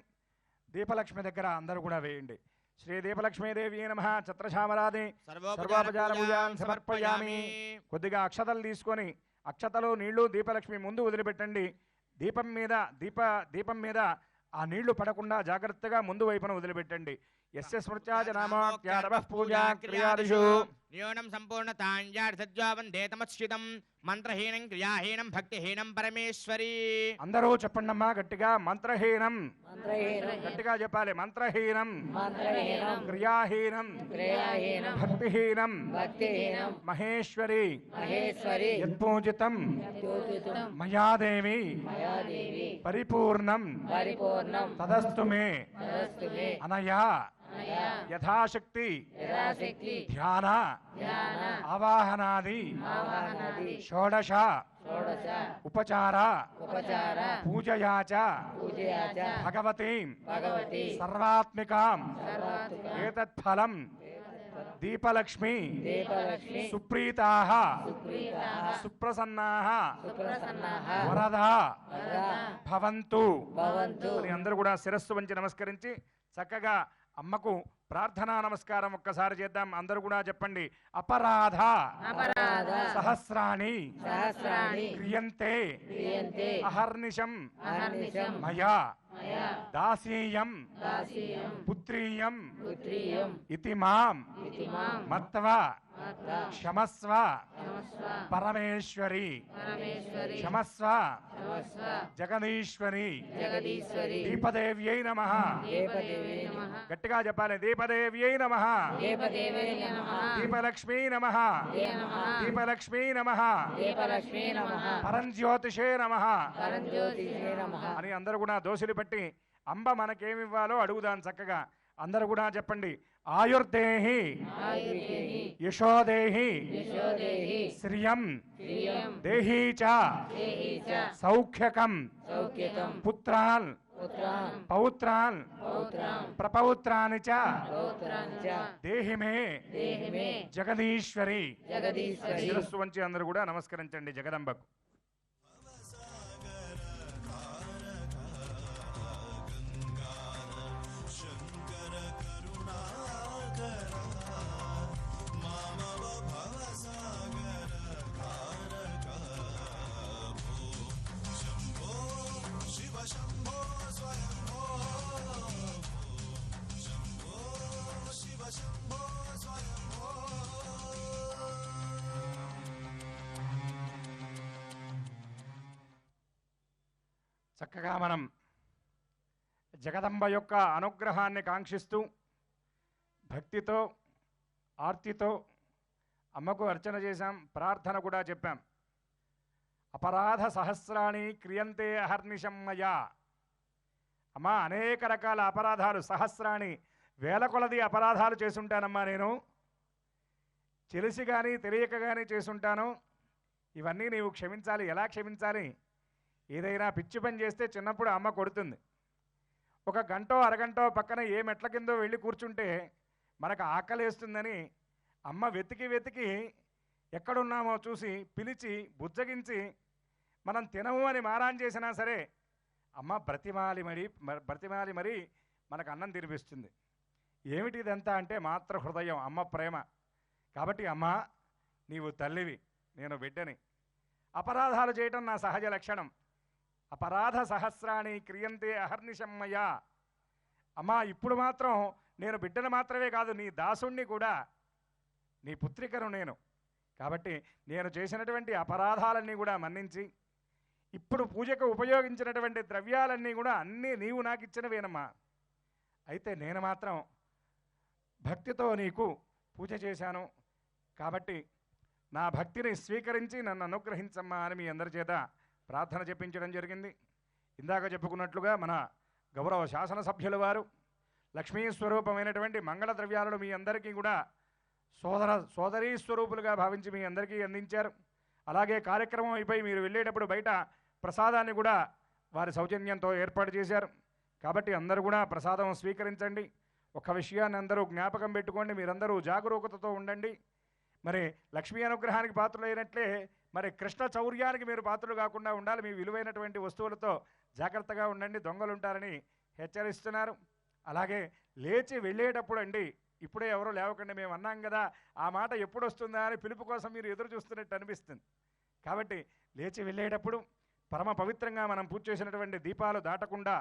దీపలక్ష్మి దగ్గర అందరూ కూడా వేయండి. శ్రీ దీపలక్ష్మీదేవి నమః. ఛత్రశామరాది సర్వోపచారముజాన్ సమర్పయామి. కొద్దిగా అక్షతలు తీసుకొని అక్షతలు నీళ్లు దీపలక్ష్మి ముందు వదిలిపెట్టండి. దీపం మీద ఆ నీళ్లు పడకుండా జాగ్రత్తగా ముందు వైపున వదిలిపెట్టండి. యస్య స్మృత్యాజ నామాఖ్యారవః పూజా క్రియాదిషు న్యూనం సంపూర్ణతాంజార్థజ్వావందేతమచ్యుతం మంత్రహీనం క్రియాహీనం భక్తిహీనం పరమేశ్వరి. అందరూ చెప్పండమ్మా గట్టిగా. మంత్రహీనం గట్టిగా చెప్పాలి. మంత్రహీనం క్రియాహీనం భక్తిహీనం మహేశ్వరి యత్పూజితం మయాదేవి పరిపూర్ణం తదస్తు మే అనయా యథాశక్తి ధ్యాన ఆవాహనాది షోడశ ఉపచార పూజయా చ భగవతి సర్వాత్మికాం ఏతత్ఫలం దీపలక్ష్మి సుప్రీతాః సుప్రసన్నాః వరదా భవంతు అని అందరూ కూడా శిరస్సు వంచి నమస్కరించి చక్కగా అమ్మకు ప్రార్థనా నమస్కారం ఒక్కసారి చేద్దాం. అందరూ కూడా చెప్పండి. అపరాధ సహస్రాణి క్రియంతే అహర్నిశం మయా దాసీయం పుత్రీయం ఇతి మాం మత్వా క్షమస్వ పరమేశ్వరి క్షమస్వ జగదీశ్వరి దీపదేవ్యై నమః. గట్టిగా చెప్పాలి. దీపదేవ్యై నమః. దీపలక్ష్మీ నమః. దీపలక్ష్మీ నమః. పరంజ్యోతిషే నమః అని అందరూ కూడా దోషులు పట్టి అంబ మనకేమివ్వాలో అడుగుదాం చక్కగా. అందరూ కూడా చెప్పండి. ఆయుర్దేహి యశోదేహి శ్రియం దేహీ చ సౌఖ్యకం పుత్రాన్ పౌత్రాన్ ప్రపౌత్రాని చ దేహి మే జగదీశ్వరి. శిరస్సు వంచి అందరూ కూడా నమస్కరించండి జగదంబకు. చక్కగా మనం జగదంబ యొక్క అనుగ్రహాన్ని కాంక్షిస్తూ భక్తితో ఆర్తితో అమ్మకు అర్చన చేశాం. ప్రార్థన కూడా చెప్పాం. అపరాధ సహస్రాణి క్రియంతే అహర్నిశం మయా. అమ్మా అనేక రకాల అపరాధాలు సహస్రాణి వేల కొలది అపరాధాలు చేసుంటానమ్మా. నేను తెలిసి కానీ తెలియక కానీ చేసుంటాను. ఇవన్నీ నీవు క్షమించాలి. ఎలా క్షమించాలి? ఏదైనా పిచ్చి పని చేస్తే చిన్నప్పుడు అమ్మ కొడుతుంది. ఒక గంటో అరగంటో పక్కన ఏ మెట్ల కిందో వెళ్ళి కూర్చుంటే మనకు ఆకలేస్తుందని అమ్మ వెతికి వెతికి ఎక్కడున్నామో చూసి పిలిచి బుజ్జగించి మనం తినము అని మారాన్ చేసినా సరే అమ్మ బ్రతిమాలి మరి మనకు అన్నం తినిపిస్తుంది. ఏమిటి ఇదంతా అంటే మాత్ర హృదయం, అమ్మ ప్రేమ. కాబట్టి అమ్మ నీవు తల్లివి, నేను బిడ్డని. అపరాధాలు చేయటం నా సహజ లక్షణం. అపరాధ సహస్రాణి క్రియంతే అహర్నిశమ్మయ్యా. అమ్మా ఇప్పుడు మాత్రం నేను బిడ్డను మాత్రమే కాదు, నీ దాసుణ్ణి కూడా, నీ పుత్రికను నేను. కాబట్టి నేను చేసినటువంటి అపరాధాలన్నీ కూడా మన్నించి ఇప్పుడు పూజకు ఉపయోగించినటువంటి ద్రవ్యాలన్నీ కూడా అన్నీ నీవు నాకు ఇచ్చినవేనమ్మా. అయితే నేను మాత్రం భక్తితో నీకు పూజ చేశాను. కాబట్టి నా భక్తిని స్వీకరించి నన్ను అనుగ్రహించమ్మా అని మీ అందరి చేత ప్రార్థన చెప్పించడం జరిగింది. ఇందాక చెప్పుకున్నట్లుగా మన గౌరవ శాసనసభ్యుల వారు లక్ష్మీ స్వరూపమైనటువంటి మంగళ ద్రవ్యాలను మీ అందరికీ కూడా సోదరీ స్వరూపులుగా భావించి మీ అందరికీ అందించారు. అలాగే కార్యక్రమం అయిపోయి మీరు వెళ్ళేటప్పుడు బయట ప్రసాదాన్ని కూడా వారి సౌజన్యంతో ఏర్పాటు చేశారు. కాబట్టి అందరూ కూడా ప్రసాదం స్వీకరించండి. ఒక విషయాన్ని అందరూ జ్ఞాపకం పెట్టుకోండి, మీరందరూ జాగరూకతతో ఉండండి. మరి లక్ష్మీ అనుగ్రహానికి పాత్రలైనట్లే మరి కృష్ణ చౌర్యానికి మీరు పాత్రలు కాకుండా ఉండాలి. మీ విలువైనటువంటి వస్తువులతో జాగ్రత్తగా ఉండండి, దొంగలు ఉంటారని హెచ్చరిస్తున్నారు. అలాగే లేచి వెళ్ళేటప్పుడు అండి, ఇప్పుడే ఎవరో లేవకండి, మేము అన్నాం కదా ఆ మాట ఎప్పుడు వస్తుందా అని పిలుపు కోసం మీరు ఎదురు చూస్తున్నట్టు అనిపిస్తుంది. కాబట్టి లేచి వెళ్ళేటప్పుడు పరమ పవిత్రంగా మనం పూజ చేసినటువంటి దీపాలు దాటకుండా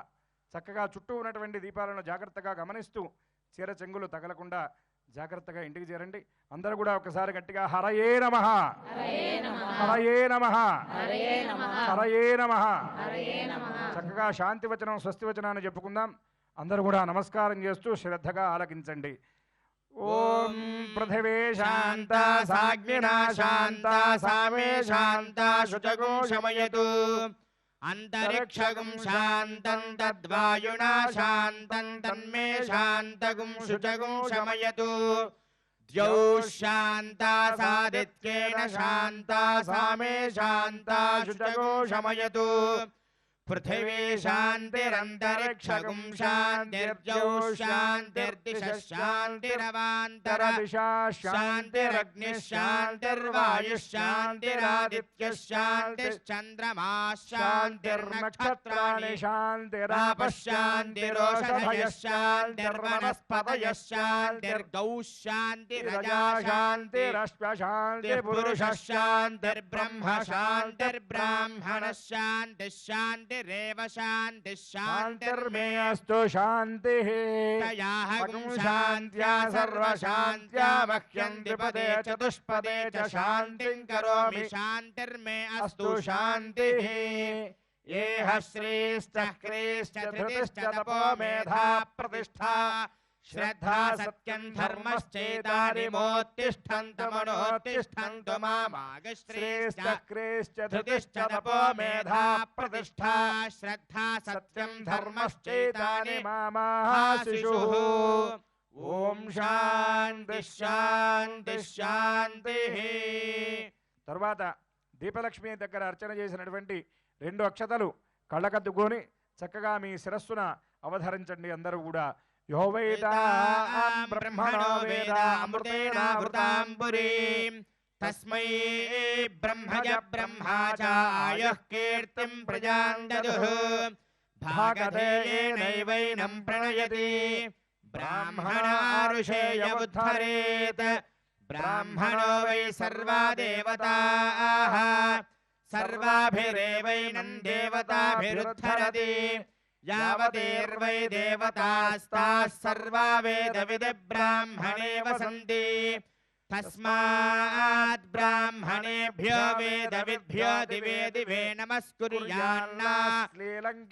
చక్కగా చుట్టూ ఉన్నటువంటి దీపాలను జాగ్రత్తగా గమనిస్తూ చీర చెంగులు తగలకుండా జాగ్రత్తగా ఇంటికి చేరండి. అందరూ కూడా ఒకసారి గట్టిగా హరయే నమః, హరయే నమః, హరయే నమః, చక్కగా శాంతివచనం స్వస్తివచనాన్ని చెప్పుకుందాం. అందరూ కూడా నమస్కారం చేస్తూ శ్రద్ధగా ఆలకించండి. ఓం పృథివీ శాంత సాగ్నినా శాంత సామే శాంత శుచగో శమయతు అంతరిక్షగుం శాంతం తద్వాయునా శాంతం తన్మే శాంతగుం శుచగుం శమయతు ద్యౌ శాంతా సాదిత్యేన శాంతా సామే శాంతా శుచగో శమయతు పృథివీ శాంతిరంతరిక్షగుం శాంతిర్ద్యౌ శాంతిర్దిశ శాంతిరవాంతర శాంతిరగ్ని శాంతిర్వాయు శాంతిరాదిత్య శాంతిశ్చంద్రమా శాంతిర్నక్షత్రాణి శాంతిరాప శాంతిరోషధయ శాంతిర్వనస్పతయ శాంతిర్గౌ శాంతిరజా శాంతిరశ్వ శాంతిర్పురుష శాంతిర్బ్రహ్మ శాంతిర్బ్రాహ్మణ శాంతి శాంతి రేవ శాంతి శాంతిర్మే అస్తు శాంతిః తయాహం శాంత్యా సర్వశాంత్యా మహ్యం ద్విపదే చతుష్పదే చ శాంతిం కరోమి శాంతిర్మే అస్తు శాంతిః ఏహ శ్రీశ్చ క్రీశ్చ ధృతిశ్చ తపో మేధా ప్రతిష్ఠా శ్రద్ధా సత్యం ధర్మశ్చేతాని మోత్తిష్ఠంతు మనోత్తిష్ఠంతు మామాగశ్రేశ్చ క్రీశ్చ ధృతిశ్చ తపో మేధా ప్రతిష్ఠా శ్రద్ధా సత్యం ధర్మశ్చేతాని మామాశిషుః. ఓం శాంతి శాంతి శాంతి. తరువాత దీపలక్ష్మి దగ్గర అర్చన చేసినటువంటి 2 అక్షతలు కళ్ళకద్దుకొని చక్కగా మీ శిరస్సున అవధరించండి. అందరూ కూడా యో వేదా బ్రహ్మణో వేద అమృతేనావృతాం పురీం తస్మై బ్రహ్మజ బ్రహ్మాచాయః కీర్తిం ప్రజాం దదుః భాగధేయేనైవైనం ప్రణయతి బ్రాహ్మణారుషేయ ఉద్ధరేత్ బ్రాహ్మణో వై సర్వా దేవతాః సర్వాభిరేవైనం దేవతాభిరుద్ధరతి యావదేర్వై దేవతాస్తాః సర్వా వేదవిది బ్రాహ్మణే వసంతి తస్మాత్ బ్రాహ్మణేభ్యో వేదవిద్భ్యో దివే దివే నమస్కుర్యాన్నా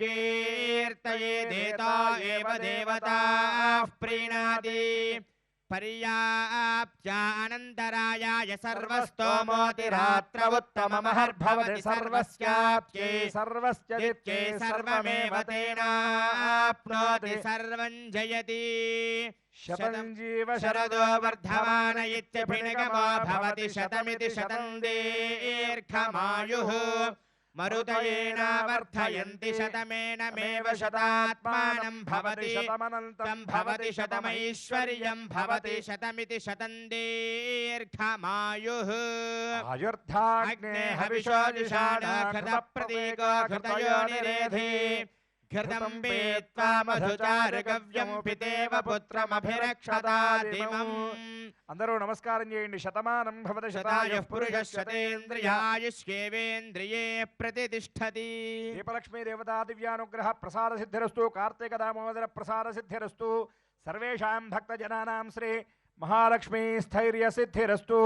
కీర్తయేదేతా ఏవ దేవతాః ప్రీణాతి పర్యాప్త్యానంతరాయాయ సర్వస్తోమోతిరాత్ర ఉత్తమమహర్భవతి సర్వస్యాప్త్యై సర్వస్యదిత్యై సర్వమేవ తేనాప్నోతి సర్వం జయతి శతం జీవ శరదో వర్ధమాన ఇత్యభినిగమో భవతి శతమితి శతం దీర్ఘమాయుః మరుతయేన వర్ధయంతి శతమేనమేవ శతాత్మానం భవతి శతమనంతం భవతి శతమైశ్వర్యం భవతి శతమితి శతం దీర్ఘమాయుః ఆయుర్ధాగ్నే హవిషో జిషాణ ఘృత ప్రతీకో ఘృతయో నిరేధి ఘృతం పీత్వా మధుచారగవ్యం పితేవ పుత్రమభిరక్షతాదిమం. అందరూ నమస్కారం చేయండి. శతమానం భవతి శతాయుః పురుషः శతేంద్రియాయుష్యేవేంద్రియే ప్రతితిష్ఠతి. దీపలక్ష్మీ దేవతా దివ్యానుగ్రహ ప్రసాద సిద్ధిరస్తు. కార్తీక దామోదర ప్రసాద సిద్ధిరస్తు. సర్వేషాం భక్తజనానాం శ్రీ మహాలక్ష్మీ స్థైర్య సిద్ధిరస్తు.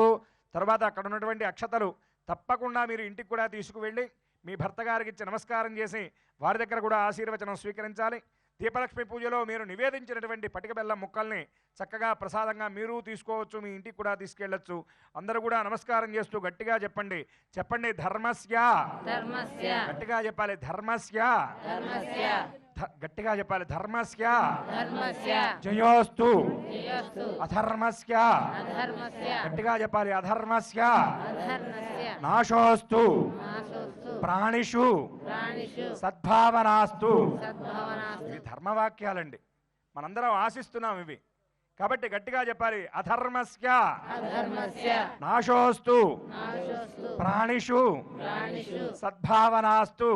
తర్వాత అక్కడ ఉన్నటువంటి అక్షతలు తప్పకుండా మీరు ఇంటికి కూడా తీసుకువెళ్ళి మీ భర్త గారికి ఇచ్చి నమస్కారం చేసి వారి దగ్గర కూడా ఆశీర్వచనం స్వీకరించాలి. దీపలక్ష్మి పూజలో మీరు నివేదించినటువంటి పటిక బెల్లం ముక్కల్ని చక్కగా ప్రసాదంగా మీరు తీసుకోవచ్చు, మీ ఇంటికి కూడా తీసుకెళ్ళొచ్చు. అందరూ కూడా నమస్కారం చేస్తూ గట్టిగా చెప్పండి. చెప్పండి ధర్మస్య. గట్టిగా చెప్పాలి ధర్మస్య. గట్టిగా చెప్పాలి ధర్మస్య. జయోస్తు. అధర్మస్య. గట్టిగా చెప్పాలి అధర్మస్య. నాశోస్తు. ప్రాణిషు సద్భావనాస్తు. ఇవి ధర్మవాక్యాలండి, మనందరం ఆశిస్తున్నాం ఇవి. కాబట్టి గట్టిగా చెప్పాలి అధర్మస్య నాశోస్తు ప్రాణిషు సద్భావనాస్తు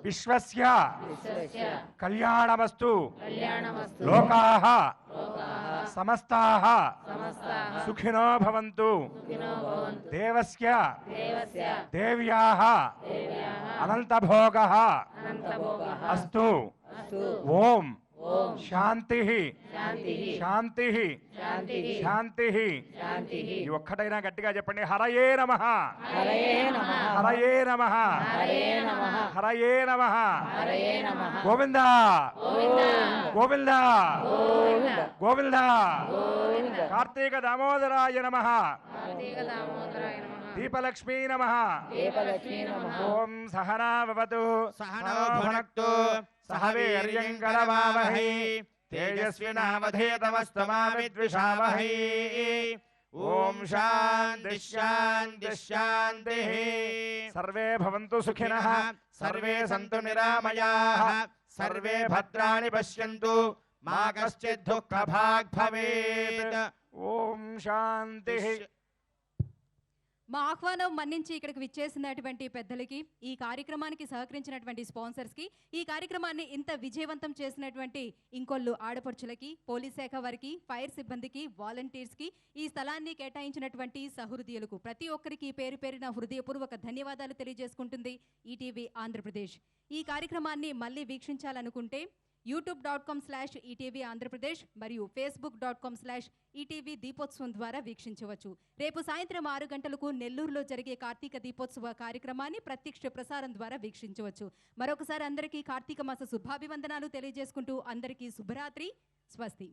విశ్వస్య కళ్యాణమస్తు లోకాః సమస్తాః సుఖినో భవంతు దేవస్య దేవ్యాః అనంతభోగః అస్తు. ఓం శాంతి శాంతి శాంతి. ఈ ఒక్కటైనా గట్టిగా చెప్పండి. హరయే నమః హరయే నమః హరయే నమః. గోవింద గోవింద గోవింద. కార్తీక దామోదరాయ నమః. దీపలక్ష్మీ నమః. ఓం సహనా భవతు సహనో భునక్తు సహ వీర్యం కరవావహై తేజస్వినావధేతమస్తు మా విద్విషావహై. ఓం శాంతి శాంతి శాంతి. సర్వే భవంతు సుఖినః సర్వే సంతు నిరామయాః సర్వే భద్రాణి పశ్యంతు మా కశ్చిత్ దుఃఖభాగ్ భవేత్. ఓం శాంతి. మా ఆహ్వానం మన్నించి ఇక్కడికి విచ్చేసినటువంటి పెద్దలకి, ఈ కార్యక్రమానికి సహకరించినటువంటి స్పాన్సర్స్కి, ఈ కార్యక్రమాన్ని ఇంత విజయవంతం చేసినటువంటి ఇంకొల్లు ఆడపడుచులకి, పోలీస్ శాఖ వారికి, ఫైర్ సిబ్బందికి, వాలంటీర్స్కి, ఈ స్థలాన్ని కేటాయించినటువంటి సహృదయులకు ప్రతి ఒక్కరికి పేరు పేరున హృదయపూర్వక ధన్యవాదాలు తెలియజేసుకుంటుంది ఈటీవీ ఆంధ్రప్రదేశ్. ఈ కార్యక్రమాన్ని మళ్ళీ వీక్షించాలనుకుంటే youtube.com/ETV ఆంధ్రప్రదేశ్ మరియు facebook.com/ETV దీపోత్సవం ద్వారా వీక్షించవచ్చు. రేపు సాయంత్రం 6 గంటలకు నెల్లూరులో జరిగే కార్తీక దీపోత్సవ కార్యక్రమాన్ని ప్రత్యక్ష ప్రసారం ద్వారా వీక్షించవచ్చు. మరొకసారి అందరికీ కార్తీక మాస శుభాభివందనాలు తెలియజేసుకుంటూ అందరికీ శుభరాత్రి. స్వస్తి.